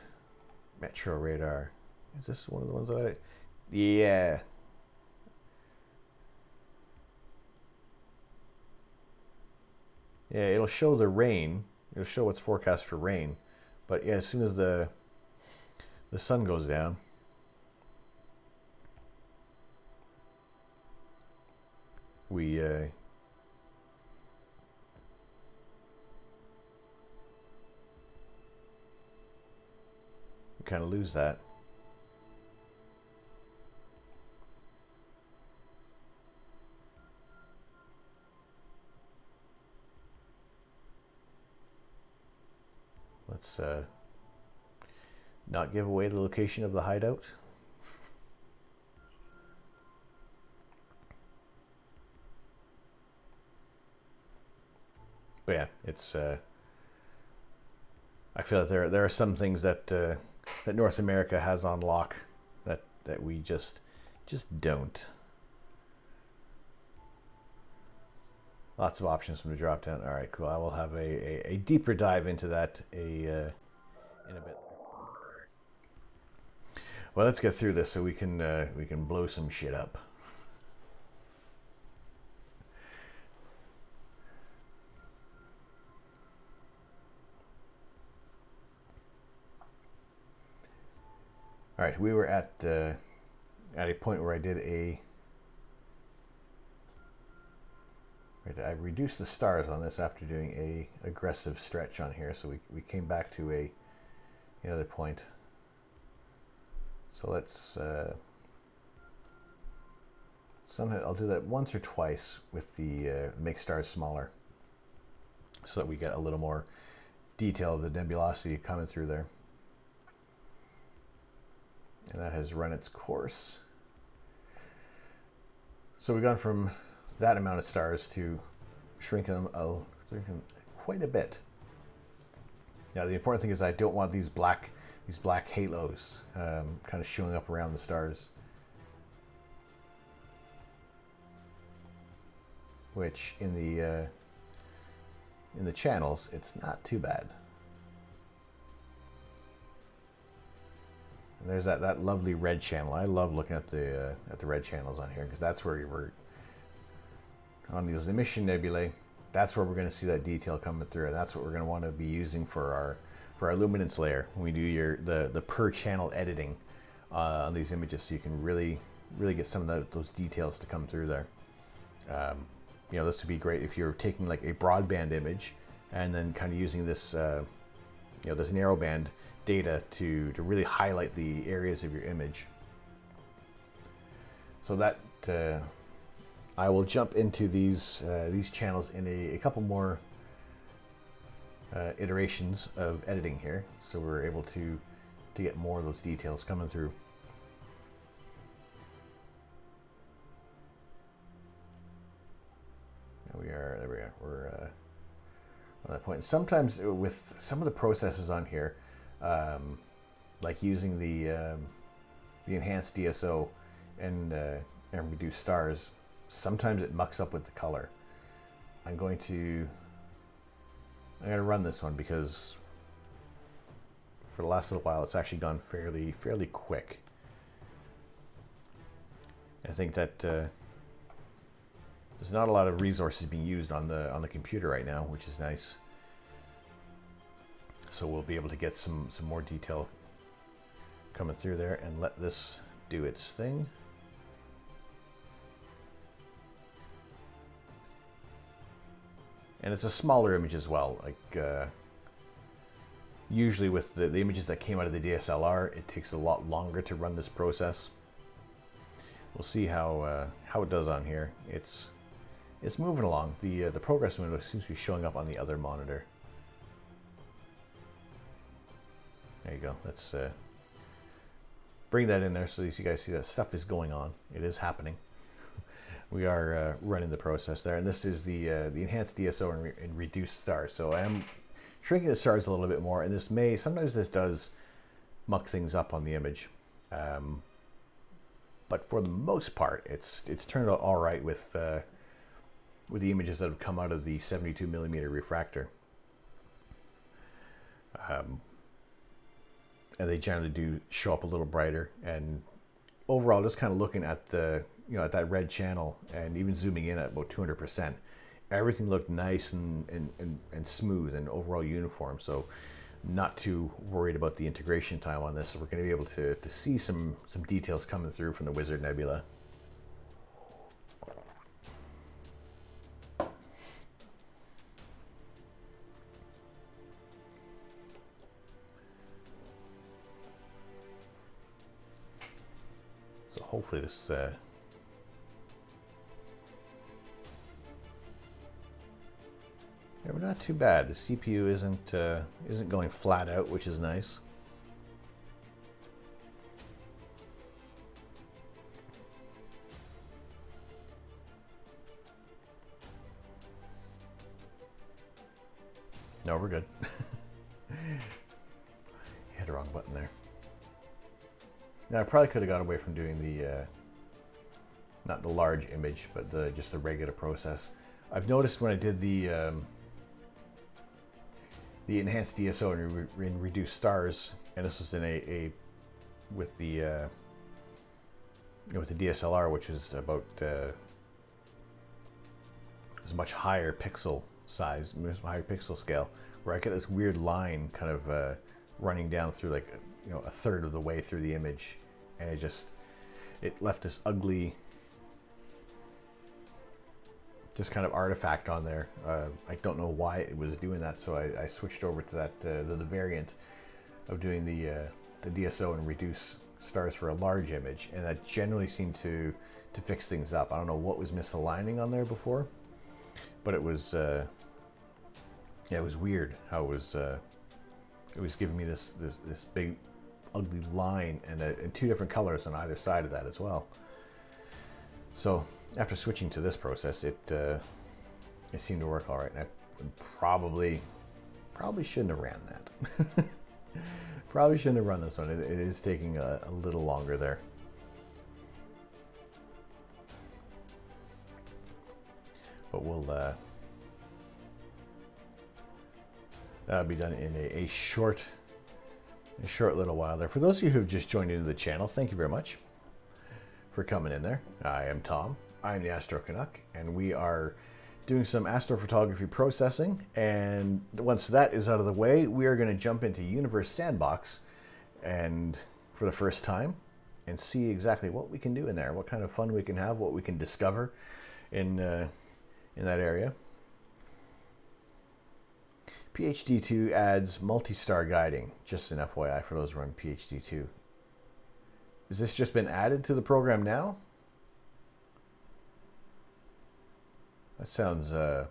Metro Radar. Is this one of the ones that I? Yeah. Yeah, it'll show the rain. It'll show what's forecast for rain. But yeah, as soon as the sun goes down, we kind of lose that. Let's not give away the location of the hideout. But yeah, it's. I feel that there are some things that that North America has on lock that we just don't. Lots of options from the drop down. All right, cool. I will have a deeper dive into that in a bit. Well, let's get through this so we can blow some shit up. All right, we were at a point where I did a I reduced the stars on this after doing a aggressive stretch on here, so we came back to another point. So let's somehow I'll do that once or twice with the make stars smaller, so that we get a little more detail of the nebulosity coming through there. And that has run its course. So we've gone from that amount of stars to shrinking them quite a bit. Now the important thing is I don't want these black halos kind of showing up around the stars, which in the channels it's not too bad. And there's that lovely red channel. I love looking at the red channels on here, because that's where we're on these emission nebulae. That's where we're going to see that detail coming through, and that's what we're going to want to be using for our luminance layer when we do the per channel editing on these images, so you can really get some of those details to come through there. You know, this would be great if you're taking like a broadband image and then kind of using this you know, this narrowband data to really highlight the areas of your image. So that I will jump into these channels in a couple more iterations of editing here, so we're able to get more of those details coming through. There we are. We're on that point. Sometimes with some of the processes on here, like using the enhanced DSO and reduced stars, sometimes it mucks up with the color. I'm going to run this one because for the last little while it's actually gone fairly quick. I think that there's not a lot of resources being used on the computer right now, which is nice. So we'll be able to get some more detail coming through there, and let this do its thing. And it's a smaller image as well. Like usually with the images that came out of the DSLR, it takes a lot longer to run this process. We'll see how it does on here. It's moving along. The progress window seems to be showing up on the other monitor. There you go. Let's bring that in there so you guys see that stuff is going on. It is happening. We are running the process there, and this is the enhanced DSO and reduced stars. So I am shrinking the stars a little bit more, and sometimes this does muck things up on the image. But for the most part, it's turned out all right with the images that have come out of the 72mm refractor. And they generally do show up a little brighter. And overall, just kind of looking at at that red channel and even zooming in at about 200%, everything looked nice and smooth and overall uniform. So not too worried about the integration time on this. So we're going to be able to see some details coming through from the Wizard Nebula. So hopefully this yeah, we're not too bad. The CPU isn't going flat out, which is nice. No, we're good. Hit the wrong button there. Now I probably could have got away from doing the not the large image, but just the regular process. I've noticed when I did the enhanced DSO and reduced stars, and this was in with the with the DSLR, which was about was much higher pixel size, much higher pixel scale, where I get this weird line kind of running down through like a third of the way through the image, and it left this ugly just kind of artifact on there. I don't know why it was doing that, so I switched over to that the variant of doing the DSO and reduce stars for a large image, and that generally seemed to fix things up. I don't know what was misaligning on there before, but it was yeah, it was weird how it was giving me this big ugly line and two different colors on either side of that as well. So after switching to this process, it seemed to work all right. And I probably shouldn't have ran that. Probably shouldn't have run this one. It is taking a little longer there. But we'll that'll be done in a short little while there. For those of you who have just joined into the channel, thank you very much for coming in there. I am Tom. I'm the Astro Canuck, and we are doing some astrophotography processing. And once that is out of the way, we are going to jump into Universe Sandbox, and for the first time, and see exactly what we can do in there, what kind of fun we can have, what we can discover in that area. PhD2 adds multi-star guiding, just an FYI for those who run PhD2. Has this just been added to the program now? That sounds, would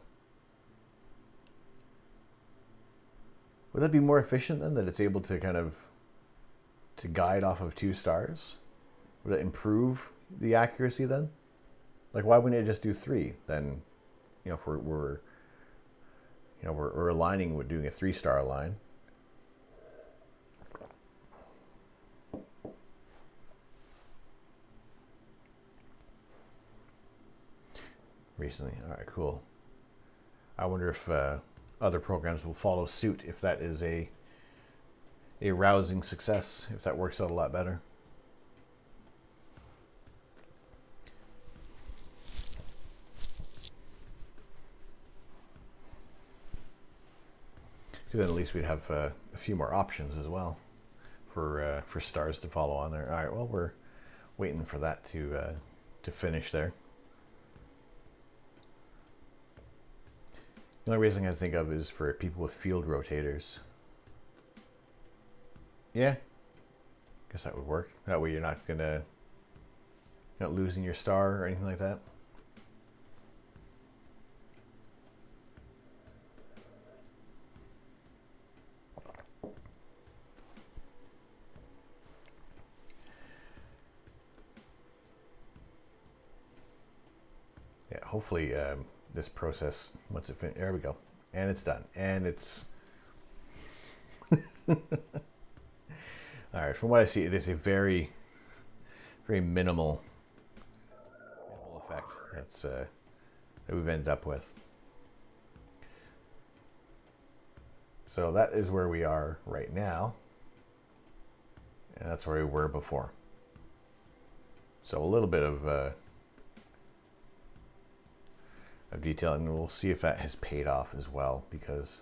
that be more efficient then, that it's able to kind of, to guide off of 2 stars? Would it improve the accuracy then? Like, why wouldn't it just do 3 then? You know, if we're aligning with doing a 3-star line. Recently, all right, cool. I wonder if other programs will follow suit if that is a rousing success, if that works out a lot better. Because then at least we'd have a few more options as well for stars to follow on there. All right, well, we're waiting for that to finish there. The only reason I think of is for people with field rotators. Yeah, guess that would work. That way you're not losing your star or anything like that. Yeah, hopefully this process, once it finishes, there we go, and it's done, and it's all right. From what I see, it is a very minimal effect that we've ended up with. So that is where we are right now, and that's where we were before. So a little bit of detail, and we'll see if that has paid off as well, because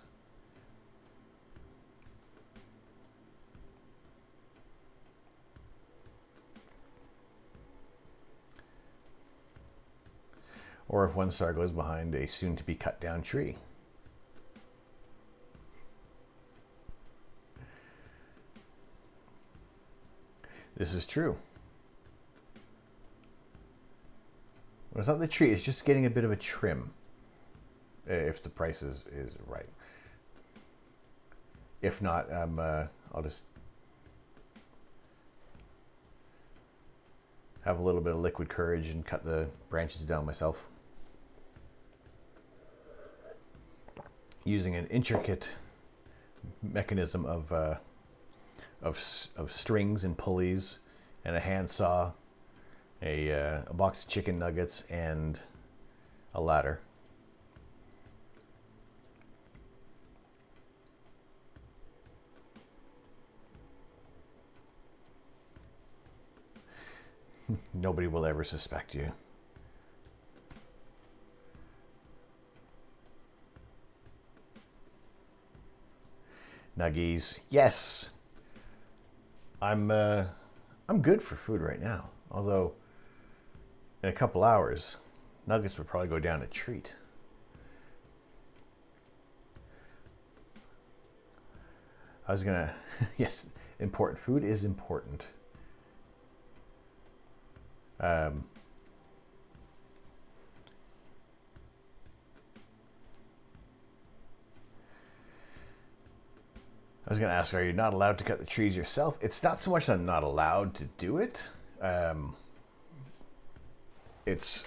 or if one star goes behind a soon to be cut down tree. This is true. Well, it's not the tree, it's just getting a bit of a trim, if the price is right. If not, I'll just have a little bit of liquid courage and cut the branches down myself, using an intricate mechanism of strings and pulleys and a handsaw, a box of chicken nuggets, and a ladder. Nobody will ever suspect you. Nuggies, yes. I'm good for food right now. Although in a couple hours, Nuggets would probably go down a treat. I was gonna, yes, important. Food is important. I was gonna ask, are you not allowed to cut the trees yourself? It's not so much that I'm not allowed to do it. It's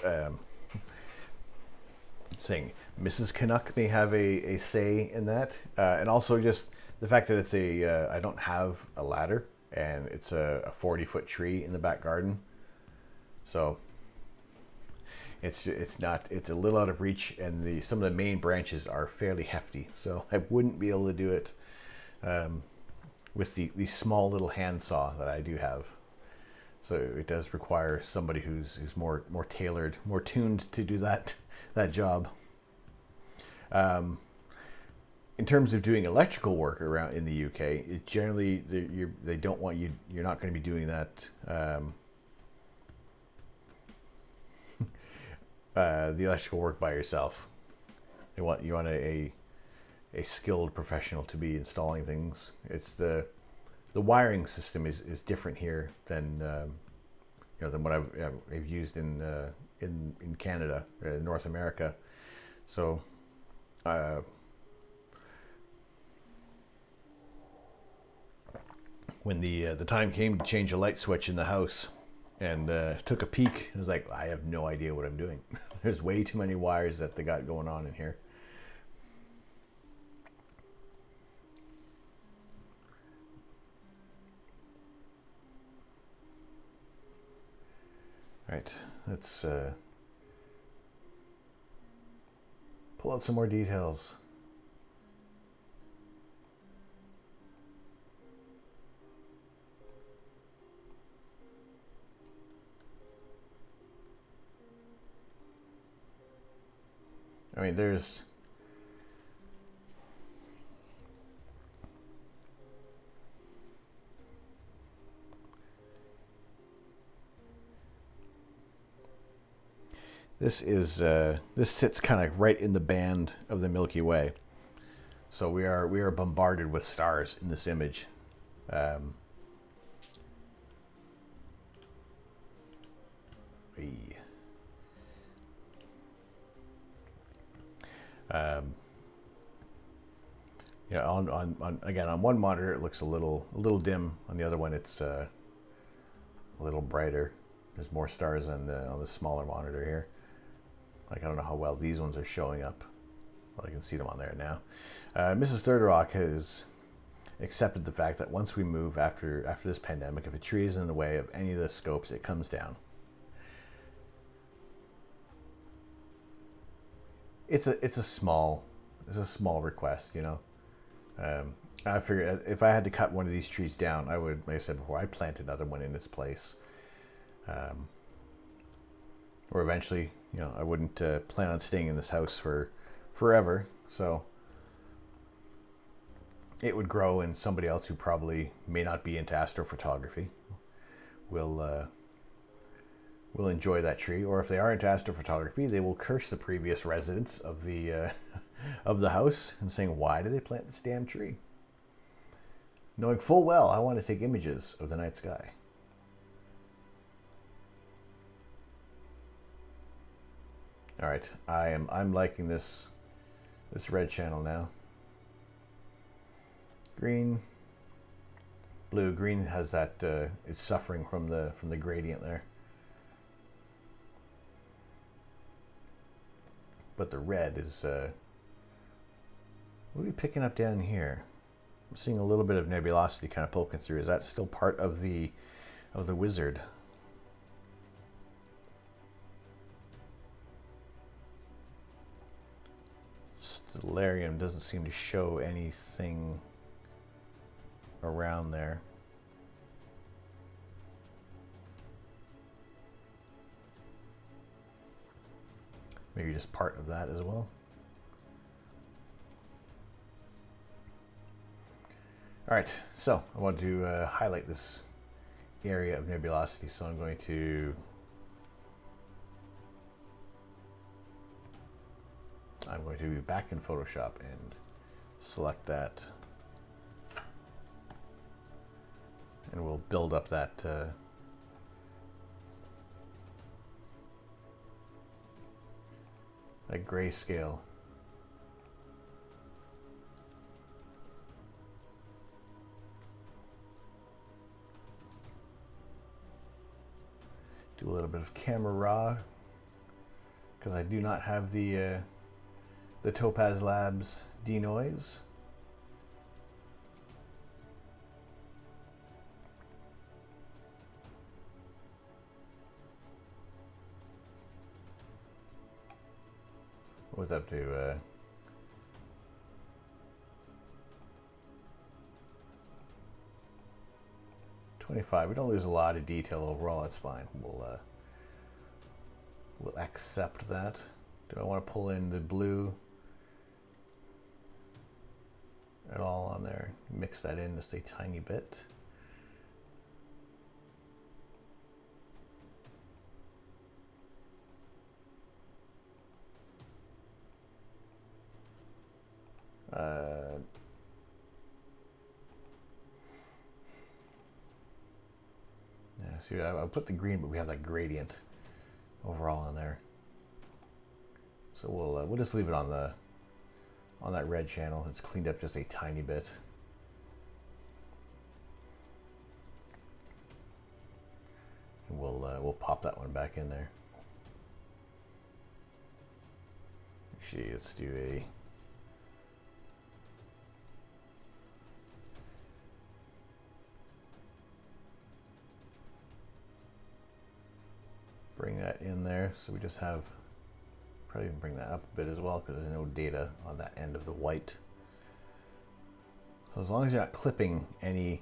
saying Mrs. Canuck may have a say in that, and also just the fact that it's I don't have a ladder, and it's a 40-foot tree in the back garden, so it's a little out of reach, and some of the main branches are fairly hefty, so I wouldn't be able to do it with the small little handsaw that I do have. So it does require somebody who's more tailored, more tuned to do that job. In terms of doing electrical work around in the UK, it generally they don't want you. You're not going to be doing that. The electrical work by yourself. You want a skilled professional to be installing things. It's the wiring system is different here than than what I've used in Canada, North America. So when the time came to change a light switch in the house, and took a peek, I was like, I have no idea what I'm doing. There's way too many wires that they got going on in here. All right, let's pull out some more details. I mean, there's this sits kind of right in the band of the Milky Way, so we are bombarded with stars in this image. Again, on one monitor it looks a little dim. On the other one, it's a little brighter. There's more stars on the smaller monitor here. Like, I don't know how well these ones are showing up. Well, I can see them on there now. Mrs. Third Rock has accepted the fact that once we move after this pandemic, if a tree is in the way of any of the scopes, it comes down. It's a small request, you know. I figured if I had to cut one of these trees down, I would, like I said before, I'd plant another one in its place. Or eventually, you know, I wouldn't plan on staying in this house for forever, so it would grow, and somebody else who probably may not be into astrophotography will enjoy that tree. Or if they are into astrophotography, they will curse the previous residents of the house and saying, why did they plant this damn tree? Knowing full well I want to take images of the night sky. All right, I'm liking this red channel now. Green, blue. Green has that is suffering from the gradient there. But the red is what are we picking up down here? I'm seeing a little bit of nebulosity kind of poking through. Is that still part of the wizard? Stellarium doesn't seem to show anything around there. Maybe just part of that as well. All right, so I want to highlight this area of nebulosity, so I'm going to going to be back in Photoshop and select that. And we'll build up that that grayscale. Do a little bit of camera raw because I do not have the Topaz Labs denoise. What's up to 25. We don't lose a lot of detail overall. That's fine. We'll accept that. Do I want to pull in the blue at all on there? Mix that in just a tiny bit. Yeah, see, I'll put the green, but we have that gradient overall on there. So we'll just leave it on that red channel. It's cleaned up just a tiny bit. And we'll pop that one back in there. Actually, let's do a bring that in there. So we just have, probably even bring that up a bit as well because there's no data on that end of the white. So as long as you're not clipping any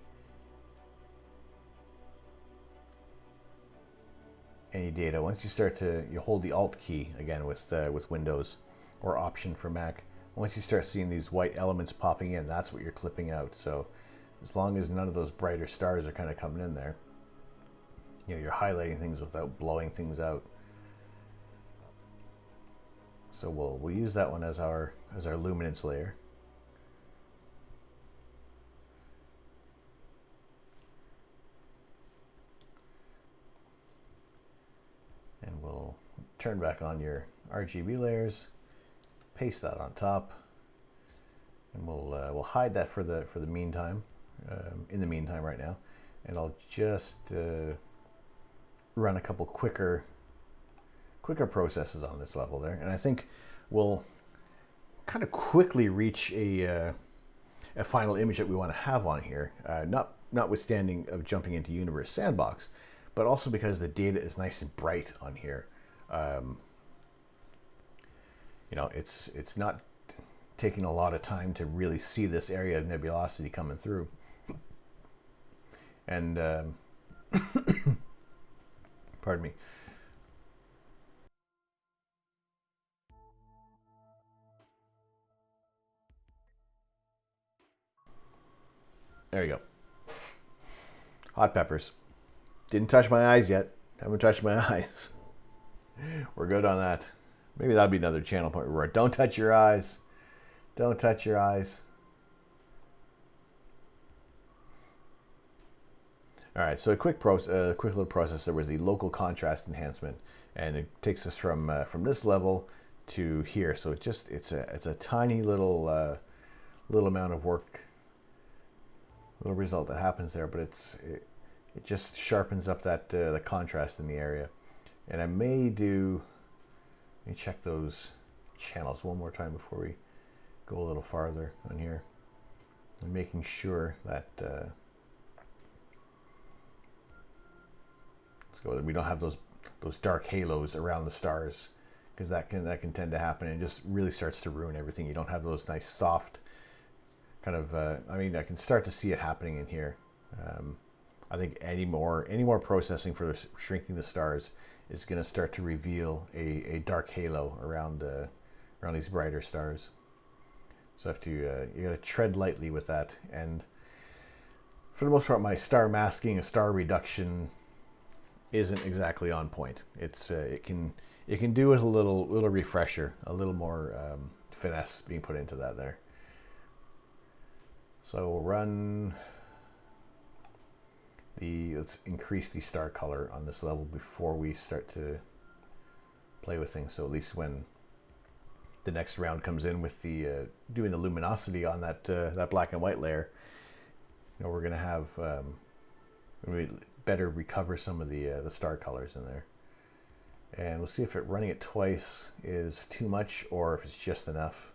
data, once you start to, you hold the Alt key again with Windows or Option for Mac. Once you start seeing these white elements popping in, that's what you're clipping out. So as long as none of those brighter stars are kind of coming in there, you know, you're highlighting things without blowing things out. So we'll use that one as our luminance layer. And we'll turn back on your RGB layers, paste that on top, and we'll hide that for the meantime. In the meantime, right now, and I'll just run a couple quicker processes on this level there, and I think we'll kind of quickly reach a final image that we want to have on here, notwithstanding of jumping into Universe Sandbox, but also because the data is nice and bright on here. You know, it's not taking a lot of time to really see this area of nebulosity coming through, and pardon me. There you go. Hot peppers. Didn't touch my eyes yet. Haven't touched my eyes. We're good on that. Maybe that'll be another channel point where don't touch your eyes. Don't touch your eyes. All right, so a quick little process. There was the local contrast enhancement, and it takes us from this level to here. So it's a tiny little little amount of work, little result that happens there, but it just sharpens up that the contrast in the area. And I may do. Let me check those channels one more time before we go a little farther on here, and making sure that. We don't have those dark halos around the stars, because that can tend to happen, and it just really starts to ruin everything. You don't have those nice soft kind of. I mean, I can start to see it happening in here. I think any more processing for shrinking the stars is going to start to reveal a dark halo around these brighter stars. So you got to tread lightly with that. And for the most part, my star masking, a star reduction, isn't exactly on point. It's it can do with a little refresher, a little more finesse being put into that there. So we'll run let's increase the star color on this level before we start to play with things. So at least when the next round comes in with the doing the luminosity on that that black and white layer, you know, we're going to have better recover some of the star colors in there. And we'll see if running it twice is too much or if it's just enough.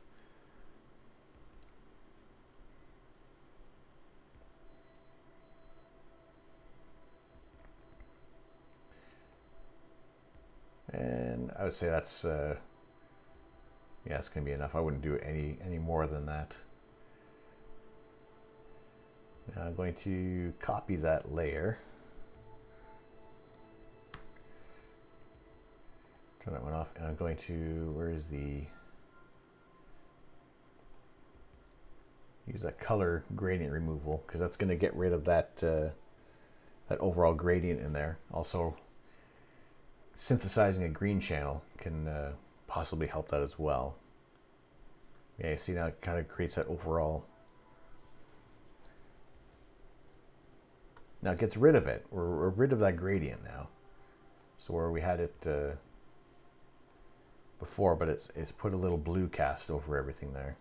And I would say that's yeah, it's going to be enough. I wouldn't do any more than that. Now I'm going to copy that layer. Turn that one off, and I'm going to, where is the, use that color gradient removal, because that's going to get rid of that that overall gradient in there. Also, synthesizing a green channel can possibly help that as well. Yeah, you see now it kind of creates that overall. Now it gets rid of it. We're rid of that gradient now. So where we had it before, but it's put a little blue cast over everything there.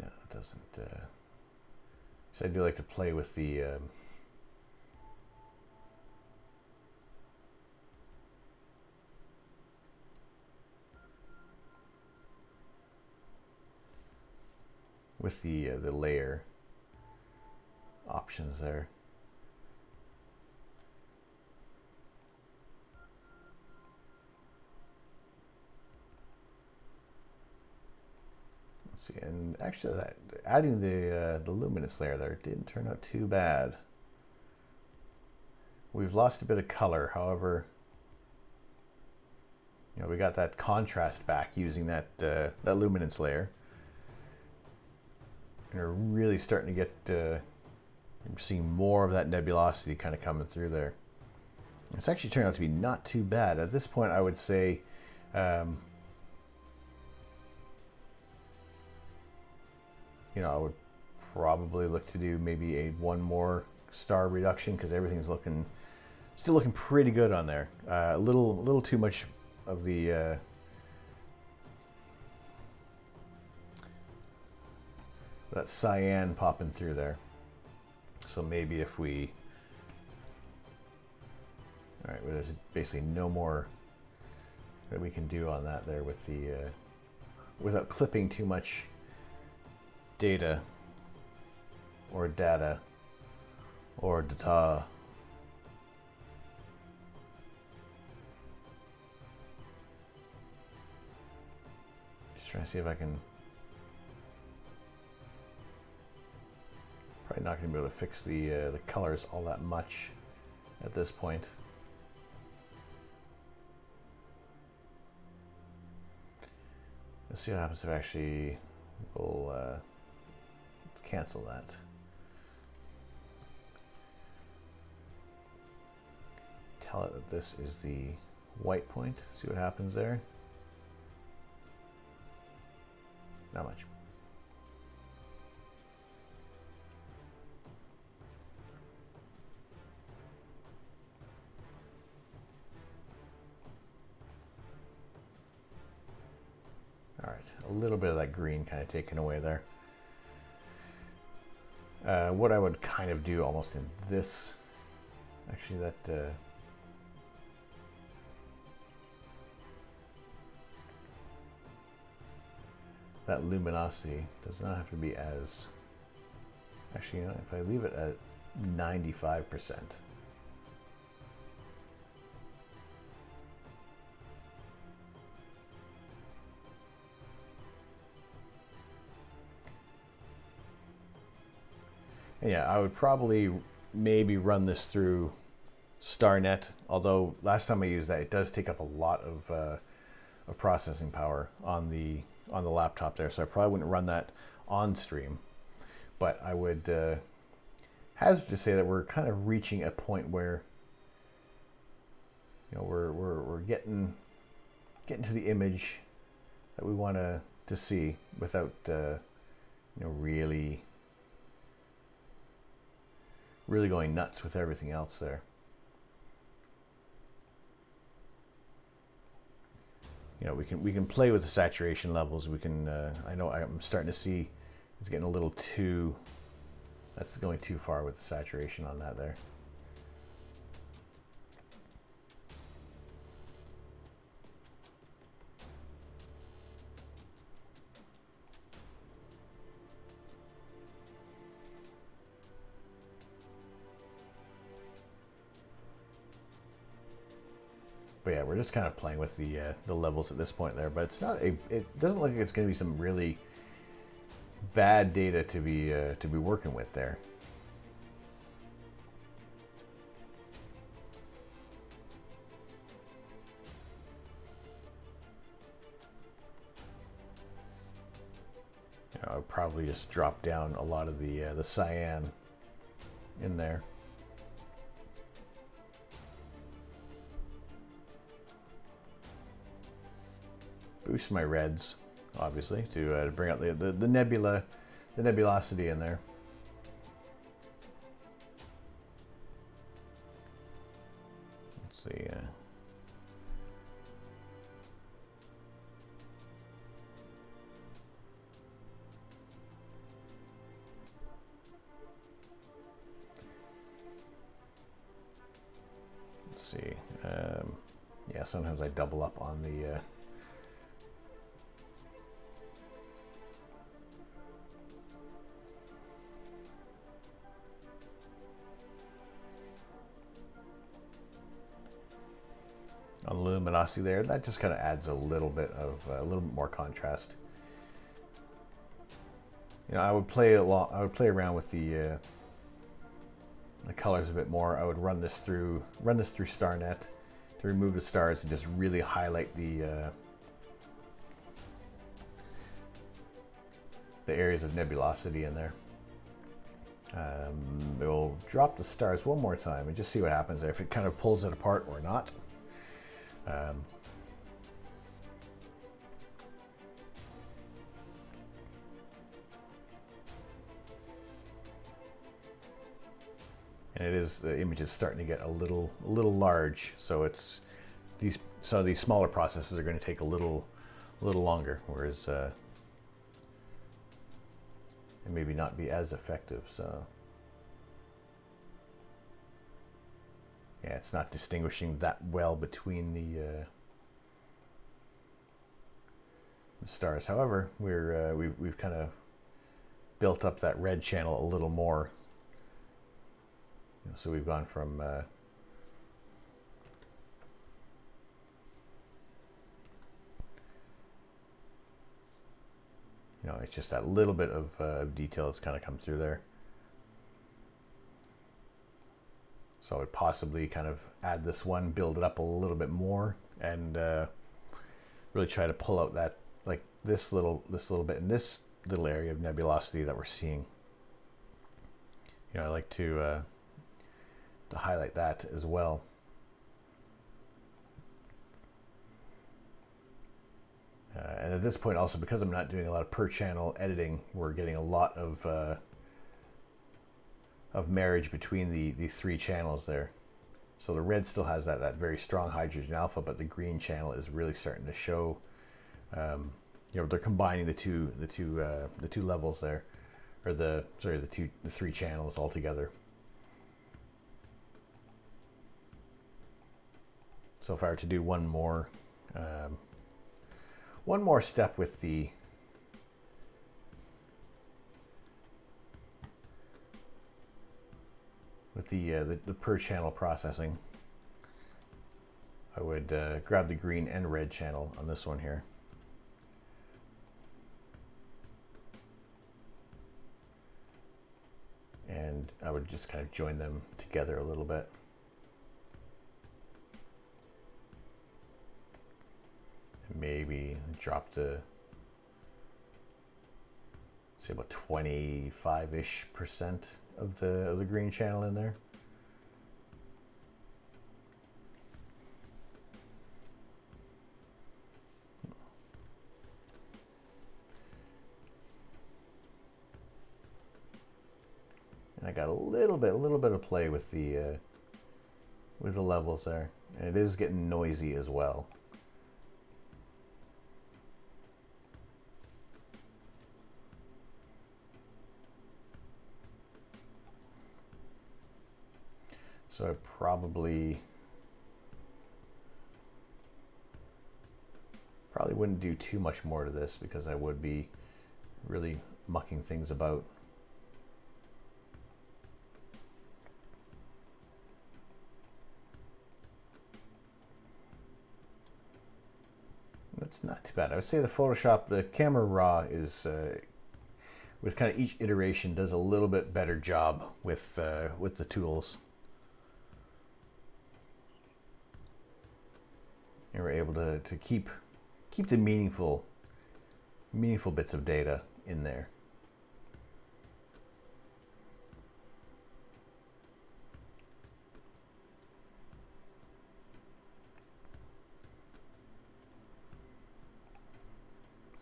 No, it doesn't. So I do like to play with the layer options there. Let's see, and actually adding the luminous layer there didn't turn out too bad. We've lost a bit of color, however, you know, we got that contrast back using that luminance layer. And we're really starting to get, we're seeing more of that nebulosity kind of coming through there. It's actually turned out to be not too bad. At this point, I would say, you know, I would probably look to do maybe one more star reduction, because everything's still looking pretty good on there. A little too much of the that cyan popping through there. So maybe if we, all right, well, there's basically no more that we can do on that there with the without clipping too much data or data. Just trying to see if I can. Probably not going to be able to fix the colors all that much at this point. Let's see what happens if actually we'll let's cancel that. Tell it that this is the white point. See what happens there. Not much. All right, a little bit of that green kind of taken away there. What I would kind of do almost in this, actually that luminosity does not have to be as, actually, you know, if I leave it at 95%. Yeah, I would probably maybe run this through StarNet, although last time I used that, it does take up a lot of processing power on the laptop there, so I probably wouldn't run that on stream. But I would hazard to say that we're kind of reaching a point where, you know, we're getting to the image that we want to see without you know, really going nuts with everything else there. You know, we can play with the saturation levels. We can I know I'm starting to see it's getting a little too, that's going too far with the saturation on that there. But yeah, we're just kind of playing with the levels at this point there. But it's not it doesn't look like it's going to be some really bad data to be working with there. You know, I'll probably just drop down a lot of the cyan in there. Boost my reds, obviously, to bring out the nebula, the nebulosity in there. Let's see. Let's see. Yeah, sometimes I double up on the. On luminosity there, that just kind of adds a little bit more contrast. You know, I would play around with the colors a bit more. I would run this through StarNet to remove the stars and just really highlight the areas of nebulosity in there. We'll drop the stars one more time and just see what happens there, if it kind of pulls it apart or not. And it is, the image is starting to get a little large, so it's some of these smaller processes are going to take a little longer, whereas it maybe not be as effective. So yeah, it's not distinguishing that well between the stars. However, we've kind of built up that red channel a little more. So we've gone from you know, it's just that little bit of detail that's kind of come through there. So I would possibly kind of add this one, build it up a little bit more, and really try to pull out that, like this little bit in this little area of nebulosity that we're seeing. You know, I like to highlight that as well. And at this point also, because I'm not doing a lot of per channel editing, we're getting a lot of marriage between the three channels there. So the red still has that very strong hydrogen alpha, but the green channel is really starting to show. You know, they're combining the two levels there, or the three channels all together. So if I were to do one more step with the per channel processing, I would grab the green and red channel on this one here. And I would just kind of join them together a little bit. Maybe drop the, say, about 25-ish% of the green channel in there. And I got a little bit of play with the levels there, and it is getting noisy as well. So I probably wouldn't do too much more to this, because I would be really mucking things about. It's not too bad. I would say the camera raw is with kind of each iteration does a little bit better job with the tools. And we're able to keep the meaningful bits of data in there.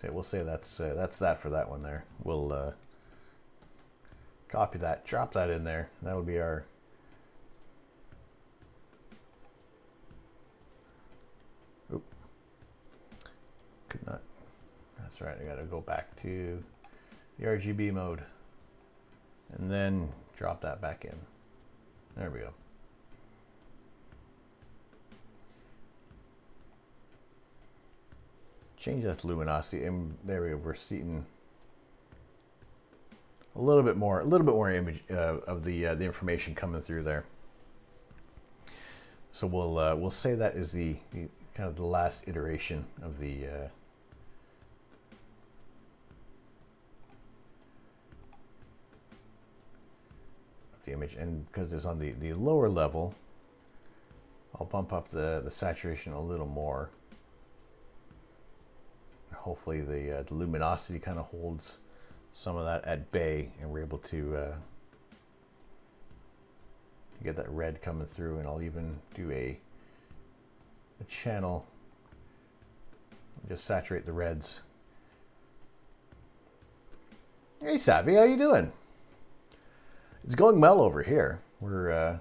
So we'll say that's that for that one there. We'll copy that, drop that in there. That'll be our could not. That's right. I got to go back to the RGB mode and then drop that back in. There we go. Change that luminosity, and there we go. We're seeing a little bit more image of the information coming through there. So we'll say that is the kind of the last iteration of the image. And because it's on the lower level, I'll bump up the saturation a little more. Hopefully the luminosity kind of holds some of that at bay, and we're able to get that red coming through. And I'll even do a channel, just saturate the reds. Hey Savvy, how you doing? It's going well over here. We're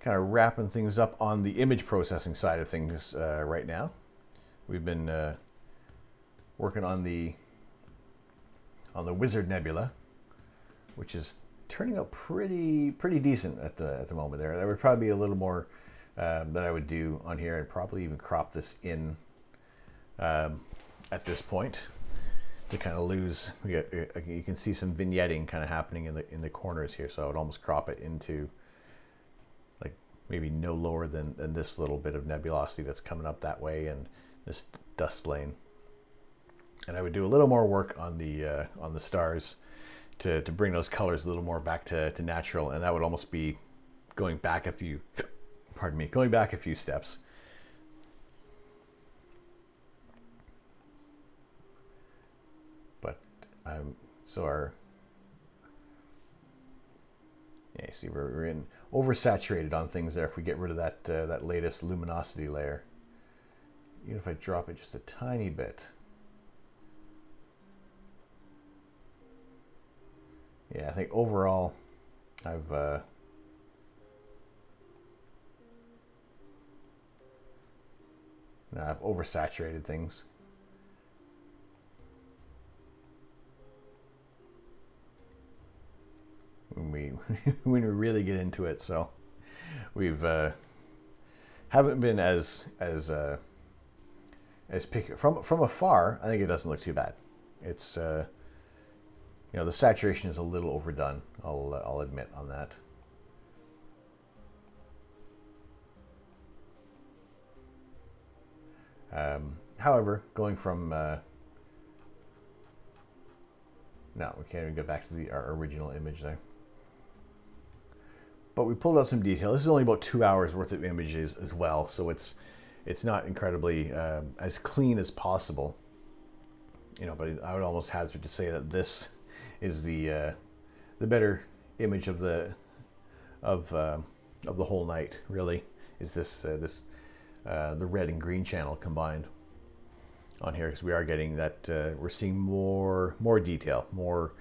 kind of wrapping things up on the image processing side of things right now. We've been working on the Wizard Nebula, which is turning out pretty decent at the moment. There would probably be a little more that I would do on here, and probably even crop this in at this point to kind of lose. You can see some vignetting kind of happening in the corners here, so I would almost crop it into like maybe no lower than this little bit of nebulosity that's coming up that way, and this dust lane. And I would do a little more work on the stars to bring those colors a little more back to natural, and that would almost be going back a few steps. But yeah, see, we're in oversaturated on things there. If we get rid of that latest luminosity layer, even if I drop it just a tiny bit. Yeah, I think overall I've oversaturated things. When we really get into it, so we've haven't been as picky from afar. I think it doesn't look too bad. It's you know, the saturation is a little overdone. I'll admit on that. However, going from no, we can't even go back to our original image there. but we pulled out some detail. This is only about 2 hours worth of images as well, so it's not incredibly as clean as possible, you know. But I would almost hazard to say that this is the better image of the whole night. Really, is this the red and green channel combined on here, because we are getting that we're seeing more detail, more.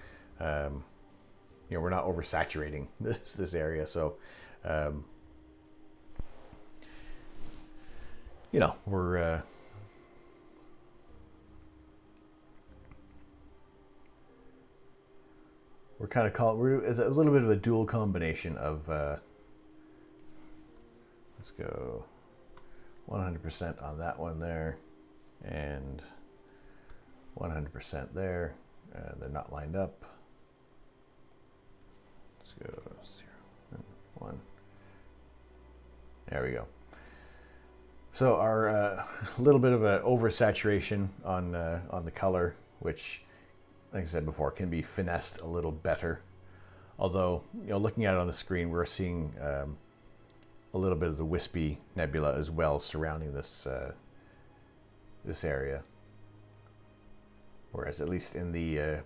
You know, we're not oversaturating this area, so you know, we're kind of it's a little bit of a dual combination of let's go 100% on that one there, and 100% there. They're not lined up. Let's go 0 and 1. There we go. So our little bit of an oversaturation on the color, which, like I said before, can be finessed a little better. Although, you know, looking at it on the screen, we're seeing a little bit of the wispy nebula as well surrounding this this area. Whereas at least in the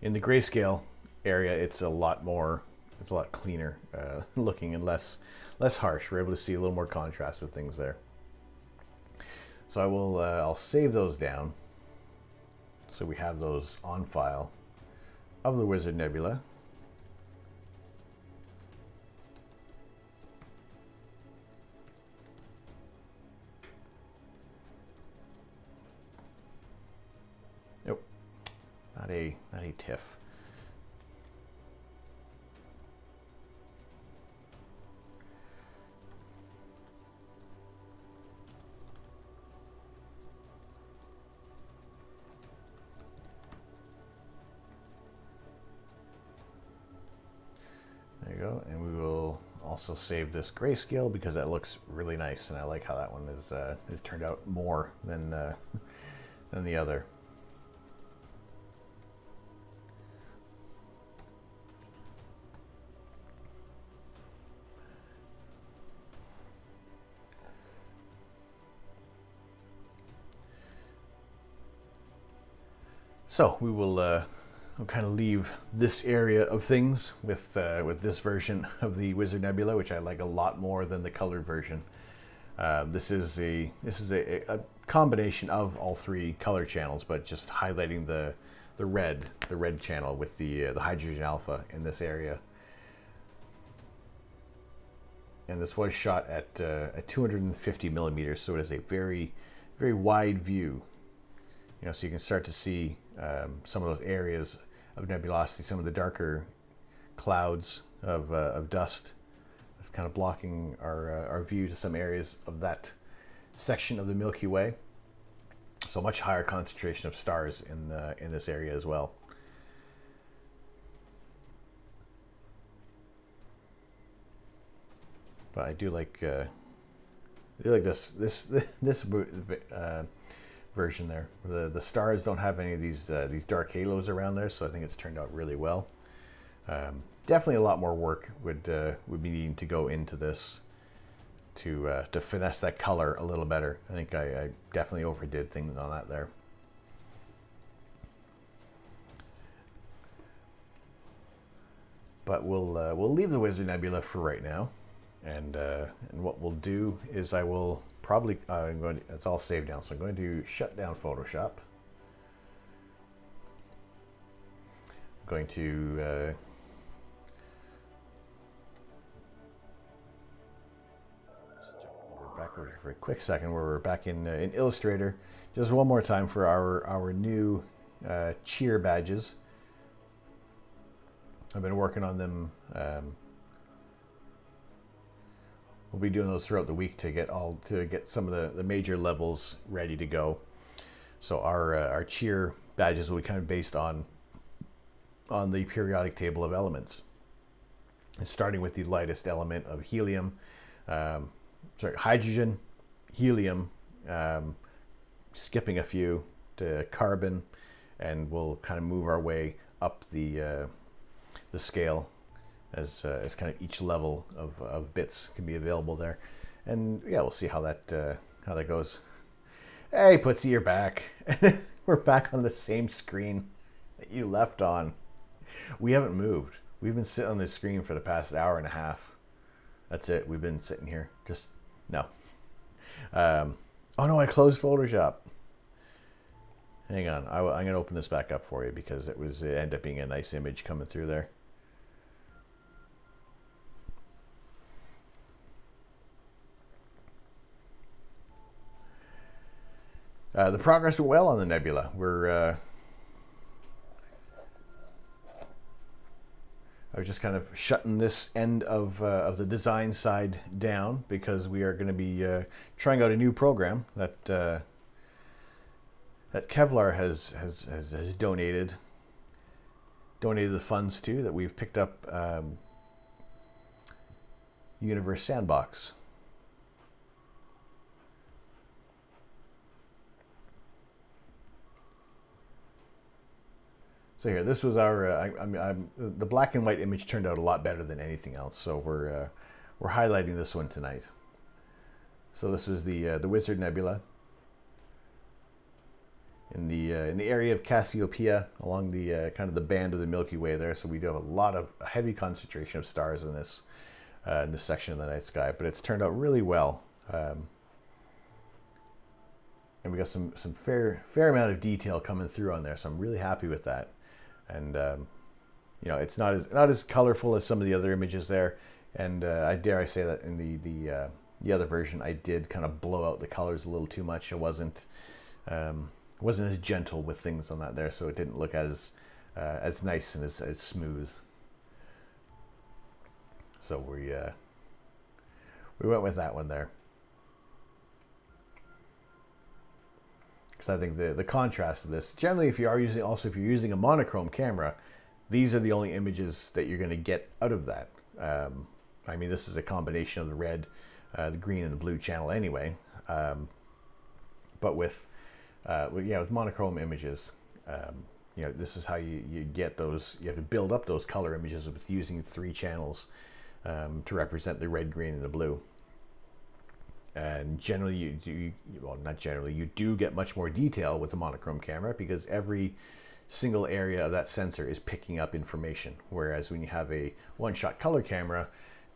grayscale area, it's a lot cleaner looking and less harsh. We're able to see a little more contrast with things there. So I'll save those down, so we have those on file of the Wizard Nebula. Nope, not a TIFF. There you go, and we will also save this grayscale because that looks really nice, and I like how that one is turned out more than the other. So we will we'll kind of leave this area of things with this version of the Wizard Nebula, which I like a lot more than the colored version. This is a combination of all three color channels, but just highlighting the red channel with the hydrogen alpha in this area. And this was shot at 250 millimeters, so it is a very wide view. You know, so you can start to see some of those areas of nebulosity, some of the darker clouds of dust that's kind of blocking our view to some areas of that section of the Milky Way. So much higher concentration of stars in this area as well. But I do like this version there. The stars don't have any of these dark halos around there, so I think it's turned out really well. Definitely a lot more work would be needing to go into this to finesse that color a little better. I think I definitely overdid things on that there. But we'll leave the Wizard Nebula for right now, and what we'll do is I will probably it's all saved now, so I'm going to shut down Photoshop. I'm going to back over for a quick second where we're back in Illustrator. Just one more time for our new cheer badges. I've been working on them. We'll be doing those throughout the week to get some of the major levels ready to go. So our cheer badges will be kind of based on the periodic table of elements. It's starting with the lightest element of helium, hydrogen, helium, skipping a few to carbon, and we'll kind of move our way up the scale as kind of each level of bits can be available there. And yeah, we'll see how that goes. Hey, Putzy, you're back. We're back on the same screen that you left on. We haven't moved. We've been sitting on this screen for the past hour and a half. That's it. We've been sitting here. Just, no. Oh no, I closed Photoshop. Hang on. I'm going to open this back up for you because it ended up being a nice image coming through there. The progress went well on the nebula. I was just kind of shutting this end of the design side down because we are going to be trying out a new program that Kevlar has donated the funds to, that we've picked up, Universe Sandbox. So here, this was our. The black and white image turned out a lot better than anything else. So we're highlighting this one tonight. So this is the Wizard Nebula in the area of Cassiopeia, along the kind of the band of the Milky Way there. So we do have a heavy concentration of stars in this section of the night sky. But it's turned out really well. And we got some fair amount of detail coming through on there. So I'm really happy with that. And you know, it's not as colorful as some of the other images there, and I dare I say that in the other version I did kind of blow out the colors a little too much. I wasn't as gentle with things on that there, so it didn't look as nice and as smooth. So we went with that one there. Because I think the contrast of this, generally if you're using a monochrome camera, these are the only images that you're going to get out of that. I mean, this is a combination of the red, the green, and the blue channel anyway. But with monochrome images, you know, this is how you get those. You have to build up those color images with using 3 channels to represent the red, green, and the blue. And generally, you do get much more detail with the monochrome camera because every single area of that sensor is picking up information. Whereas when you have a one-shot color camera,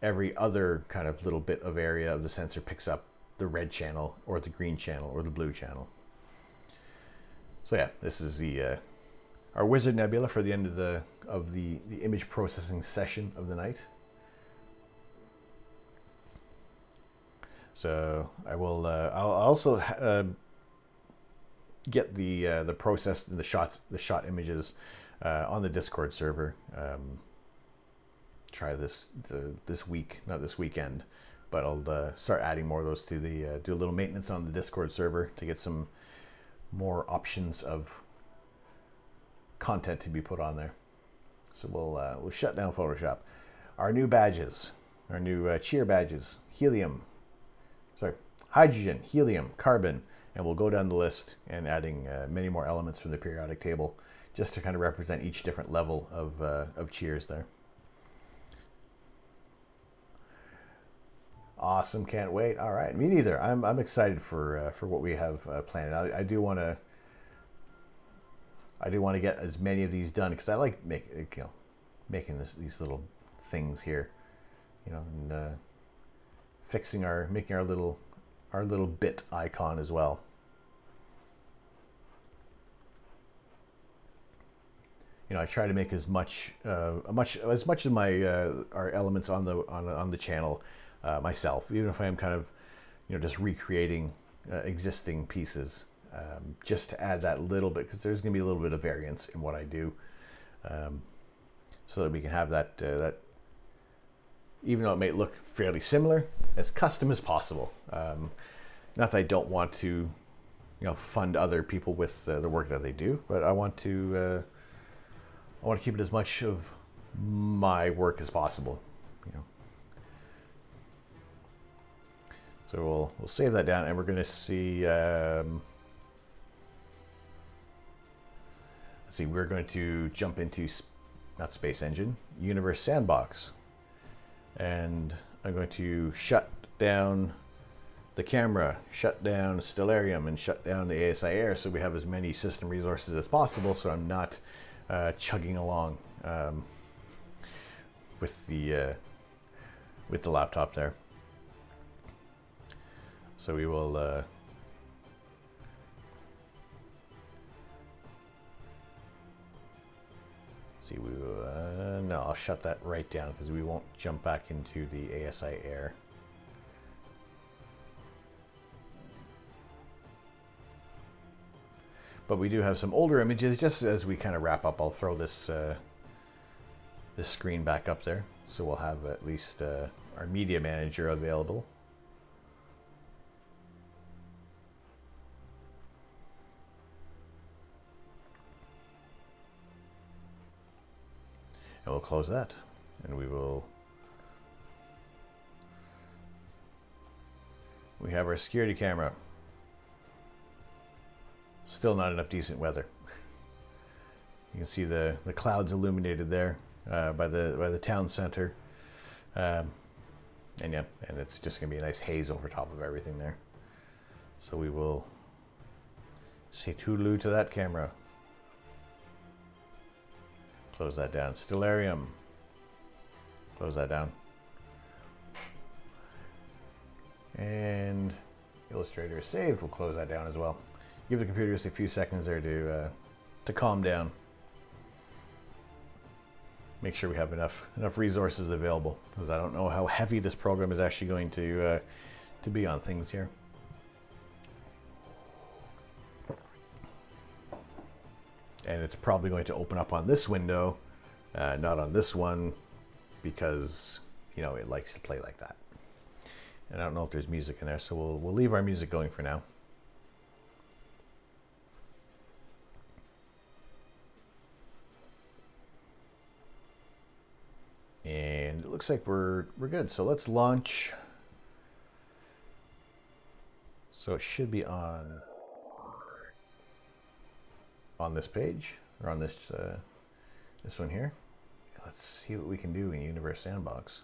every other kind of little bit of area of the sensor picks up the red channel or the green channel or the blue channel. So yeah, this is our Wizard Nebula for the end of the image processing session of the night. So I will. I'll also get the process, the shot images on the Discord server. Try this week, not this weekend, but I'll start adding more of those to do a little maintenance on the Discord server to get some more options of content to be put on there. So we'll shut down Photoshop. Our new badges, our new cheer badges: hydrogen, helium, carbon, and we'll go down the list and adding many more elements from the periodic table just to kind of represent each different level of cheers there. Awesome, can't wait. All right, me neither. I'm excited for what we have planned. I do want to get as many of these done because I like making these little things here, you know, and making our little bit icon as well. You know, I try to make as much of my our elements on the channel myself, even if I am kind of, you know, just recreating existing pieces, just to add that little bit, because there's going to be a little bit of variance in what I do, so that we can have that even though it may look fairly similar, as custom as possible. Not that I don't want to, you know, fund other people with the work that they do, but I want to keep it as much of my work as possible, you know. So we'll save that down, and we're going to see. Let's see. We're going to jump into not Space Engine, Universe Sandbox. And I'm going to shut down the camera, shut down Stellarium, and shut down the ASI Air so we have as many system resources as possible, so I'm not chugging along with the laptop there. So we will see. We will, no, I'll shut that right down because we won't jump back into the ASI Air. But we do have some older images. Just as we kind of wrap up, I'll throw this this screen back up there, so we'll have at least our media manager available. And we'll close that, and we have our security camera. Still not enough decent weather. You can see the clouds illuminated there by the town center, and yeah, and it's just gonna be a nice haze over top of everything there. So we will say toodaloo to that camera. Close that down. Stellarium. Close that down. And Illustrator is saved. We'll close that down as well. Give the computer just a few seconds there to calm down. Make sure we have enough resources available, because I don't know how heavy this program is actually going to be on things here. And it's probably going to open up on this window, not on this one, because you know it likes to play like that. And I don't know if there's music in there, so we'll leave our music going for now. And it looks like we're good. So let's launch. So it should be on this page, or on this this one here. Let's see what we can do in Universe Sandbox.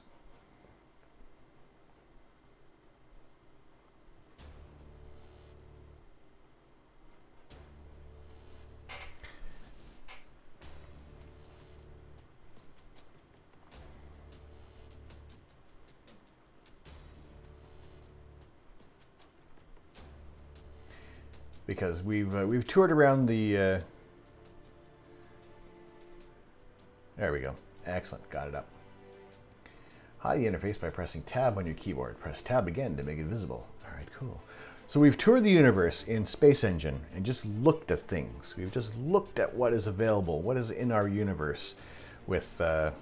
Because we've toured around the. There we go. Excellent. Got it up. Hide the interface by pressing Tab on your keyboard. Press Tab again to make it visible. All right, cool. So we've toured the universe in Space Engine and just looked at things. We've just looked at what is available, what is in our universe with. Does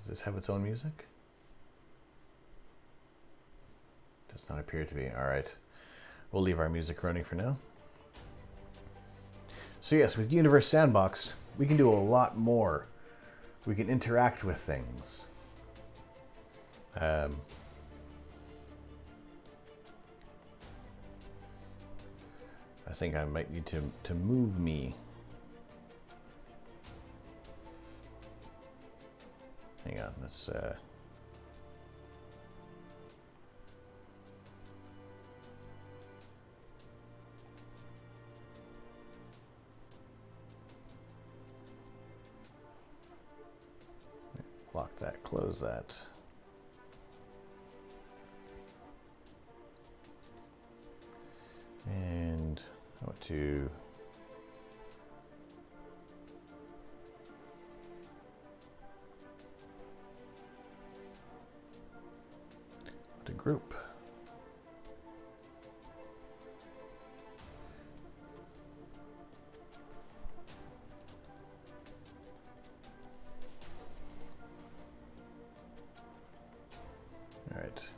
this have its own music? Does not appear to be. All right. We'll leave our music running for now. So yes, with Universe Sandbox, we can do a lot more. We can interact with things. I think I might need to move me. Hang on, let's lock that, close that. And I want to group. All right.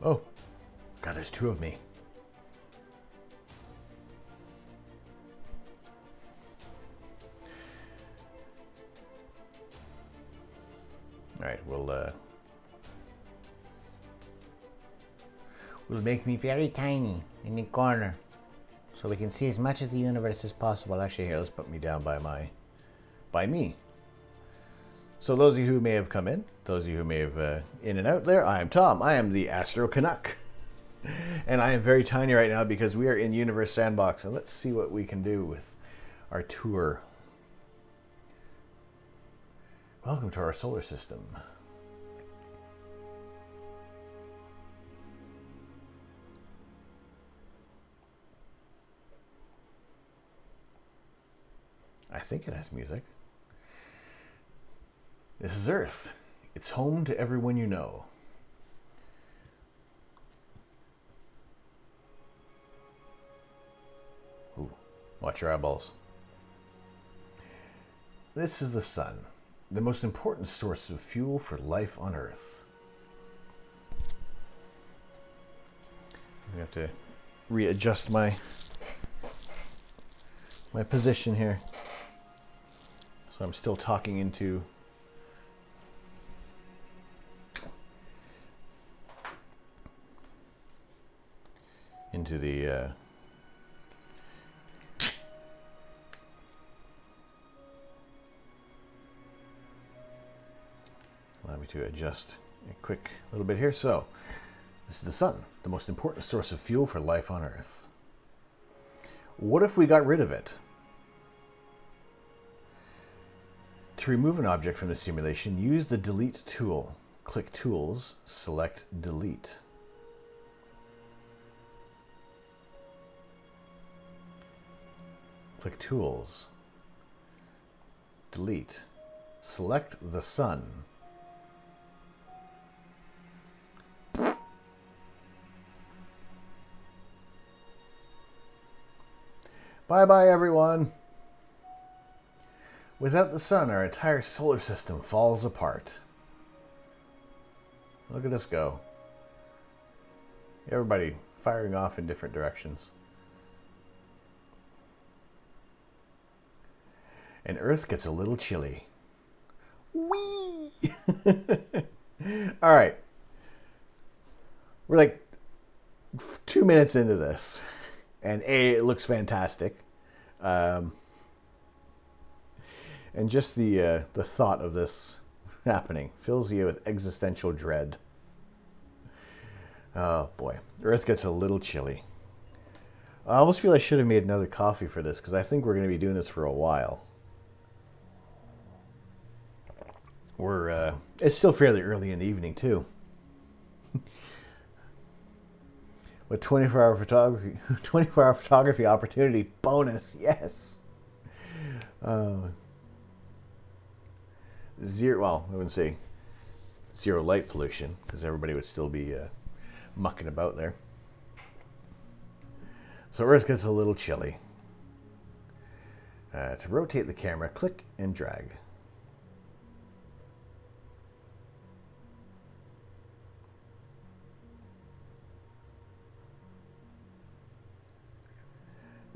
Oh, God, there's two of me. All right, will make me very tiny in the corner so we can see as much of the universe as possible. Actually, here, let's put me down by me. So those of you who may have come in, those of you who may have in and out there, I am Tom. I am the Astro Canuck. And I am very tiny right now because we are in Universe Sandbox. And let's see what we can do with our tour. Welcome to our solar system. I think it has music. This is Earth. It's home to everyone you know. Ooh, watch your eyeballs. This is the sun, the most important source of fuel for life on Earth. I have to readjust my position here. So I'm still talking into the allow me to adjust a quick little bit here. So this is the sun, the most important source of fuel for life on Earth. What if we got rid of it? To remove an object from the simulation, use the Delete tool. Click Tools, select Delete. Click Tools, Delete. Select the sun. Bye-bye, everyone. Without the sun, our entire solar system falls apart. Look at us go. Everybody firing off in different directions. And Earth gets a little chilly. Whee! All right. We're like 2 minutes into this. And it looks fantastic. And just the thought of this happening fills you with existential dread. Oh boy, Earth gets a little chilly. I almost feel I should have made another coffee for this because I think we're going to be doing this for a while. It's still fairly early in the evening too. With 24-hour photography, 24-hour photography opportunity bonus, yes. Zero. Well, I wouldn't say zero light pollution because everybody would still be mucking about there. So Earth gets a little chilly. To rotate the camera, click and drag.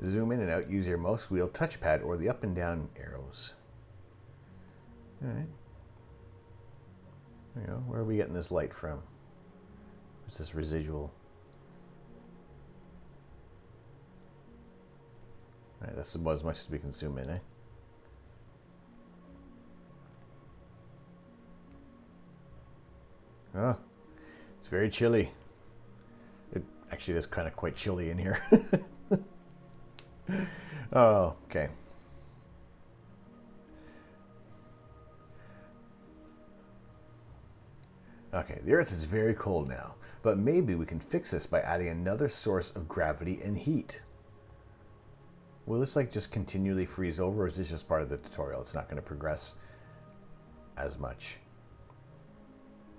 Zoom in and out, use your mouse wheel touchpad or the up and down arrows. All right. There you go. Where are we getting this light from? What's this residual? All right, that's about as much as we can zoom in, eh? Oh, it's very chilly. It actually is kind of quite chilly in here. Oh, okay. Okay, the Earth is very cold now, but maybe we can fix this by adding another source of gravity and heat. Will this like just continually freeze over, or is this just part of the tutorial? It's not going to progress as much.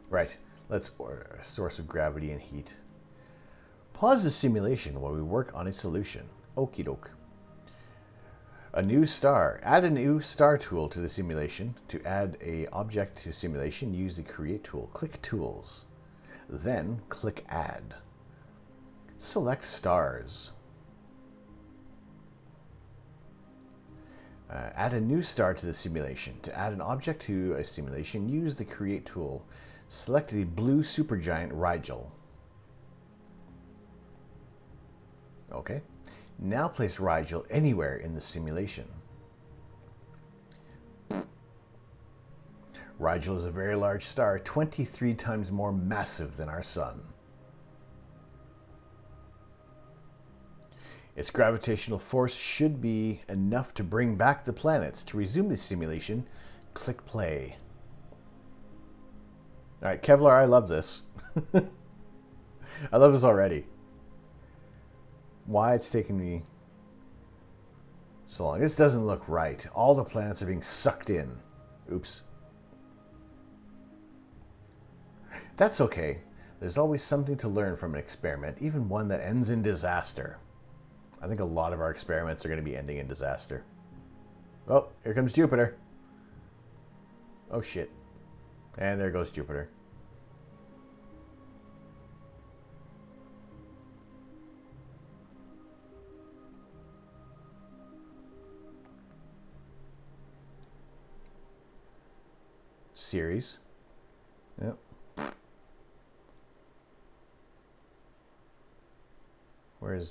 Right, let's order a source of gravity and heat. Pause the simulation while we work on a solution. Okie doke. A new star. Add a new star tool to the simulation. To add an object to simulation, use the Create tool. Click Tools. Then click Add. Select Stars. Add a new star to the simulation. To add an object to a simulation, use the Create tool. Select the blue supergiant Rigel. Okay. Now place Rigel anywhere in the simulation. Rigel is a very large star, 23 times more massive than our Sun. Its gravitational force should be enough to bring back the planets. To resume the simulation, click play. All right, Kevlar, I love this. I love this already. Why it's taken me so long. This doesn't look right. All the planets are being sucked in. Oops. That's okay. There's always something to learn from an experiment, even one that ends in disaster. I think a lot of our experiments are going to be ending in disaster. Oh, here comes Jupiter. Oh, shit. And there goes Jupiter. Ceres. Yep. Where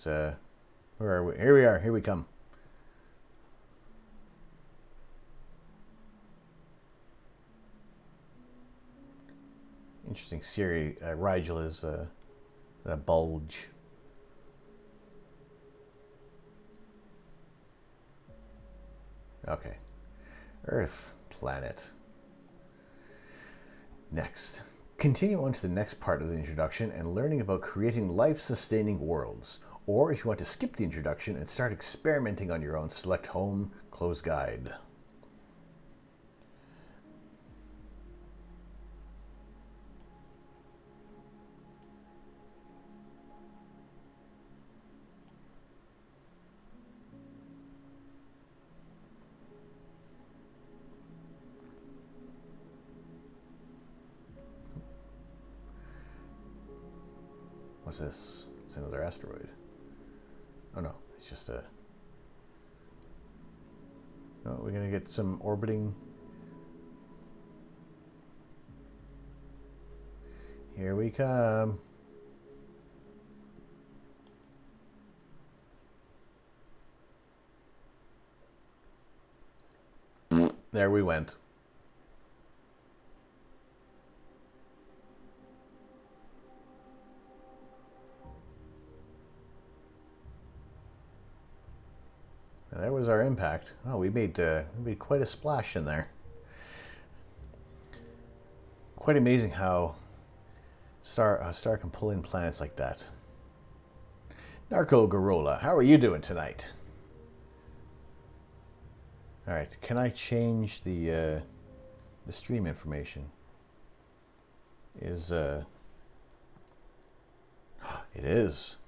are we? Here we are. Here we come. Interesting. Ceres, Rigel is a bulge. Okay. Earth planet. Next. Continue on to the next part of the introduction and learning about creating life-sustaining worlds. Or if you want to skip the introduction and start experimenting on your own, select Home, Close Guide. What's this? It's another asteroid. Oh no, it's just a... Oh, we're going to get some orbiting. Here we come. There we went. And there was our impact. Oh, we made quite a splash in there. Quite amazing how a star can pull in planets like that. Narco Gorola, how are you doing tonight? All right, can I change the stream information? Is it is.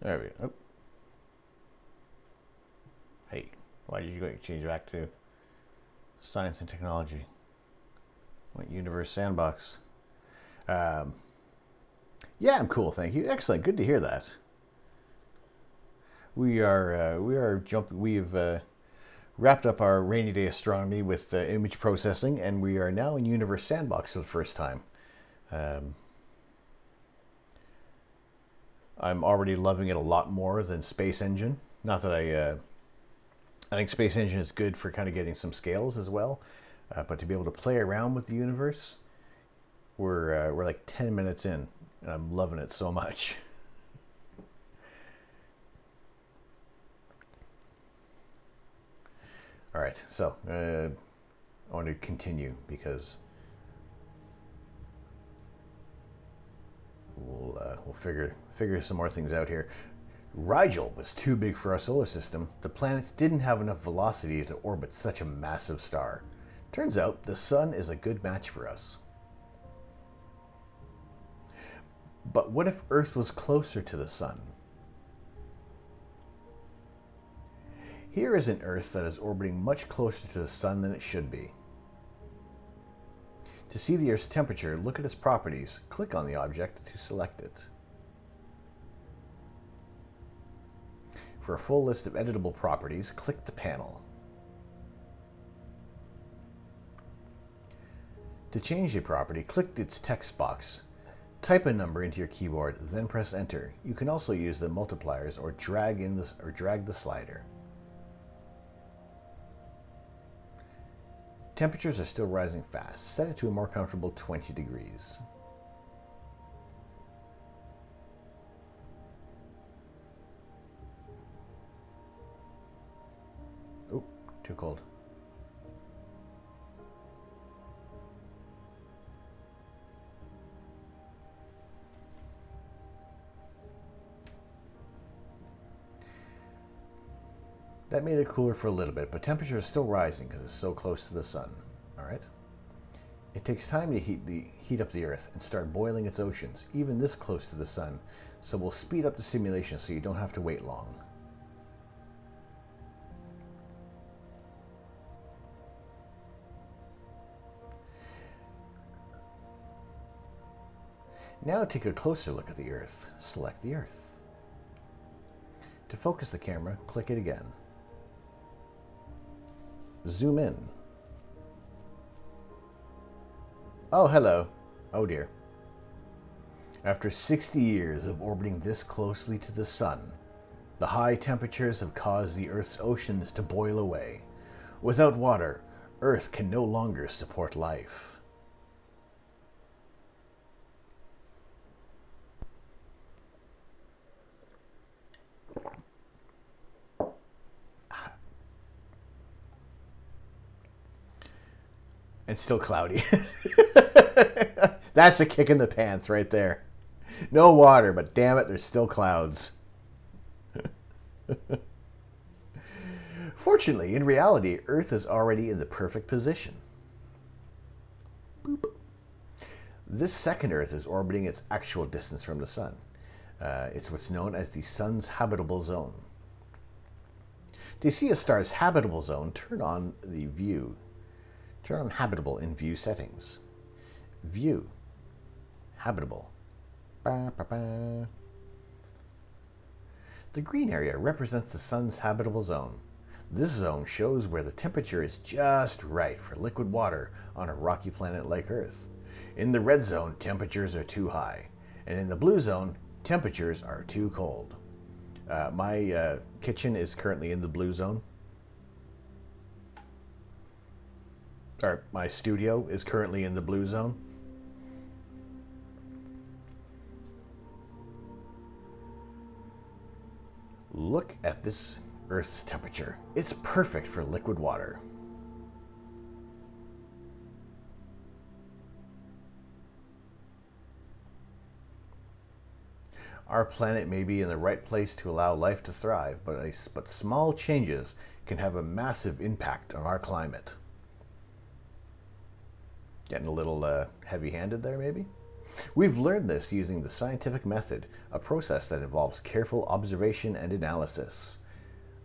There we go. Oh. Hey, why did you change back to science and technology? What universe sandbox? Yeah, I'm cool, thank you. Excellent, good to hear that. We are jumping. We've wrapped up our rainy day astronomy with image processing, and we are now in universe sandbox for the first time. I'm already loving it a lot more than Space Engine. Not that I think Space Engine is good for kind of getting some scales as well, but to be able to play around with the universe, we're like 10 minutes in, and I'm loving it so much. All right, so I want to continue because we'll figure some more things out here. Rigel was too big for our solar system. The planets didn't have enough velocity to orbit such a massive star. Turns out the sun is a good match for us. But what if Earth was closer to the sun? Here is an Earth that is orbiting much closer to the Sun than it should be. To see the Earth's temperature, look at its properties. Click on the object to select it. For a full list of editable properties, click the panel. To change a property, click its text box. Type a number into your keyboard, then press enter. You can also use the multipliers or drag the slider. Temperatures are still rising fast. Set it to a more comfortable 20 degrees. Oh, too cold. That made it cooler for a little bit, but temperature is still rising because it's so close to the sun. All right. It takes time to heat up the Earth and start boiling its oceans, even this close to the sun. So we'll speed up the simulation so you don't have to wait long. Now take a closer look at the Earth. Select the Earth. To focus the camera, click it again. Zoom in. Oh, hello. Oh dear. After 60 years of orbiting this closely to the sun, the high temperatures have caused the Earth's oceans to boil away. Without water, Earth can no longer support life. It's still cloudy. That's a kick in the pants right there. No water, but damn it, there's still clouds. Fortunately, in reality, Earth is already in the perfect position. Boop. This second Earth is orbiting its actual distance from the Sun. It's what's known as the Sun's habitable zone. To see a star's habitable zone, turn on habitable in view settings. View. Habitable. Ba, ba, ba. The green area represents the Sun's habitable zone. This zone shows where the temperature is just right for liquid water on a rocky planet like Earth. In the red zone, temperatures are too high. And in the blue zone, temperatures are too cold. My kitchen is currently in the blue zone. Or my studio is currently in the blue zone. Look at this Earth's temperature. It's perfect for liquid water. Our planet may be in the right place to allow life to thrive, but small changes can have a massive impact on our climate. Getting a little heavy-handed there, maybe? We've learned this using the scientific method, a process that involves careful observation and analysis.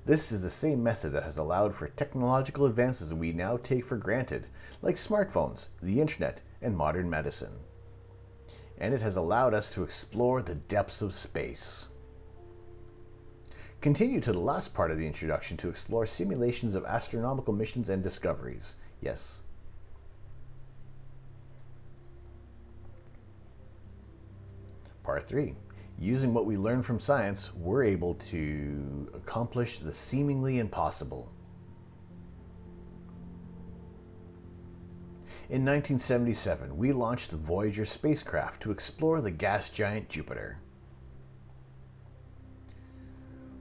This is the same method that has allowed for technological advances we now take for granted, like smartphones, the internet, and modern medicine. And it has allowed us to explore the depths of space. Continue to the last part of the introduction to explore simulations of astronomical missions and discoveries. Yes. Part 3. Using what we learn from science, we're able to accomplish the seemingly impossible. In 1977, we launched the Voyager spacecraft to explore the gas giant Jupiter.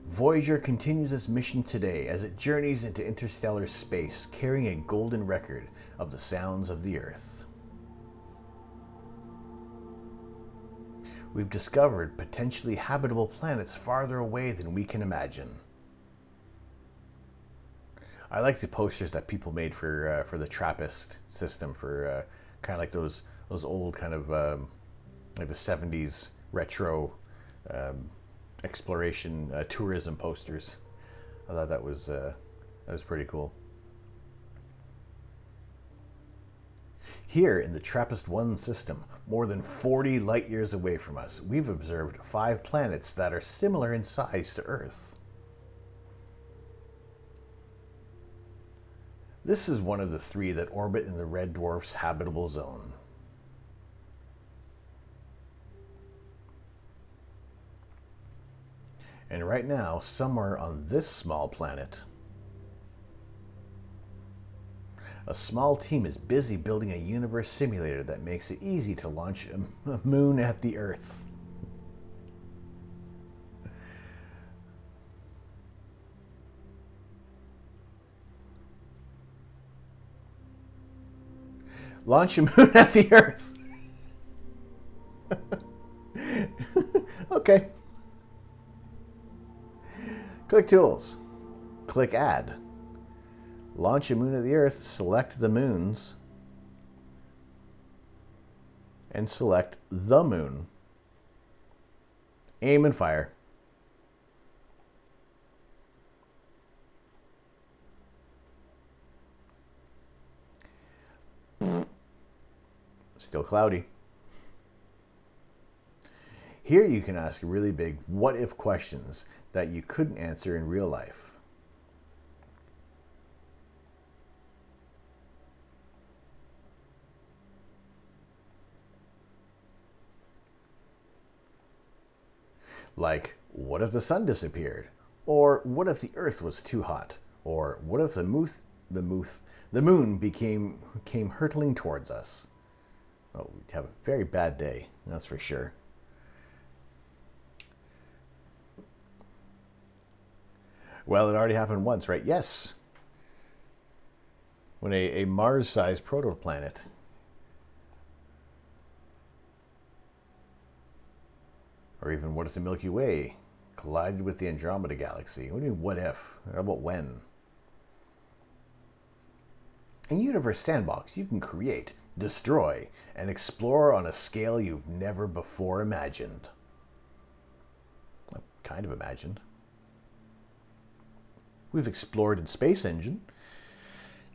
Voyager continues its mission today as it journeys into interstellar space, carrying a golden record of the sounds of the Earth. We've discovered potentially habitable planets farther away than we can imagine. I like the posters that people made for the TRAPPIST system, for kind of like those old kind of like the 70s retro exploration tourism posters. I thought that was pretty cool. Here in the TRAPPIST-1 system, more than 40 light years away from us, we've observed 5 planets that are similar in size to Earth. This is one of the 3 that orbit in the red dwarf's habitable zone. And right now, somewhere on this small planet, a small team is busy building a universe simulator that makes it easy to launch a moon at the Earth. Launch a moon at the Earth. Okay. Click Tools. Click Add. Launch a moon at the Earth. Select the moons. And select the moon. Aim and fire. Still cloudy. Here you can ask really big what-if questions that you couldn't answer in real life. Like, what if the sun disappeared? Or what if the Earth was too hot? Or what if the moon came hurtling towards us? Oh, we'd have a very bad day, that's for sure. Well, it already happened once, right? Yes. When a Mars-sized protoplanet or even what if the Milky Way collided with the Andromeda Galaxy? What do you mean, what if? How about when? In Universe Sandbox, you can create, destroy, and explore on a scale you've never before imagined. Well, kind of imagined. We've explored in Space Engine.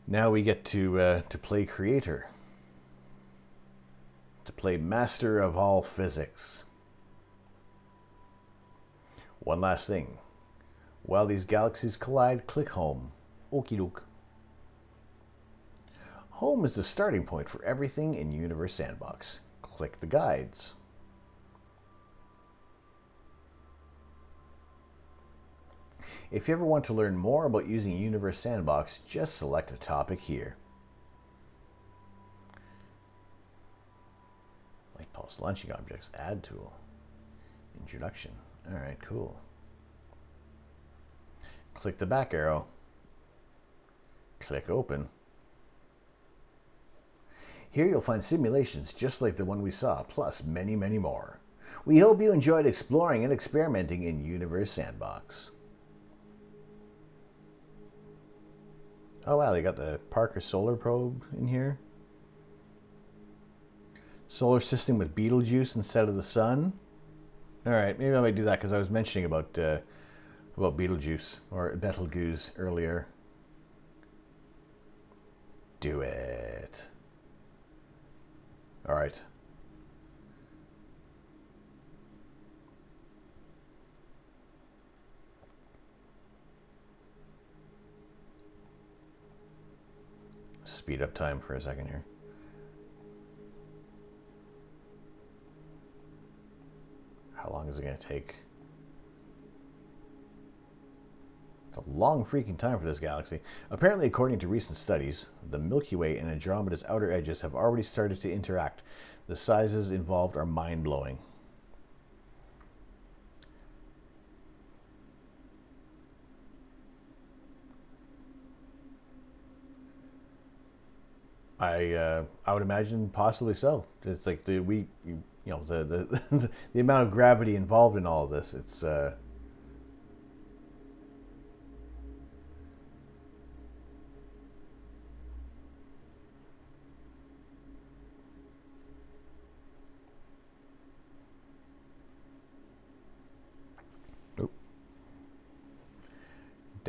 Now we get to play Creator. To play Master of all physics. One last thing. While these galaxies collide, click Home. Okie doke. Home is the starting point for everything in Universe Sandbox. Click the guides. If you ever want to learn more about using Universe Sandbox, just select a topic here. Light pulse launching objects, add tool, introduction. All right, cool. Click the back arrow. Click open. Here you'll find simulations just like the one we saw, plus many, many more. We hope you enjoyed exploring and experimenting in Universe Sandbox. Oh wow, they got the Parker Solar Probe in here. Solar system with Betelgeuse instead of the sun. All right, maybe I might do that because I was mentioning about Betelgeuse or Betelgeuse earlier. Do it. All right. Speed up time for a second here. How long is it going to take? It's a long freaking time for this galaxy. Apparently, according to recent studies, the Milky Way and Andromeda's outer edges have already started to interact. The sizes involved are mind-blowing. I would imagine possibly so. It's like the amount of gravity involved in all of this. It's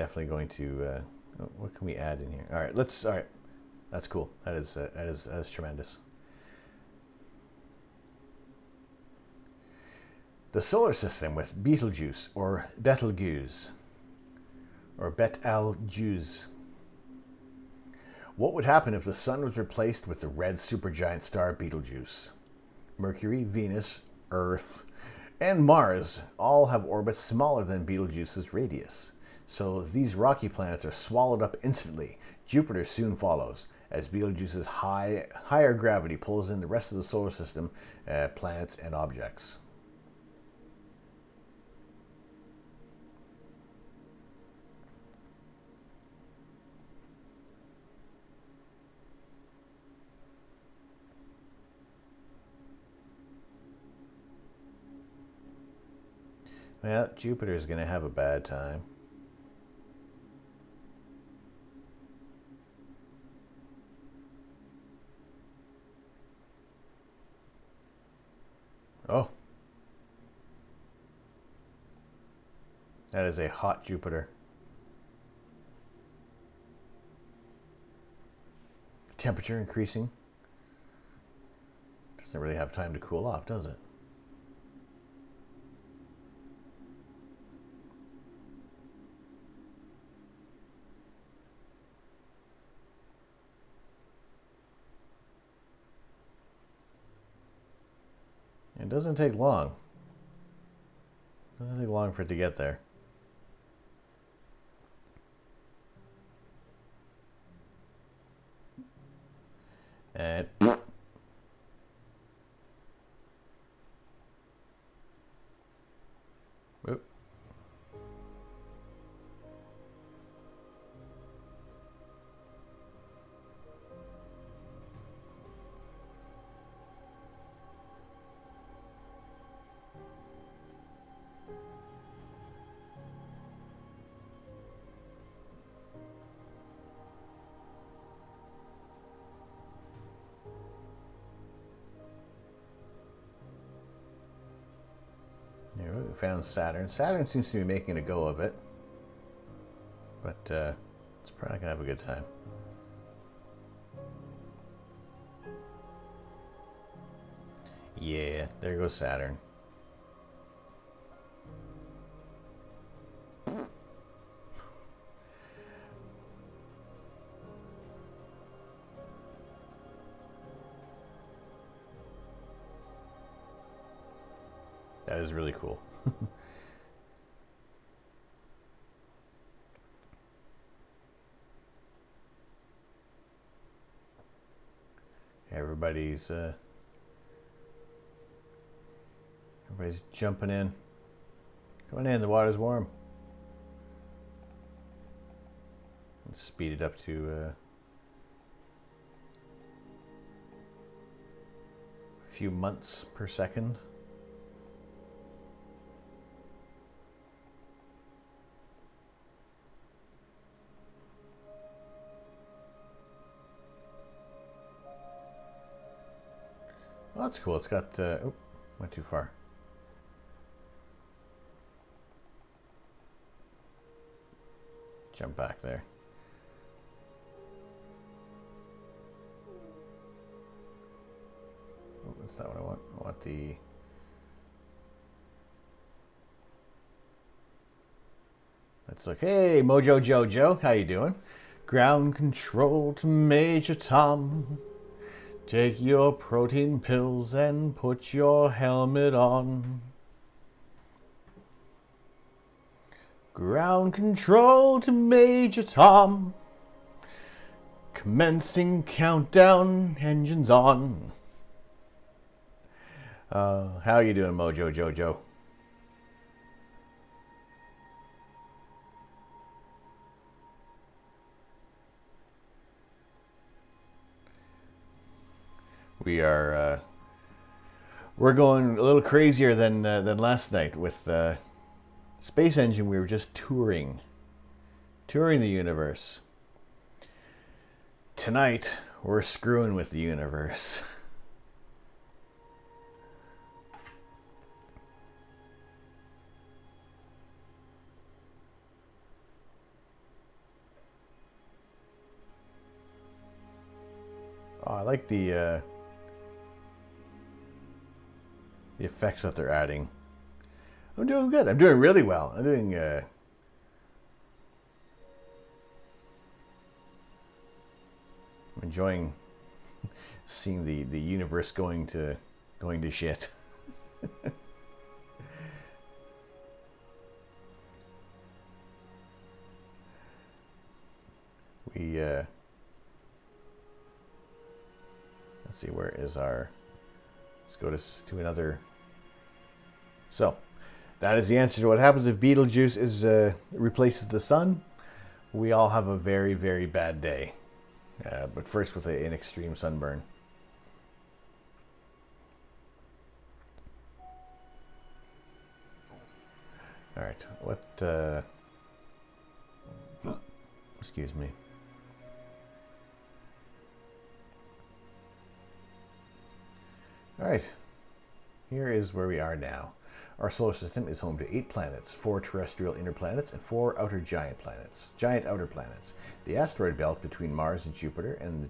definitely going to. What can we add in here? All right, let's. All right, that's cool. That is tremendous. The solar system with Betelgeuse or Betelgeuse or Betelgeuse. What would happen if the sun was replaced with the red supergiant star Betelgeuse? Mercury, Venus, Earth, and Mars all have orbits smaller than Betelgeuse's radius. So these rocky planets are swallowed up instantly. Jupiter soon follows, as Betelgeuse's higher gravity pulls in the rest of the solar system, planets and objects. Well, Jupiter is going to have a bad time. Oh. That is a hot Jupiter. Temperature increasing. Doesn't really have time to cool off, does it? It doesn't take long. It doesn't take long for it to get there. And whoop. Here, we found Saturn. Saturn seems to be making a go of it, but it's probably not gonna have a good time. Yeah, there goes Saturn. That is really cool. Everybody's jumping in. Come on in, the water's warm. Let's speed it up to a few months per second. Oh, that's cool. It's got, oh, went too far. Jump back there. Oh, that's not what I want. I want the... Let's look. Hey, Mojo Jojo, how you doing? Ground control to Major Tom. Take your protein pills and put your helmet on. Ground control to Major Tom. Commencing countdown, engines on. How you doing, Mojo Jojo? We're going a little crazier than last night with Space Engine. We were just touring the universe. Tonight we're screwing with the universe. Oh, I like the effects that they're adding. I'm doing good. I'm doing really well. I'm doing. I'm enjoying seeing the universe going to shit. We let's see, where is our? Let's go to another. So, that is the answer to what happens if Betelgeuse replaces the sun. We all have a very, very bad day. But first with an extreme sunburn. All right, what? Excuse me. All right, here is where we are now. Our solar system is home to 8 planets, 4 terrestrial inner planets, and 4 outer giant outer planets. The asteroid belt between Mars and Jupiter, and the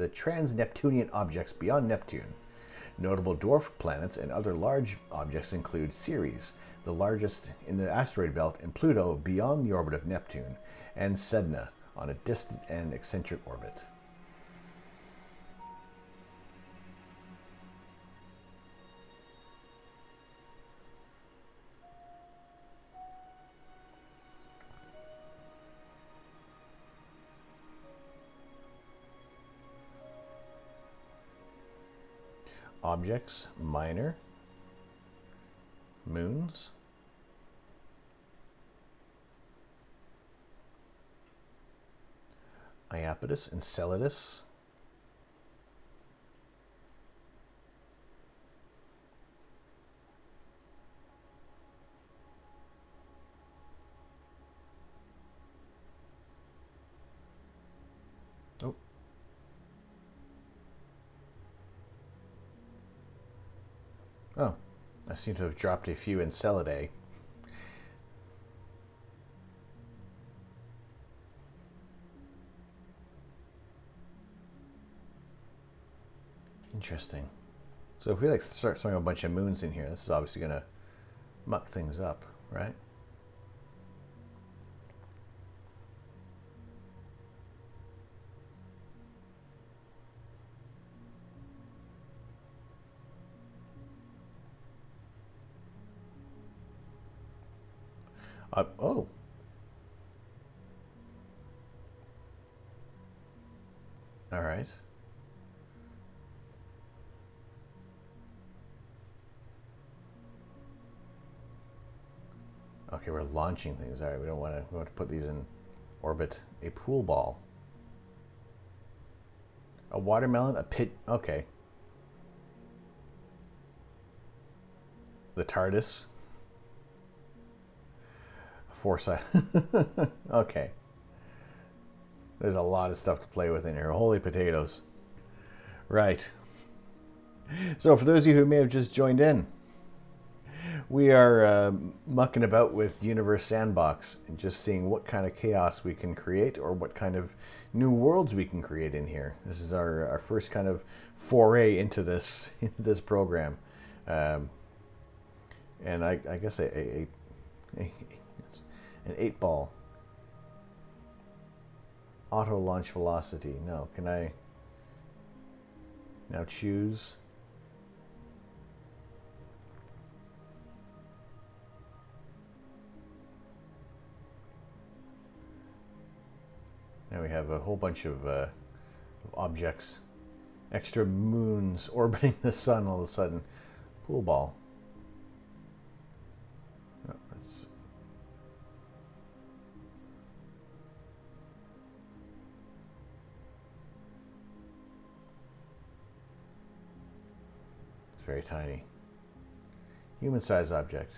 trans-Neptunian objects beyond Neptune. Notable dwarf planets and other large objects include Ceres, the largest in the asteroid belt, and Pluto beyond the orbit of Neptune, and Sedna on a distant and eccentric orbit. Objects: minor, moons, Iapetus, Enceladus, oh, oh, I seem to have dropped a few Enceladae. Interesting. So if we like start throwing a bunch of moons in here, this is obviously going to muck things up, right? Oh. All right. Okay, we're launching things. All right, we want to put these in orbit. A pool ball. A watermelon, a pit. Okay. The TARDIS. A foresight. Okay. There's a lot of stuff to play with in here. Holy potatoes. Right. So for those of you who may have just joined in, we are mucking about with Universe Sandbox and just seeing what kind of chaos we can create or what kind of new worlds we can create in here. This is our first kind of foray into this program. And I guess an 8-ball. Auto launch velocity. No, can I now choose? Now we have a whole bunch of objects, extra moons orbiting the sun all of a sudden. Pool ball. Oh, that's... It's very tiny. Human-sized object.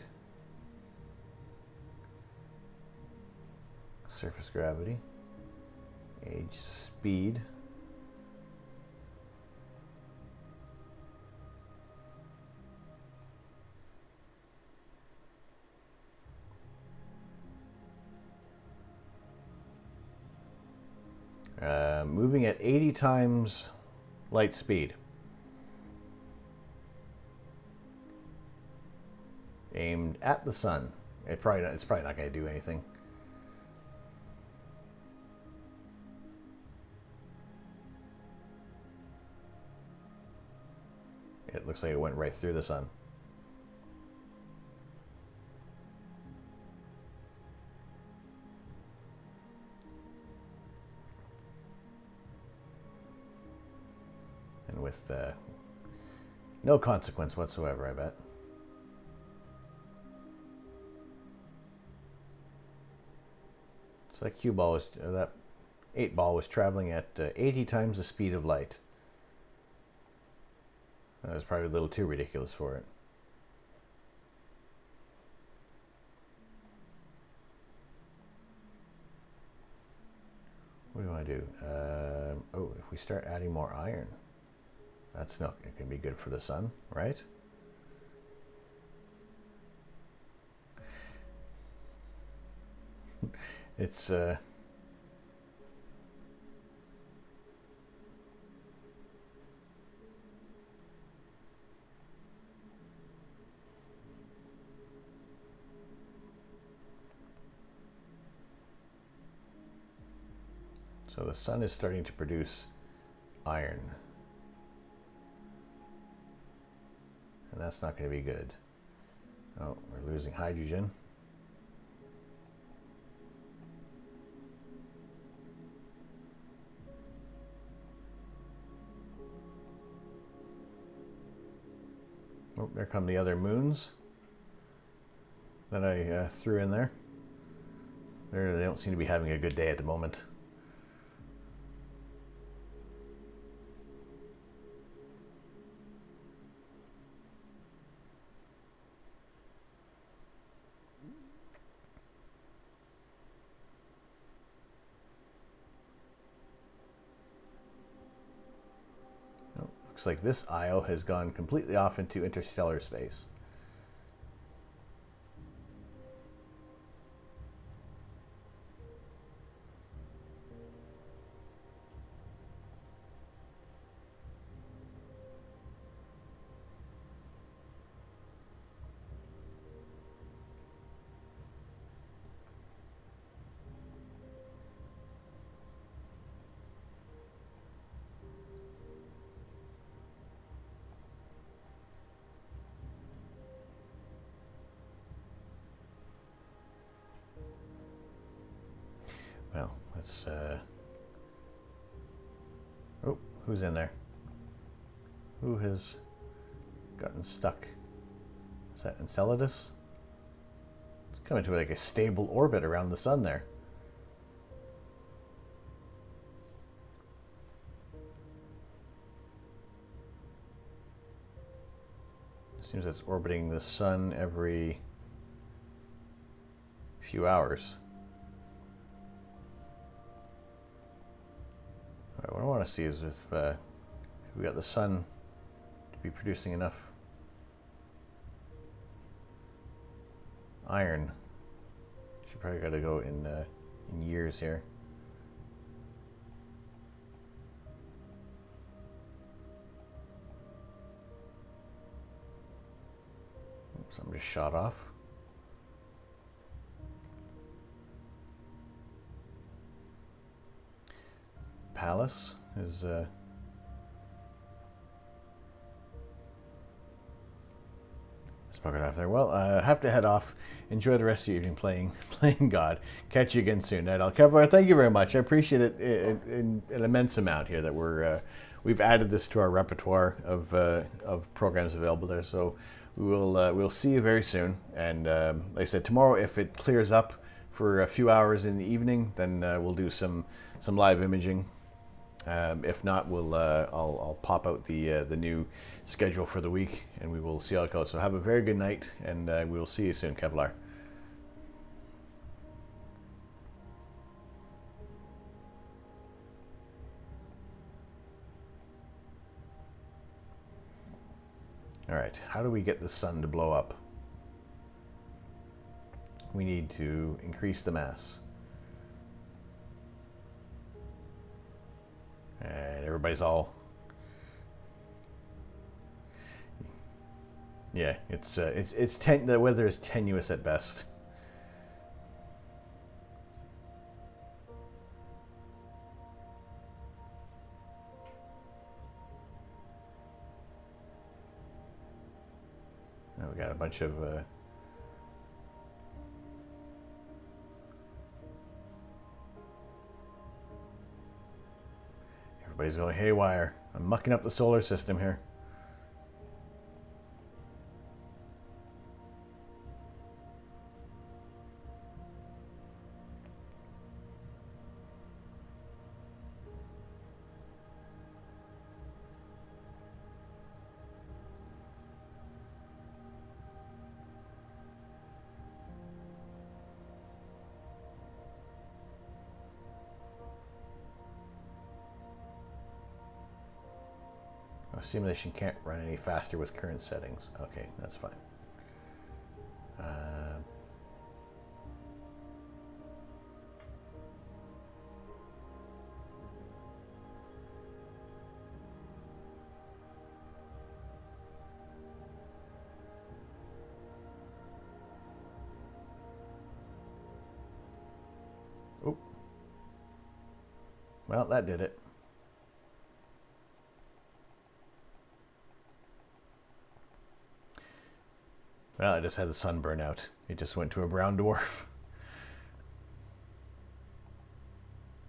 Surface gravity. Age, speed. moving at 80 times light speed. Aimed at the sun. It's probably not going to do anything. It looks like it went right through the sun. And with no consequence whatsoever, I bet. So that cue ball was, that 8 ball was traveling at 80 times the speed of light. That was probably a little too ridiculous for it. What do I do? Oh, if we start adding more iron, that's not going to be good for the sun, right? It's so the sun is starting to produce iron, and that's not going to be good. Oh, we're losing hydrogen. Oh, there come the other moons that I threw in there. They don't seem to be having a good day at the moment. Oh, looks like this Io has gone completely off into interstellar space. Well, let's oh, who's in there? Who has gotten stuck? Is that Enceladus? It's coming to like a stable orbit around the sun there. It seems it's orbiting the sun every few hours. All right, what I want to see is if we got the sun to be producing enough iron. She probably got to go in years here. Oops, I'm just shot off. Palace is spoken off there. Well, I have to head off. Enjoy the rest of your evening playing God. Catch you again soon, Ed. Thank you very much. I appreciate it in an immense amount here that we've added this to our repertoire of programs available there. So we'll see you very soon. And like I said, tomorrow, if it clears up for a few hours in the evening, then we'll do some live imaging. If not, I'll pop out the new schedule for the week, and we will see how it goes. So have a very good night, and we will see you soon, Kevlar. All right, how do we get the sun to blow up? We need to increase the mass. And everybody's all... Yeah, the weather is tenuous at best. Now we got a bunch of everybody's going haywire. I'm mucking up the solar system here. Oh, simulation can't run any faster with current settings. Okay, that's fine. Oop. Well, that did it. Well, I just had the sun burn out. It just went to a brown dwarf.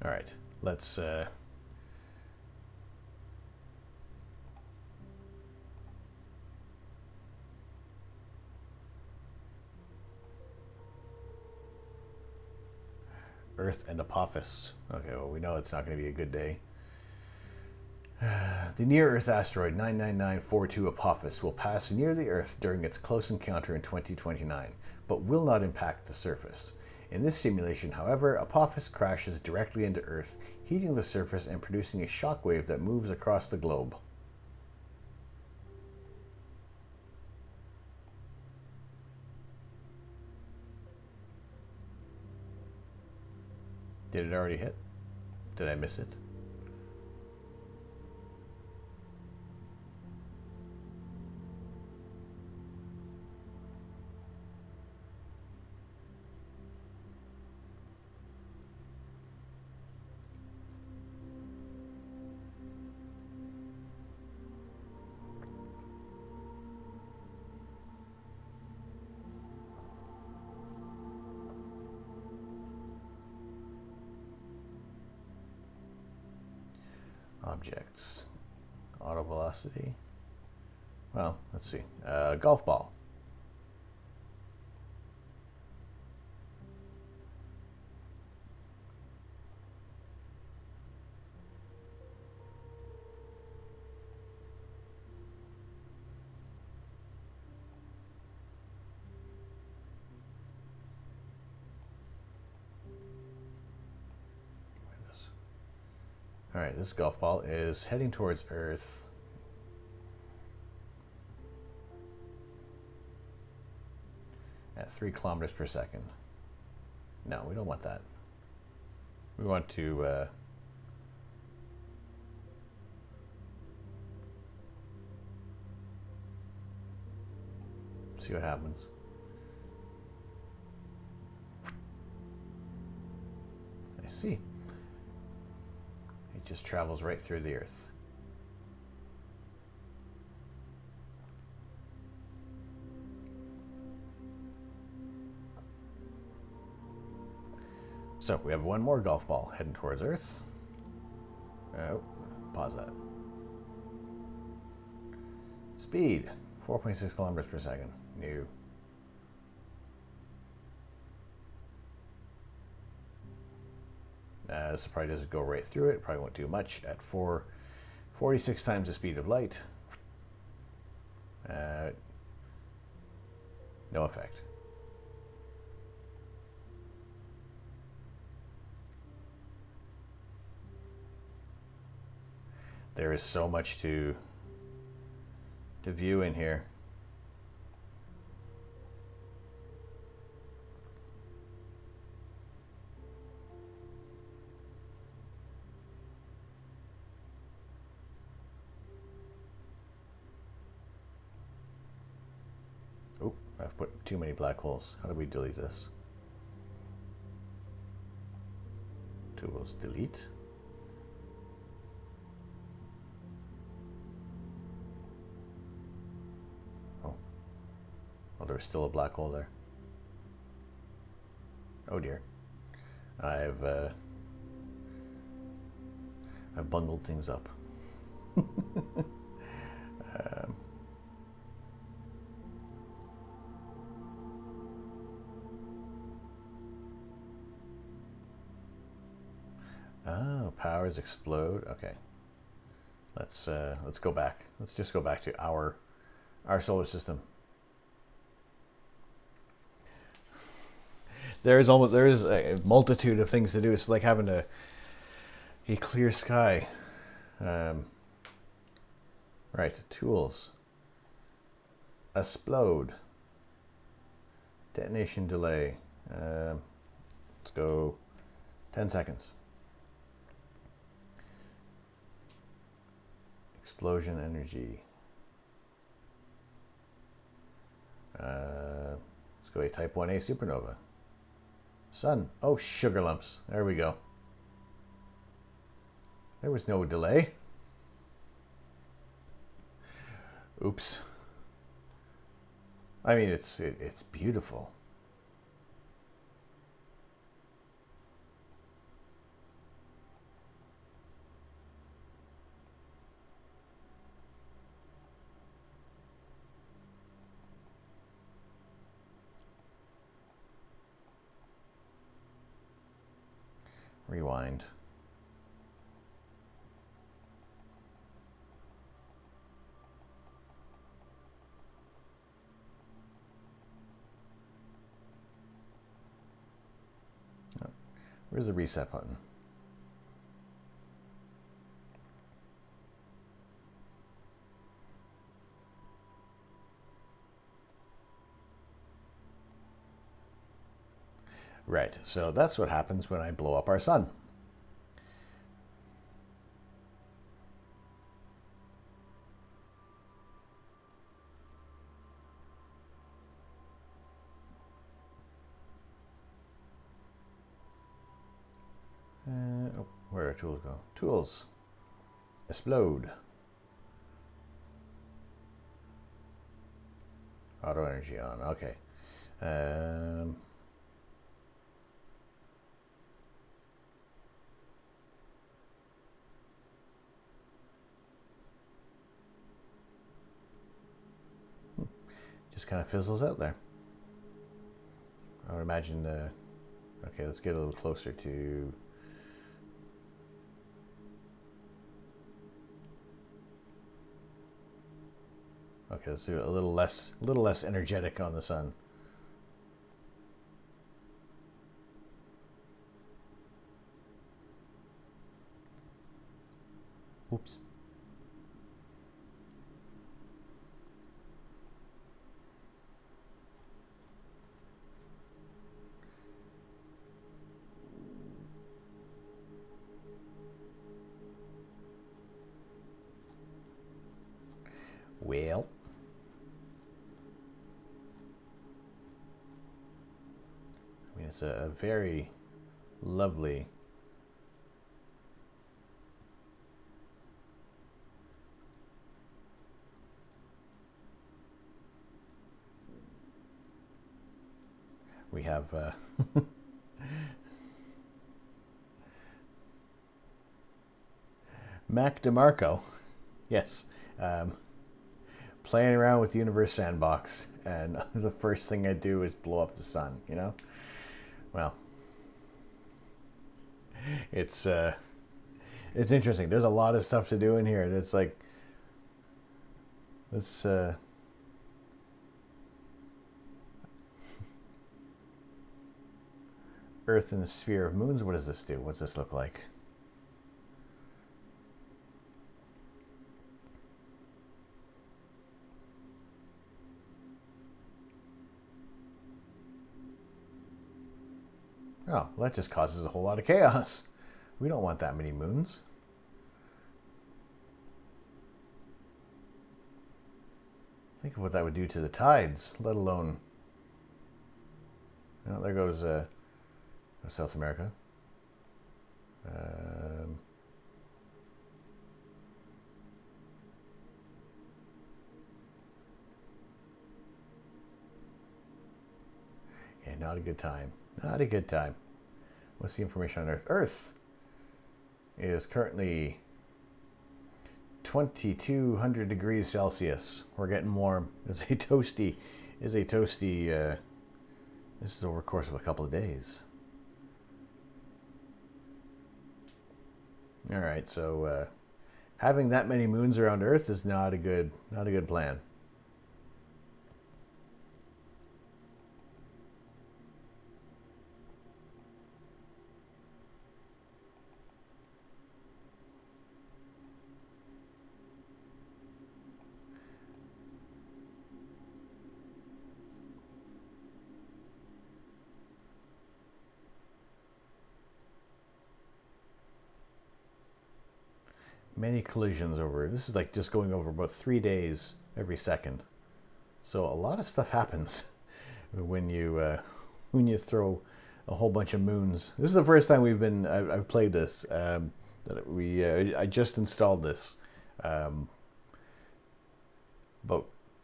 All right, let's... Earth and Apophis. Okay, well, we know it's not going to be a good day. The near-Earth asteroid 99942 Apophis will pass near the Earth during its close encounter in 2029, but will not impact the surface. In this simulation, however, Apophis crashes directly into Earth, heating the surface and producing a shock wave that moves across the globe. Did it already hit? Did I miss it? Objects. Auto velocity. Well, let's see. Golf ball. All right, this golf ball is heading towards Earth. At 3 kilometers per second. No, we don't want that. We want to see what happens. I see. It just travels right through the Earth. So we have one more golf ball heading towards Earth. Oh, pause that. Speed, 4.6 kilometers per second. New. This probably doesn't go right through it. Probably won't do much at 46 times the speed of light. No effect. There is so much to view in here. I've put too many black holes. How do we delete this? Tools, delete. Oh. Well, there's still a black hole there. Oh dear. I've bungled things up. Oh, powers explode. Okay. Let's go back. Let's just go back to our solar system. There is a multitude of things to do. It's like having a clear sky. Right, tools. Explode. Detonation delay. Let's go 10 seconds. Explosion energy. Let's go a type 1a supernova. Sun. Oh, sugar lumps. There we go. There was no delay. Oops. I mean, it's beautiful. Rewind. Oh, where's the reset button? Right, so that's what happens when I blow up our sun. Oh, where do tools go? Tools. Explode. Auto energy on. Okay. Just kind of fizzles out there. I would imagine okay, let's get a little closer to. Okay, let's do a little less energetic on the sun. Oops. Well, I mean, it's a very lovely we have Mac DeMarco, yes, playing around with Universe Sandbox, and the first thing I do is blow up the sun, you know? Well, it's interesting. There's a lot of stuff to do in here. It's like, let's Earth in the sphere of moons. What does this do? What's this look like? Oh, well, that just causes a whole lot of chaos. We don't want that many moons. Think of what that would do to the tides, let alone Oh, there goes South America. Um, yeah, not a good time. Not a good time. What's the information on Earth? Earth is currently 2,200 degrees Celsius. We're getting warm. It's a toasty. Is a toasty. This is over the course of a couple of days. All right, so having that many moons around Earth is not a good plan. Many collisions over. This is like just going over about 3 days every second. So a lot of stuff happens when you throw a whole bunch of moons. This is the first time I've played this. I just installed this about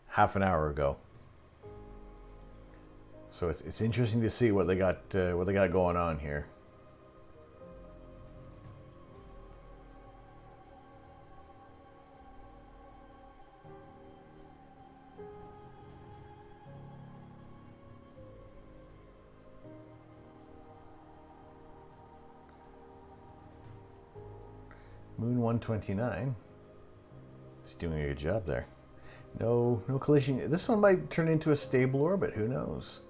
half an hour ago. So it's interesting to see what they got going on here. Moon 129 is doing a good job there. No collision. This one might turn into a stable orbit. Who knows?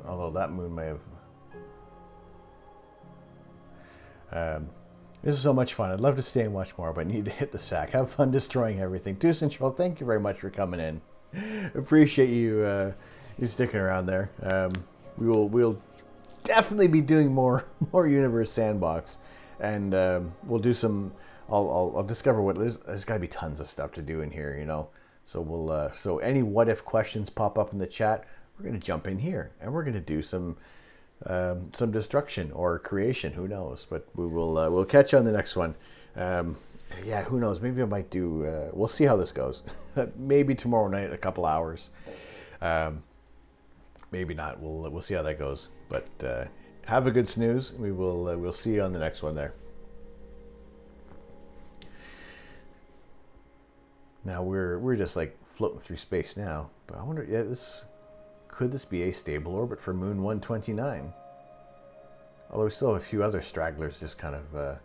Although that moon may have. This is so much fun. I'd love to stay and watch more, but I need to hit the sack. Have fun destroying everything. Deuce Central, thank you very much for coming in. Appreciate you sticking around there. We'll definitely be doing more Universe Sandbox, and we'll do some. I'll discover what there's got to be tons of stuff to do in here, you know. So we'll so any what if questions pop up in the chat, we're gonna jump in here and we're gonna do some destruction or creation. Who knows? But we'll catch you on the next one. Yeah, who knows? Maybe I might do. We'll see how this goes. Maybe tomorrow night, a couple hours. Maybe not. We'll see how that goes. But have a good snooze. We'll see you on the next one there. Now we're just like floating through space now. But I wonder, yeah, could this be a stable orbit for Moon 129? Although we still have a few other stragglers just kind of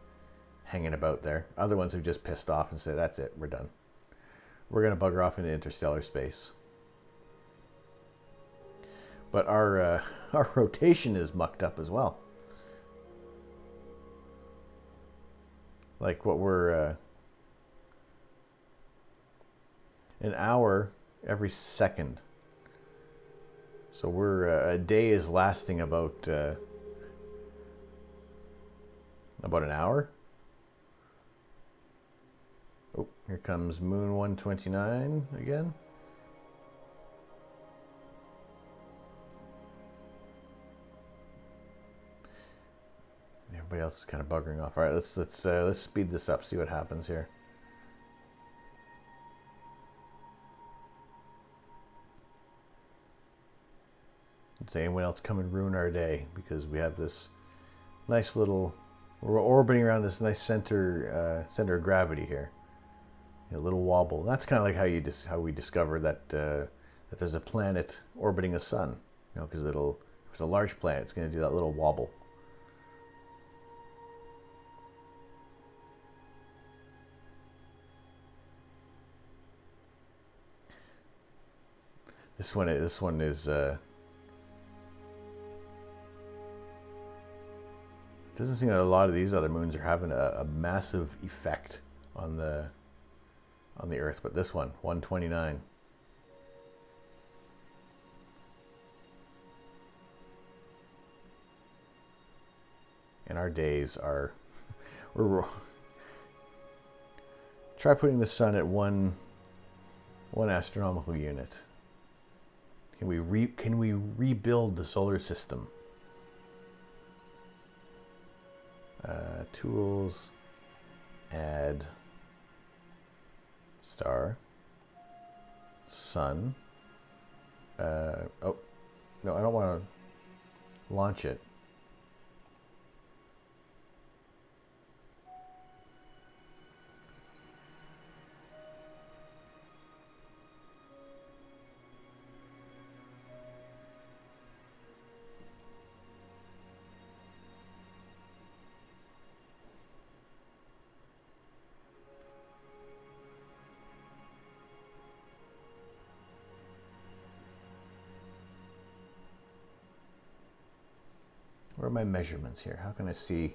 hanging about there. Other ones have just pissed off and said, "That's it, we're done. We're gonna bugger off into interstellar space." But our rotation is mucked up as well. Like what we're an hour every second. So we're a day is lasting about an hour. Oh, here comes Moon 129 again. Everybody else is kind of buggering off. All right, let's speed this up. See what happens here. Does anyone else come and ruin our day? Because we have this nice little. We're orbiting around this nice center of gravity here. A little wobble. That's kind of like how we discovered that that there's a planet orbiting a sun. You know, because if it's a large planet, it's going to do that little wobble. This one is. Doesn't seem that a lot of these other moons are having a massive effect on the Earth, but this one, 129. And our days are. Try putting the sun at one astronomical unit. Can we rebuild the solar system? Tools, add star, sun. Oh, no, I don't want to launch it. Where are my measurements here? How can I see?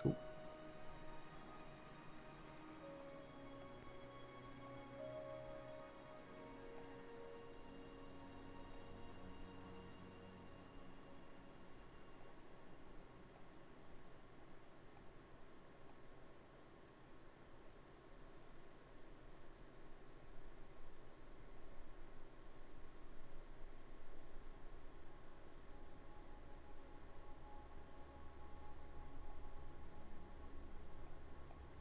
Ooh.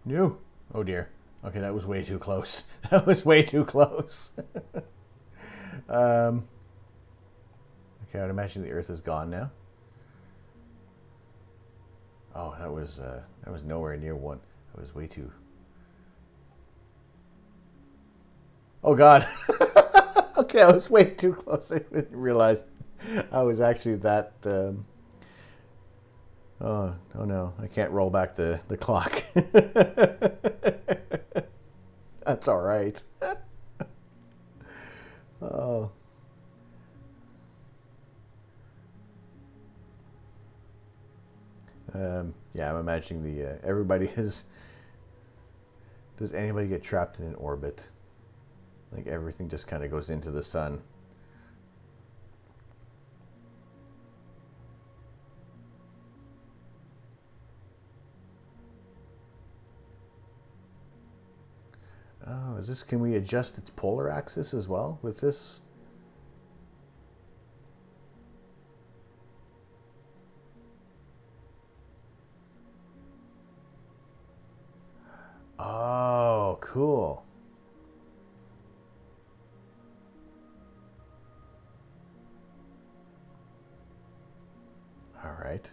No. Oh dear. Okay, that was way too close. That was way too close. Okay, I would imagine the Earth is gone now. Oh, that was nowhere near one. That was way too. Oh God. Okay, I was way too close. I didn't realize I was actually that. Oh no! I can't roll back the clock. That's all right. Oh. Yeah, I'm imagining the everybody is. Does anybody get trapped in an orbit? Like everything just kind of goes into the sun. Oh, is this? Can we adjust its polar axis as well with this? Oh, cool. All right.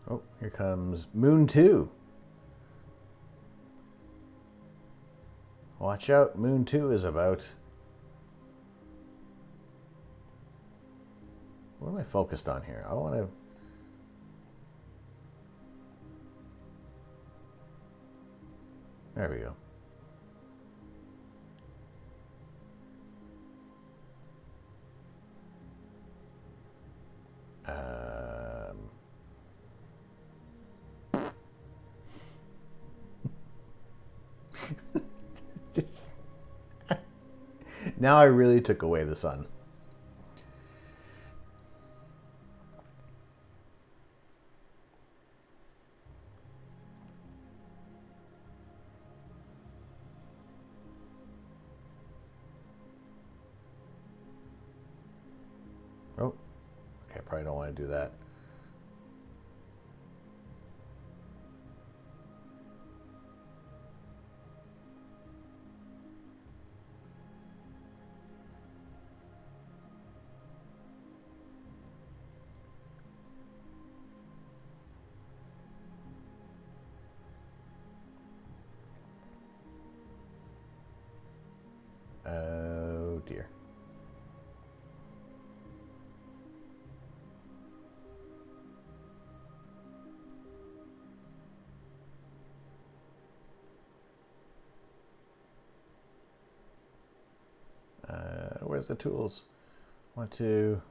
Oh, here comes Moon 2. Watch out, Moon 2 is about. What am I focused on here? I don't want to. There we go. Now I really took away the sun. Oh, okay, probably don't want to do that. Oh dear. Where's the tools? Want to...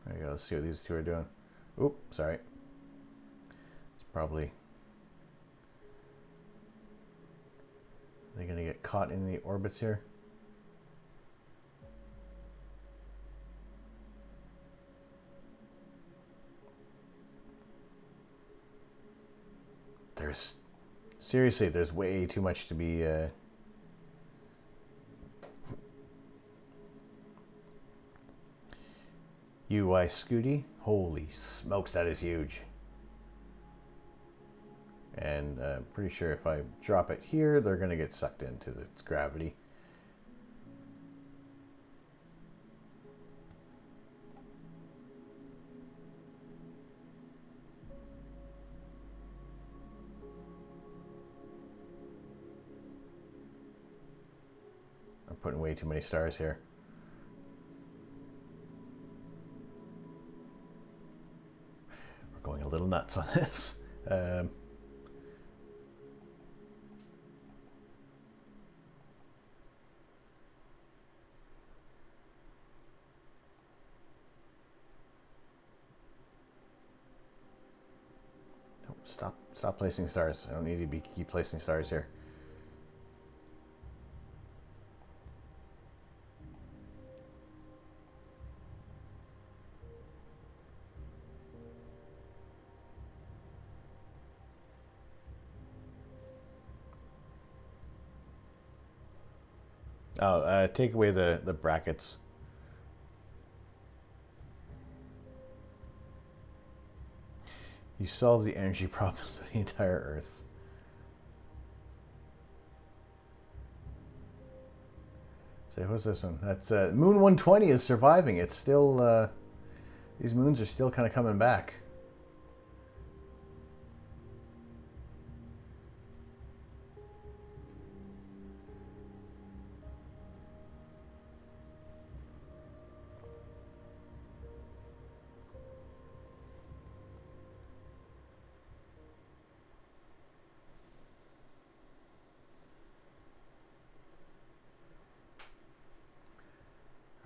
There you go. Let's see what these two are doing. Oop, sorry. It's probably... Are they going to get caught in the orbits here? There's... Seriously, there's way too much to be... UI Scooty. Holy smokes, that is huge. And I'm pretty sure if I drop it here, they're going to get sucked into its gravity. I'm putting way too many stars here. We're going a little nuts on this. Stop placing stars. I don't need to keep placing stars here. Oh, take away the brackets. You solve the energy problems of the entire Earth. So what's this one? That's Moon 120 is surviving. It's still these moons are still kind of coming back.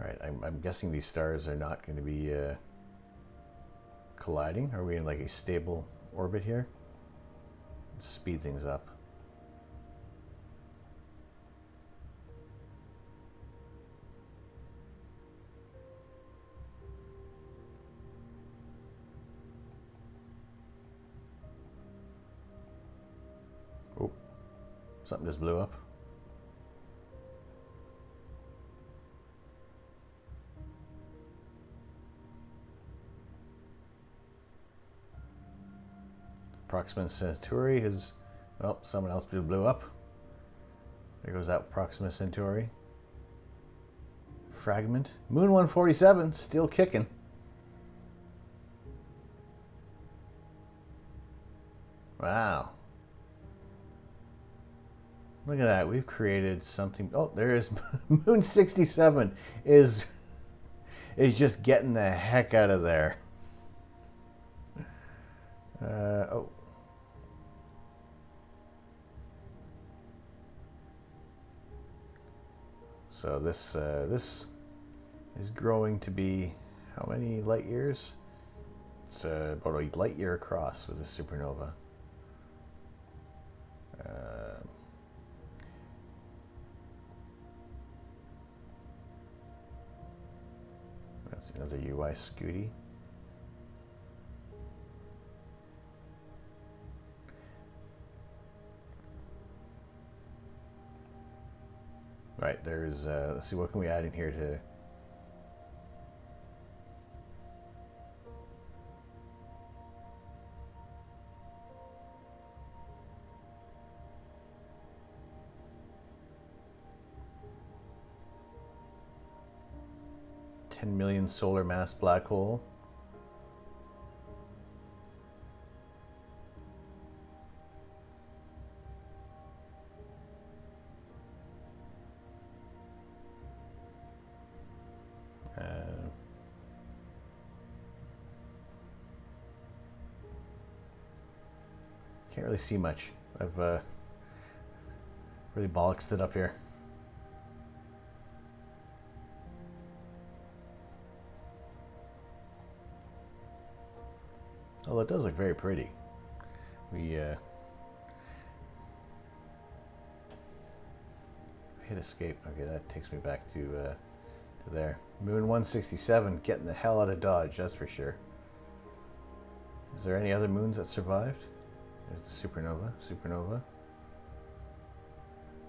All right, I'm guessing these stars are not going to be colliding. Are we in like a stable orbit here? Let's speed things up. Oh, something just blew up. Proxima Centauri is... Oh, someone else blew up. There goes that Proxima Centauri. Fragment. Moon 147, still kicking. Wow. Look at that. We've created something... Oh, there is... Moon 67 is just getting the heck out of there. Oh. So this is growing to be how many light years? It's about a light year across with a supernova. That's another UI Scooty. Right, there's, let's see, what can we add in here to... $10 million solar mass black hole. Can't really see much. I've really bollocksed it up here. Oh, it does look very pretty. We hit escape. Okay, that takes me back to there. Moon 167, getting the hell out of Dodge, that's for sure. Is there any other moons that survived? There's the supernova, supernova,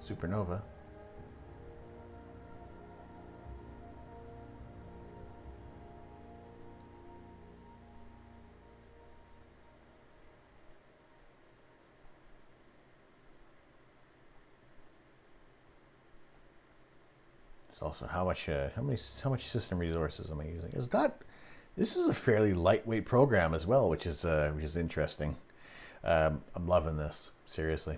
supernova. It's also how much system resources am I using? This is a fairly lightweight program as well, which is interesting. I'm loving this, seriously.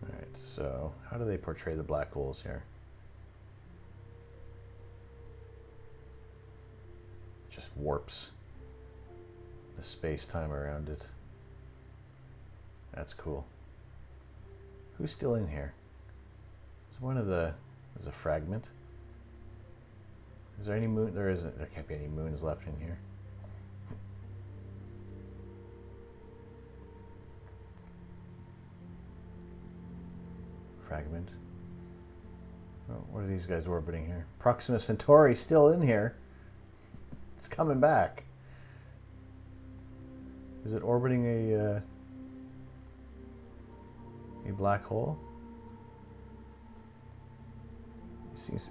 All right, so how do they portray the black holes here? Just warps the space-time around it. That's cool. Who's still in here? There's a fragment. Is there any moon? There isn't. There can't be any moons left in here. Fragment. Oh, what are these guys orbiting here? Proxima Centauri still in here. It's coming back. Is it orbiting a black hole? It seems.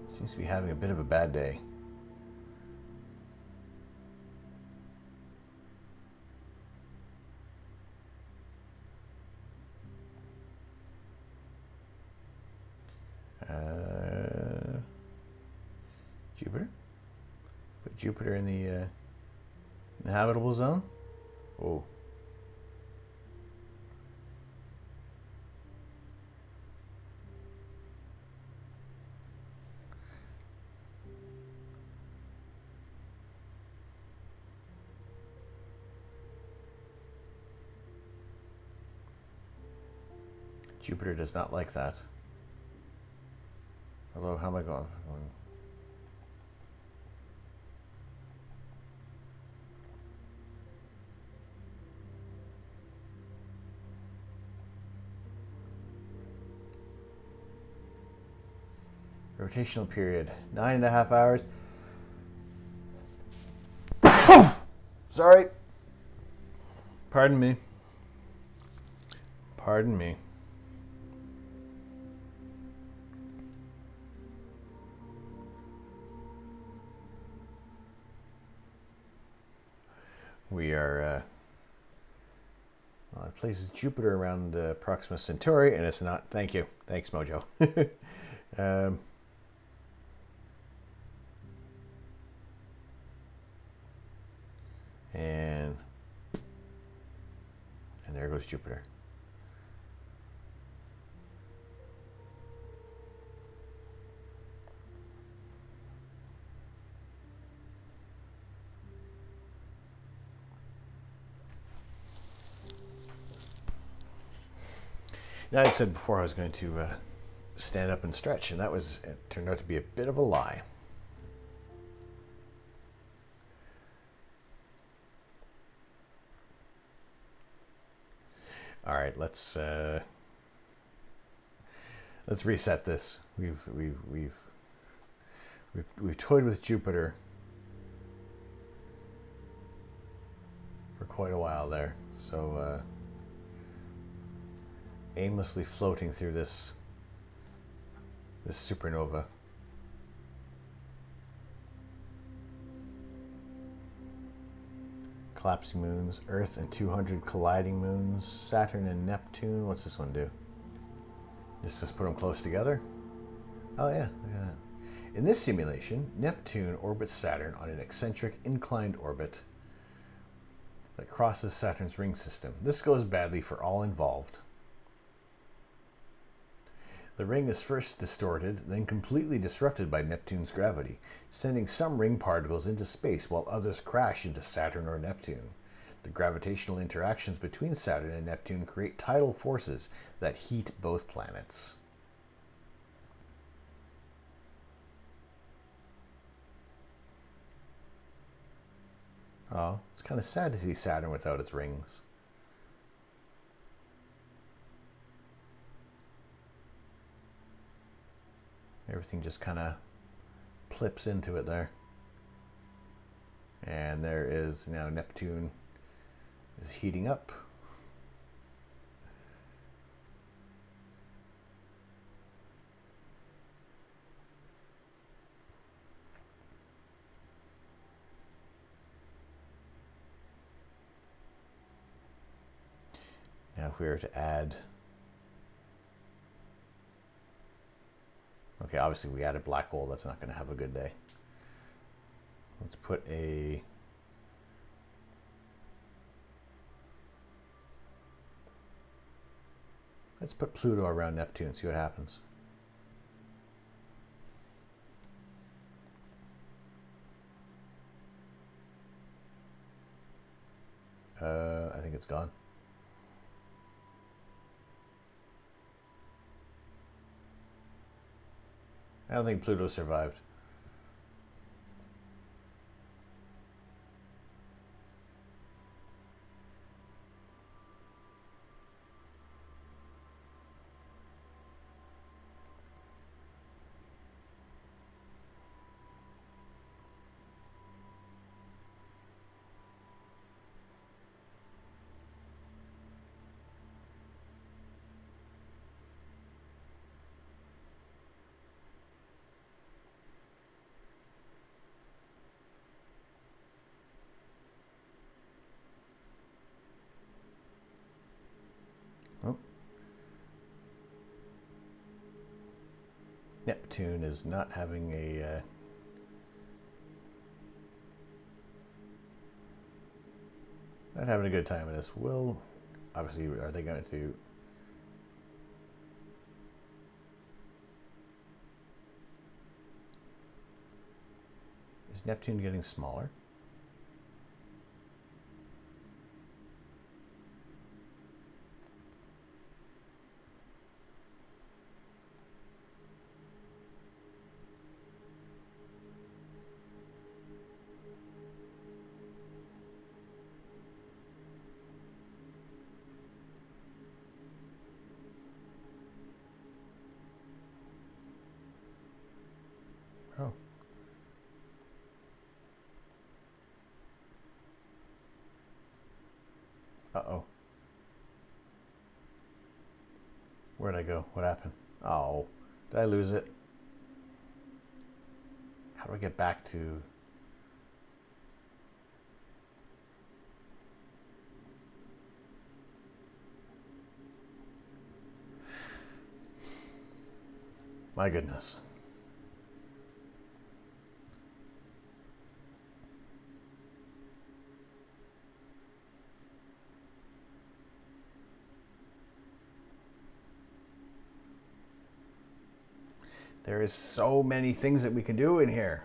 Seems to be having a bit of a bad day. Jupiter. Put Jupiter in the habitable zone. Oh. Jupiter does not like that. Although, how am I going? Rotational period, 9.5 hours. Sorry. Pardon me. Pardon me. We are, well, it places Jupiter around Proxima Centauri, and it's not. Thank you. Thanks, Mojo. And there goes Jupiter. Now, I said before I was going to stand up and stretch, and it turned out to be a bit of a lie. All right, let's reset this. We've toyed with Jupiter for quite a while there, so aimlessly floating through this supernova. Collapsing moons, Earth and 200 colliding moons, Saturn and Neptune. What's this one do? Just put them close together? Oh yeah, look at that. In this simulation, Neptune orbits Saturn on an eccentric inclined orbit that crosses Saturn's ring system. This goes badly for all involved. The ring is first distorted, then completely disrupted by Neptune's gravity, sending some ring particles into space while others crash into Saturn or Neptune. The gravitational interactions between Saturn and Neptune create tidal forces that heat both planets. Oh, it's kind of sad to see Saturn without its rings. Everything just kind of plips into it there. And there is now Neptune is heating up. Now if we were to add, okay, obviously we added black hole, that's not going to have a good day. Let's put Pluto around Neptune, see what happens. I think it's gone. I don't think Pluto survived. Oh. Neptune is not having not having a good time in this. Obviously, are they going to? Is Neptune getting smaller? Oh. Uh-oh. Where'd I go? What happened? Oh, did I lose it? How do I get back to... My goodness. There is so many things that we can do in here.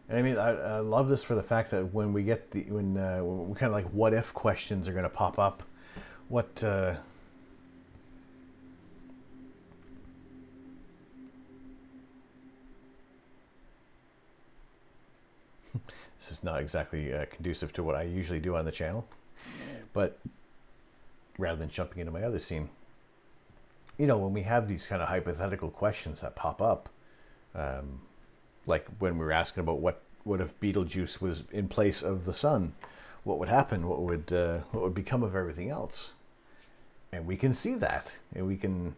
And I mean, I love this for the fact that when we get when kind of like what if questions are going to pop up, what this is not exactly conducive to what I usually do on the channel, but rather than jumping into my other scene, you know, when we have these kind of hypothetical questions that pop up, like when we were asking about what if Betelgeuse was in place of the sun, what would happen? What would become of everything else? And we can see that, and we can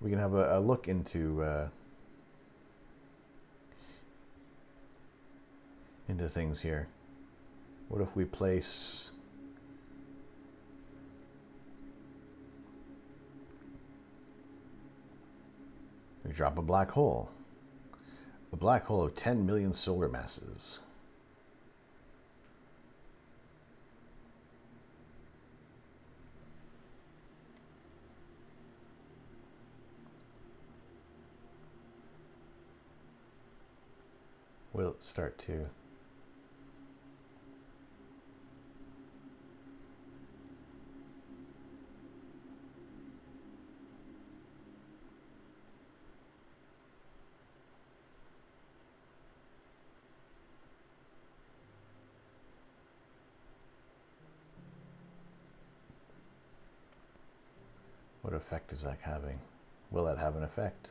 have a look into things here. What if we place... We drop a black hole. A black hole of 10 million solar masses. will it start to? What effect is that having? Will that have an effect?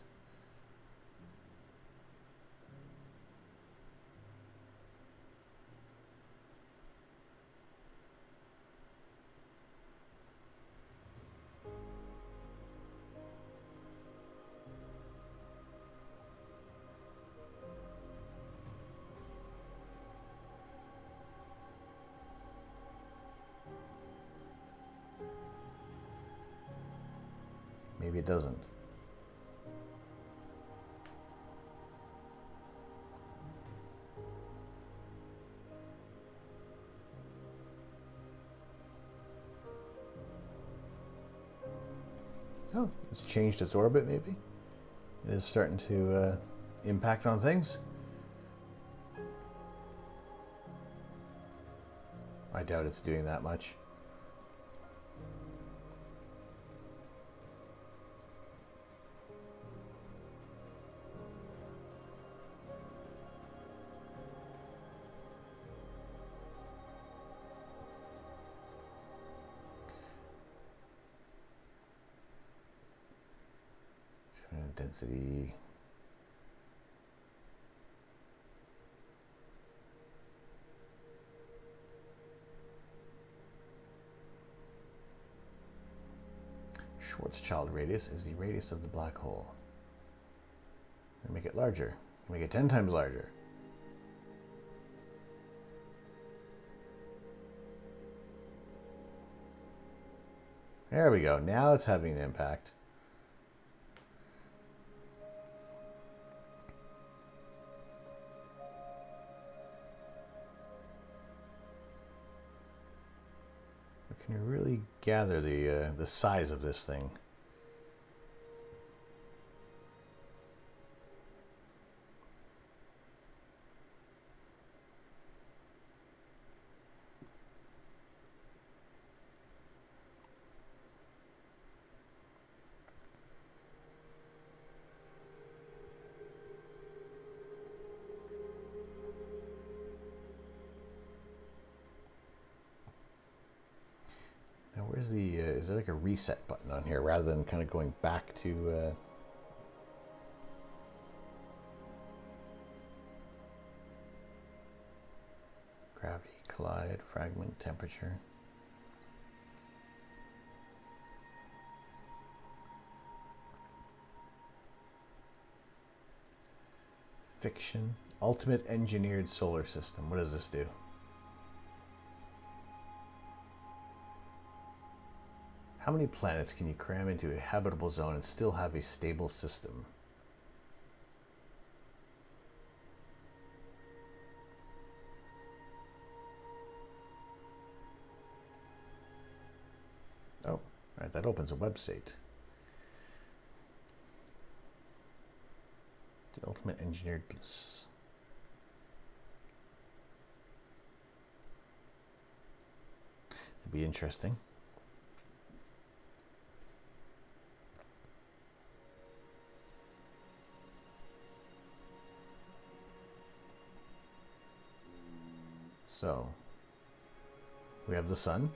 Maybe it doesn't. Oh, it's changed its orbit maybe? It is starting to impact on things. I doubt it's doing that much. Density. Schwarzschild radius is the radius of the black hole. Make it larger. Make it 10 times larger. There we go. Now it's having an impact. Can you really gather the size of this thing? Now, where's the, is there like a reset button on here rather than kind of going back to, gravity, collide, fragment, temperature. Fiction, ultimate engineered solar system. What does this do? How many planets can you cram into a habitable zone and still have a stable system? Oh, right, that opens a website. The ultimate engineered bliss. It'd be interesting. So, we have the sun.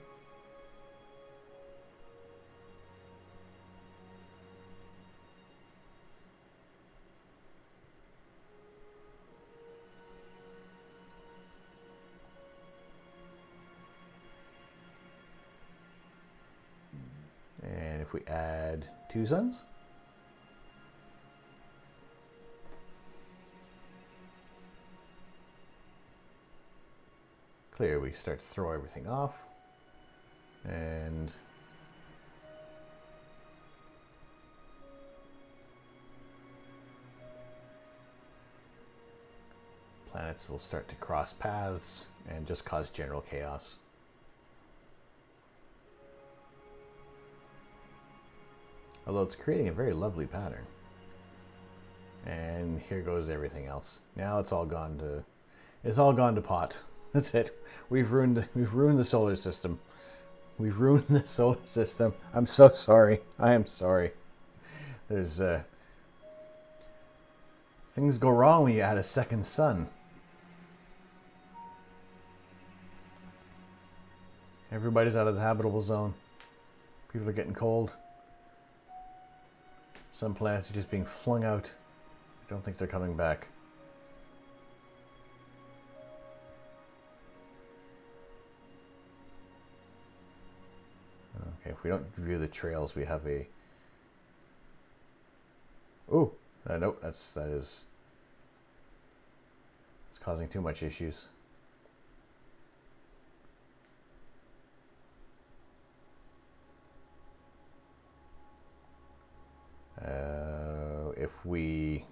And if we add 2 suns, clear, we start to throw everything off, and planets will start to cross paths and just cause general chaos. Although it's creating a very lovely pattern. And here goes everything else. Now it's all gone to pot. That's it. We've ruined the solar system. We've ruined the solar system. I'm so sorry. I am sorry. There's things go wrong when you add a second sun. Everybody's out of the habitable zone. People are getting cold. Some planets are just being flung out. I don't think they're coming back. Okay, if we don't view the trails, we have a... Oh, nope, that is... It's causing too much issues. If we...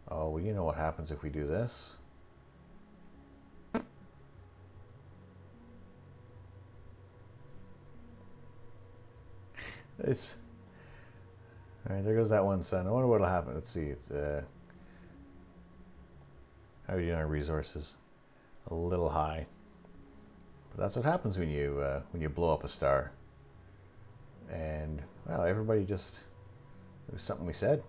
Oh, well, you know what happens if we do this. It's... Alright, there goes that one sun. I wonder what'll happen. Let's see. It's, how are you doing on resources? A little high. But that's what happens when you blow up a star. And, well, everybody just... It was something we said.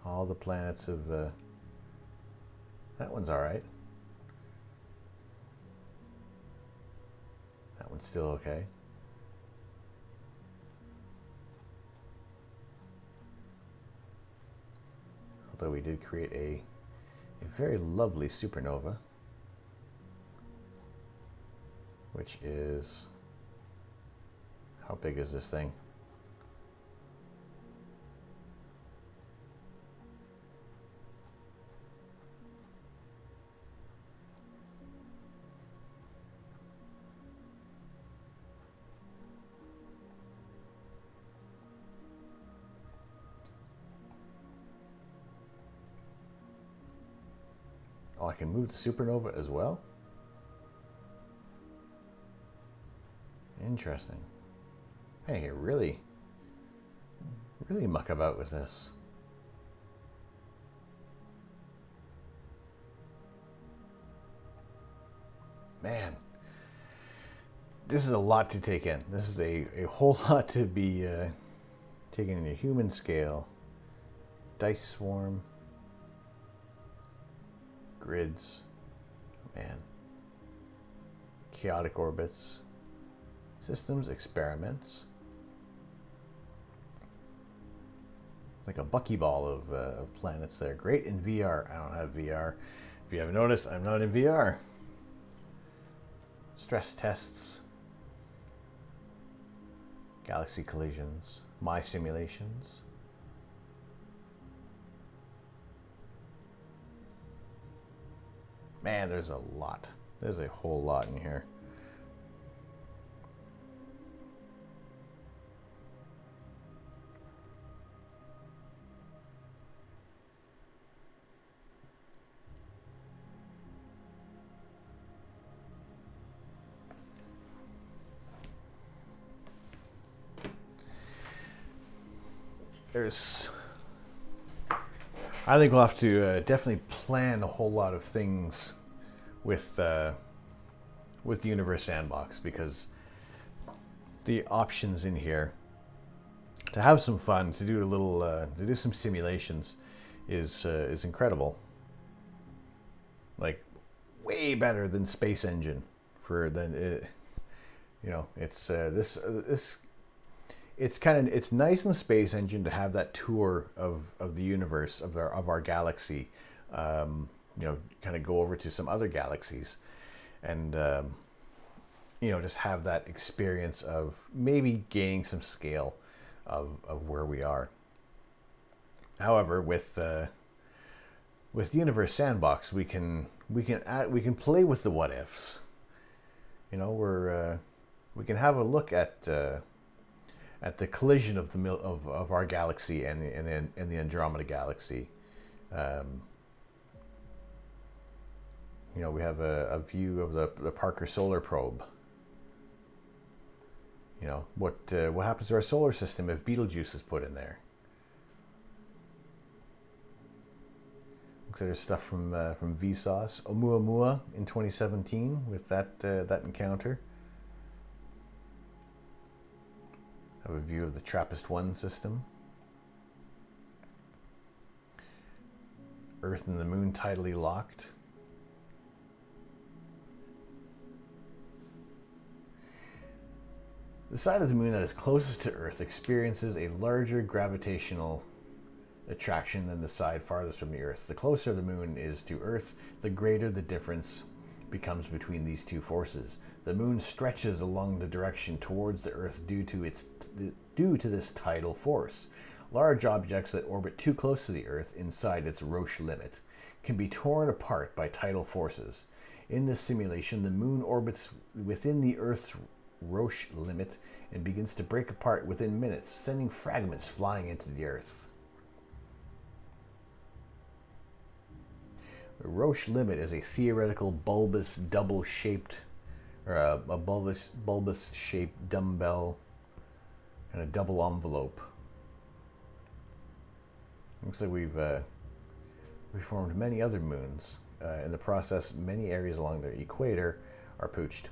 All the planets have... that one's alright. That one's still okay. Although we did create a very lovely supernova, which is... How big is this thing? Oh, I can move the supernova as well? Interesting. Hey, really muck about with this. Man, this is a lot to take in. This is a whole lot to be taken in a human scale. Dice swarm. Grids. Man. Chaotic orbits. Systems, experiments. Like a buckyball of planets there. Great in VR. I don't have VR. If you haven't noticed, I'm not in VR. Stress tests. Galaxy collisions. My simulations. Man, there's a lot. There's a whole lot in here. I think we'll have to definitely plan a whole lot of things with the Universe Sandbox, because the options in here to have some fun, to do a little, to do some simulations, is incredible. Like, way better than Space Engine. You know, it's it's nice in the Space Engine to have that tour of the universe, of our galaxy. You know, kind of go over to some other galaxies, and you know, just have that experience of maybe gaining some scale of where we are. However, with the Universe Sandbox, we can play with the what ifs. You know, we can have a look at the collision of our galaxy and the Andromeda galaxy. You You know, we have a view of the Parker Solar Probe. You know, what happens to our solar system if Betelgeuse is put in there? Looks like there's stuff from Vsauce, Oumuamua in 2017 with that encounter. Have a view of the TRAPPIST-1 system. Earth and the Moon tidally locked. The side of the Moon that is closest to Earth experiences a larger gravitational attraction than the side farthest from the Earth. The closer the Moon is to Earth, the greater the difference becomes between these two forces. The Moon stretches along the direction towards the Earth due to this tidal force. Large objects that orbit too close to the Earth inside its Roche limit can be torn apart by tidal forces. In this simulation, the Moon orbits within the Earth's Roche limit and begins to break apart within minutes, sending fragments flying into the Earth. The Roche limit is a theoretical bulbous double-shaped, or a bulbous-shaped dumbbell and a double envelope. Looks like we've formed many other moons. In the process, many areas along the equator are pooched.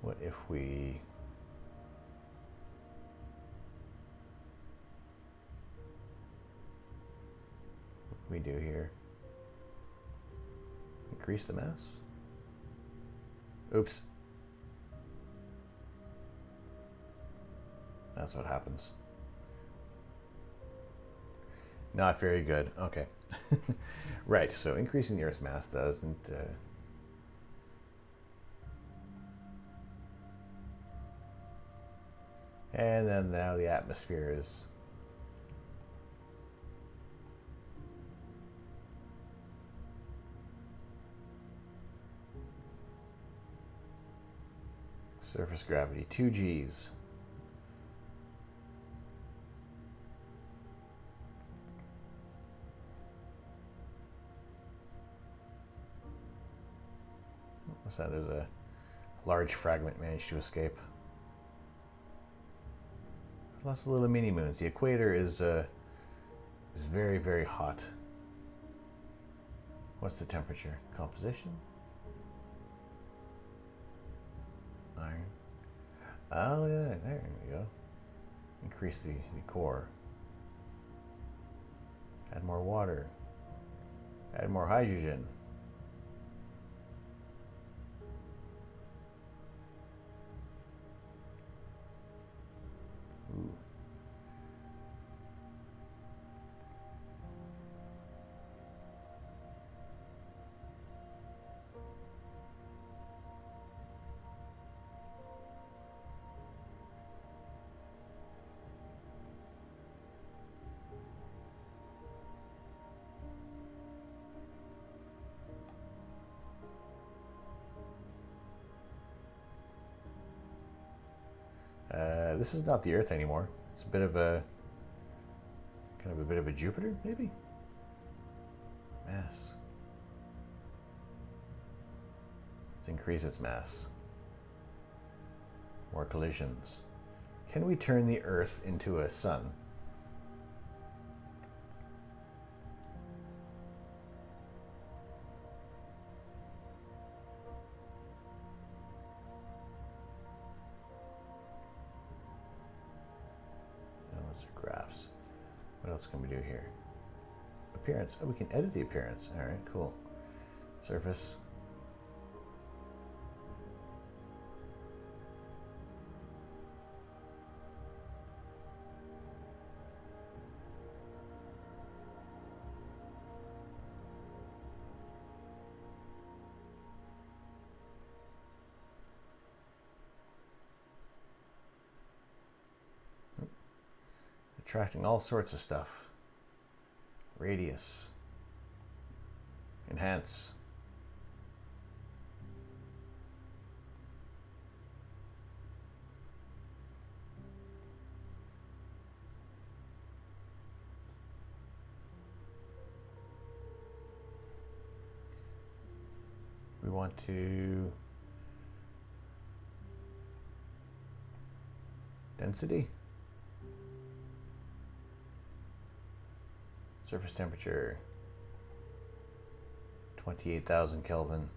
What if we do here? Increase the mass? Oops. That's what happens. Not very good. Okay. Right, so increasing the Earth's mass doesn't... And then now the atmosphere is... Surface gravity, 2 Gs. What's that? There's a large fragment managed to escape. Lots of little mini moons. The equator is very, very hot. What's the temperature? Composition? Iron. Oh yeah, there we go. Increase the core. Add more water. Add more hydrogen. Ooh. This is not the Earth anymore. It's a bit of a kind of a bit of a Jupiter, maybe? Mass. Let's increase its mass. More collisions. Can we turn the Earth into a sun? Those are graphs. What else can we do here? appearance. Oh, we can edit the appearance. All right, cool. Surface. Attracting all sorts of stuff. Radius. Enhance. We want to density. Surface temperature, 28,000 Kelvin,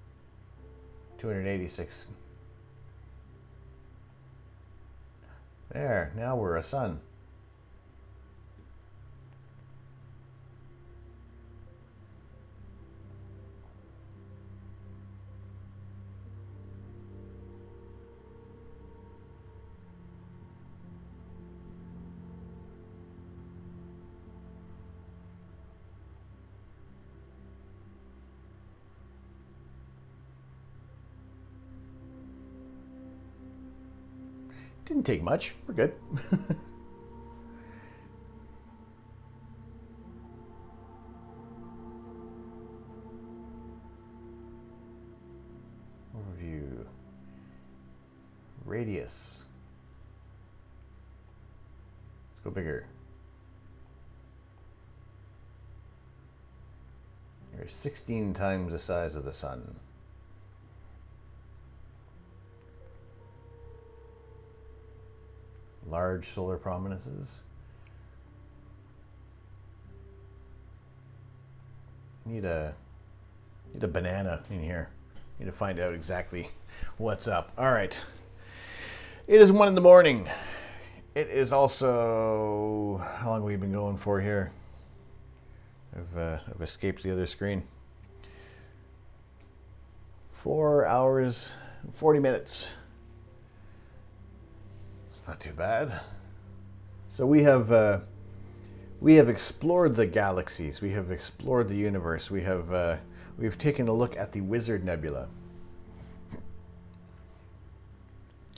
286. There, now we're a sun. Didn't take much. We're good. Overview. Radius. Let's go bigger. You're 16 times the size of the sun. Large solar prominences. Need a banana in here. Need to find out exactly what's up. All right. It is 1 in the morning. It is also, how long have we been going for here? I've escaped the other screen. 4 hours and 40 minutes. It's not too bad. So we have explored the galaxies. We have explored the universe. We've taken a look at the Wizard Nebula,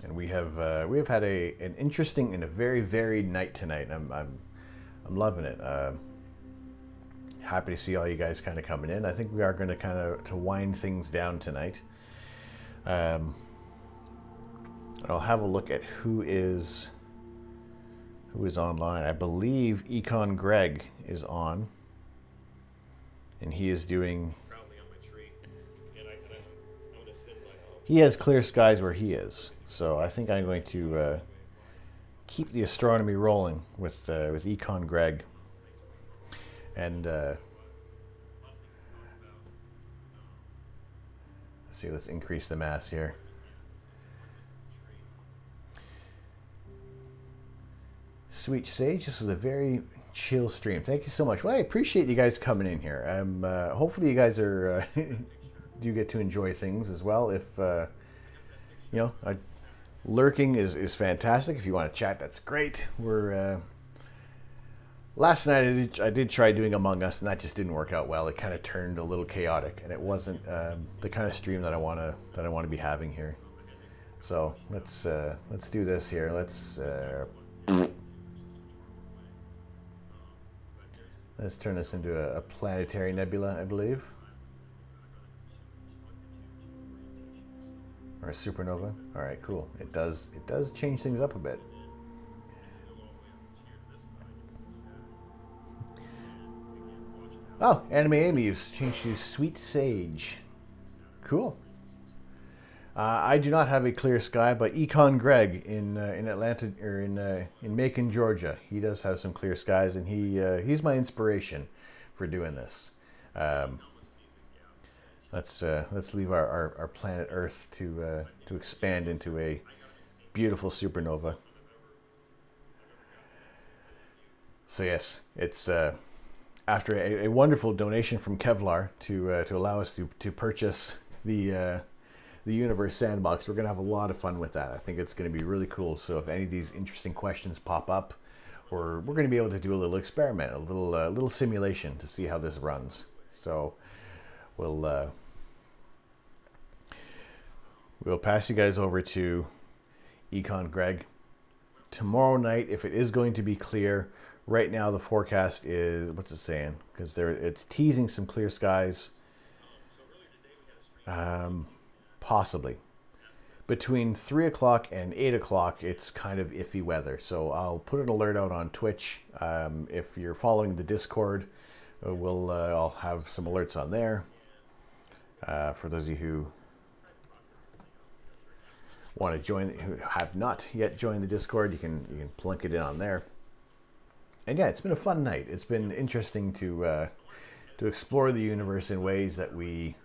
and we have had an interesting and a very varied night tonight. I'm loving it. Happy to see all you guys kind of coming in. I think we are going to kind of to wind things down tonight. I'll have a look at who is online. I believe Econ Greg is on, and he is doing. He has clear skies where he is, so I think I'm going to keep the astronomy rolling with Econ Greg, and let's see. Let's increase the mass here. Sweet Sage, this is a very chill stream. Thank you so much. Well, I appreciate you guys coming in here. Hopefully you guys are do get to enjoy things as well. If you know, lurking is fantastic. If you want to chat, that's great. We're last night I did try doing Among Us, and that just didn't work out well. It kind of turned a little chaotic, and it wasn't the kind of stream that I want to be having here. So let's do this here. Let's turn this into a planetary nebula, I believe. Or a supernova. All right, cool. It does change things up a bit. Oh, Anime Amy, you've changed to Sweet Sage. Cool. I do not have a clear sky, but Econ Greg in Atlanta, or in Macon, Georgia, he does have some clear skies, and he's my inspiration for doing this. Let's leave our planet Earth to expand into a beautiful supernova. So yes, it's after a wonderful donation from Kevlar to allow us to purchase the Universe Sandbox. We're going to have a lot of fun with that. I think it's going to be really cool. So if any of these interesting questions pop up, or we're going to be able to do a little experiment, a little simulation to see how this runs. So we'll pass you guys over to Econ Greg. Tomorrow night, if it is going to be clear, right now the forecast is, what's it saying? Because it's teasing some clear skies. Possibly. Between 3 o'clock and 8 o'clock, it's kind of iffy weather. So I'll put an alert out on Twitch. If you're following the Discord, I'll have some alerts on there. For those of you who want to join, who have not yet joined the Discord, you can plunk it in on there. And yeah, it's been a fun night. It's been interesting to explore the universe in ways that we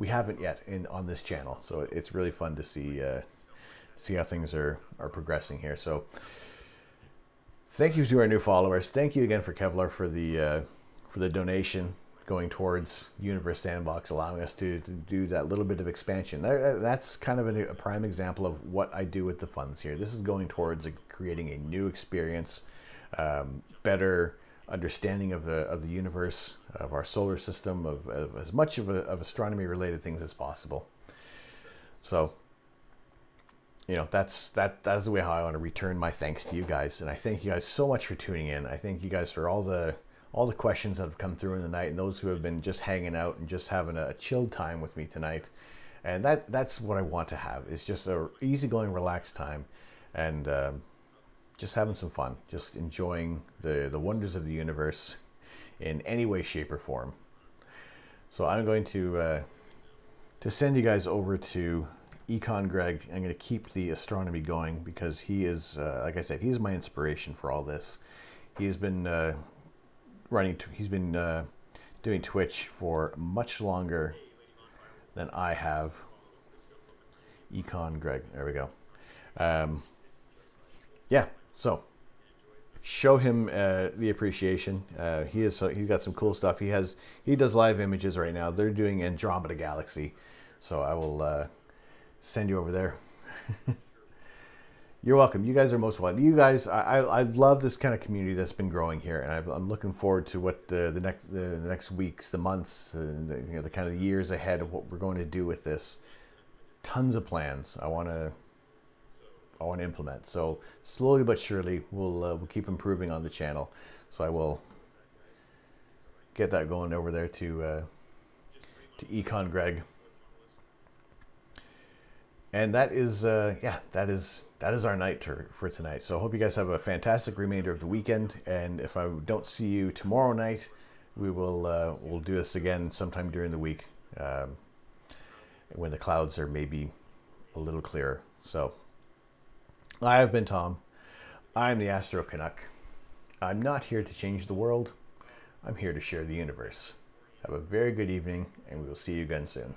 haven't yet on this channel. So it's really fun to see how things are progressing here. So thank you to our new followers. Thank you again for Kevlar for the donation going towards Universe Sandbox, allowing us to do that little bit of expansion. That's kind of a prime example of what I do with the funds here. This is going towards creating a new experience, better understanding of the universe, of our solar system, of as much of astronomy related things as possible. So, that's the way how I want to return my thanks to you guys, and I thank you guys so much for tuning in. I thank you guys for all the questions that have come through in the night, and those who have been just hanging out and just having a chilled time with me tonight. And that's what I want to have, is just a easygoing, relaxed time, and just having some fun, just enjoying the wonders of the universe in any way, shape, or form. So I'm going to send you guys over to Econ Greg. I'm going to keep the astronomy going because he is, like I said, he's my inspiration for all this. He's been doing Twitch for much longer than I have. Econ Greg, there we go. Yeah. So show him the appreciation. He's got some cool stuff. He does live images right now. They're doing Andromeda Galaxy, so I will send you over there. You're welcome. You guys are most welcome. You guys, I love this kind of community that's been growing here, and I'm looking forward to what the next weeks, the months, the kind of years ahead of what we're going to do with this. Tons of plans I want to implement. So slowly but surely, we'll keep improving on the channel. So I will get that going over there to Econ Greg. And that is that is our night for tonight. So I hope you guys have a fantastic remainder of the weekend. And if I don't see you tomorrow night, we'll do this again sometime during the week when the clouds are maybe a little clearer. So I have been Tom. I'm the Astro Canuck. I'm not here to change the world. I'm here to share the universe. Have a very good evening, and we will see you again soon.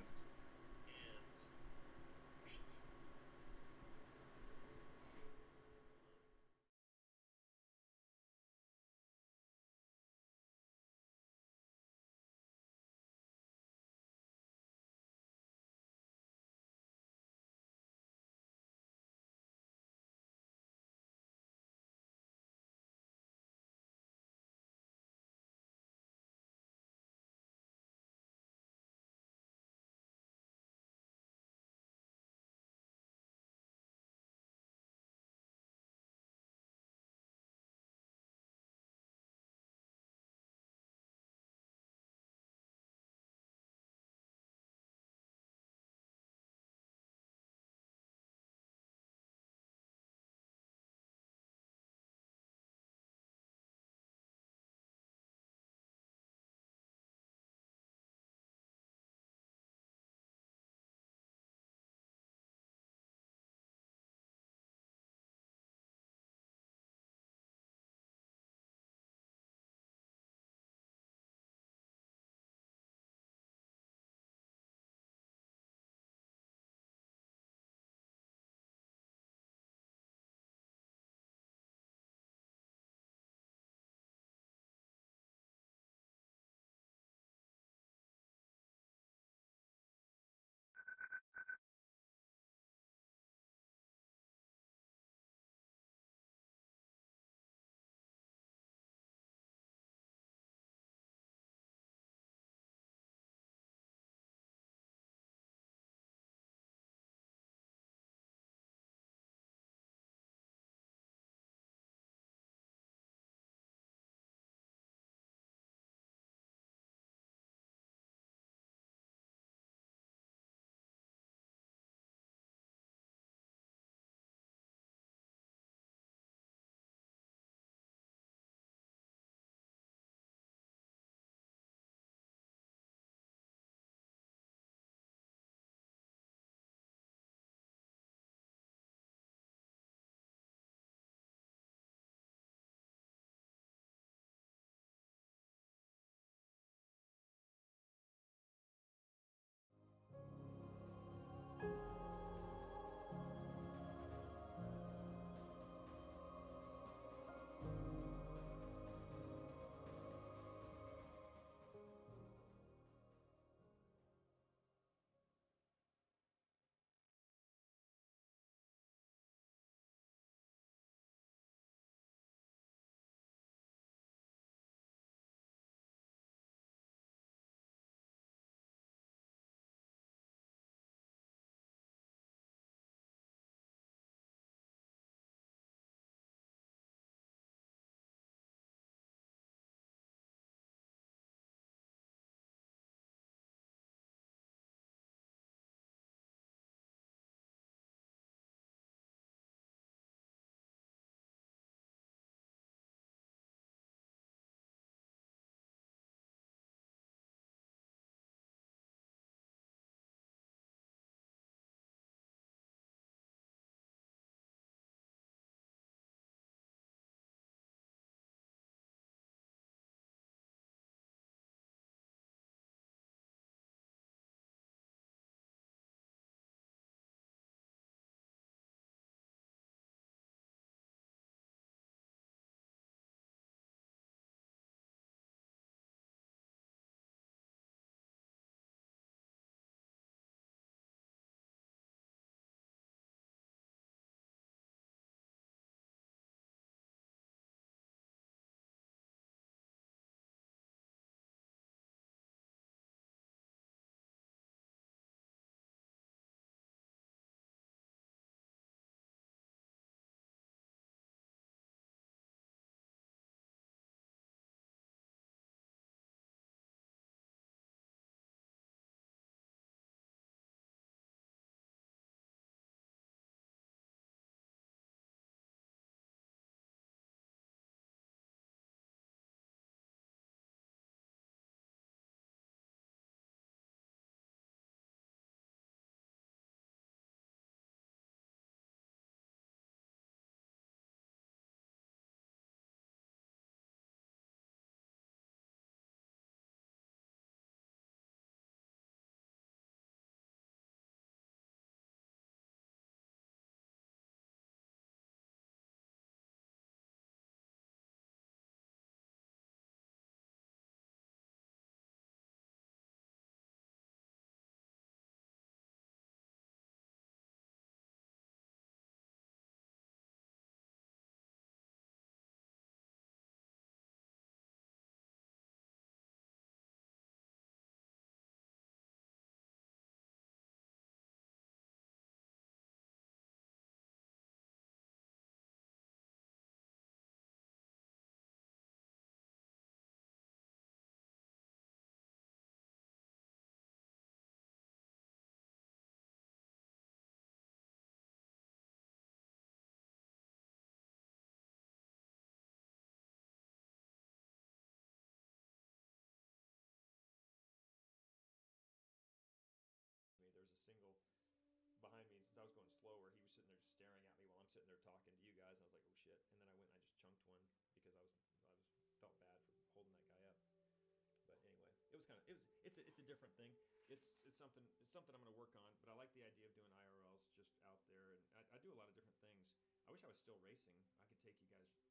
kind of it's a different thing. It's something I'm going to work on. But I like the idea of doing IRLs just out there, and I do a lot of different things. I wish I was still racing. I could take you guys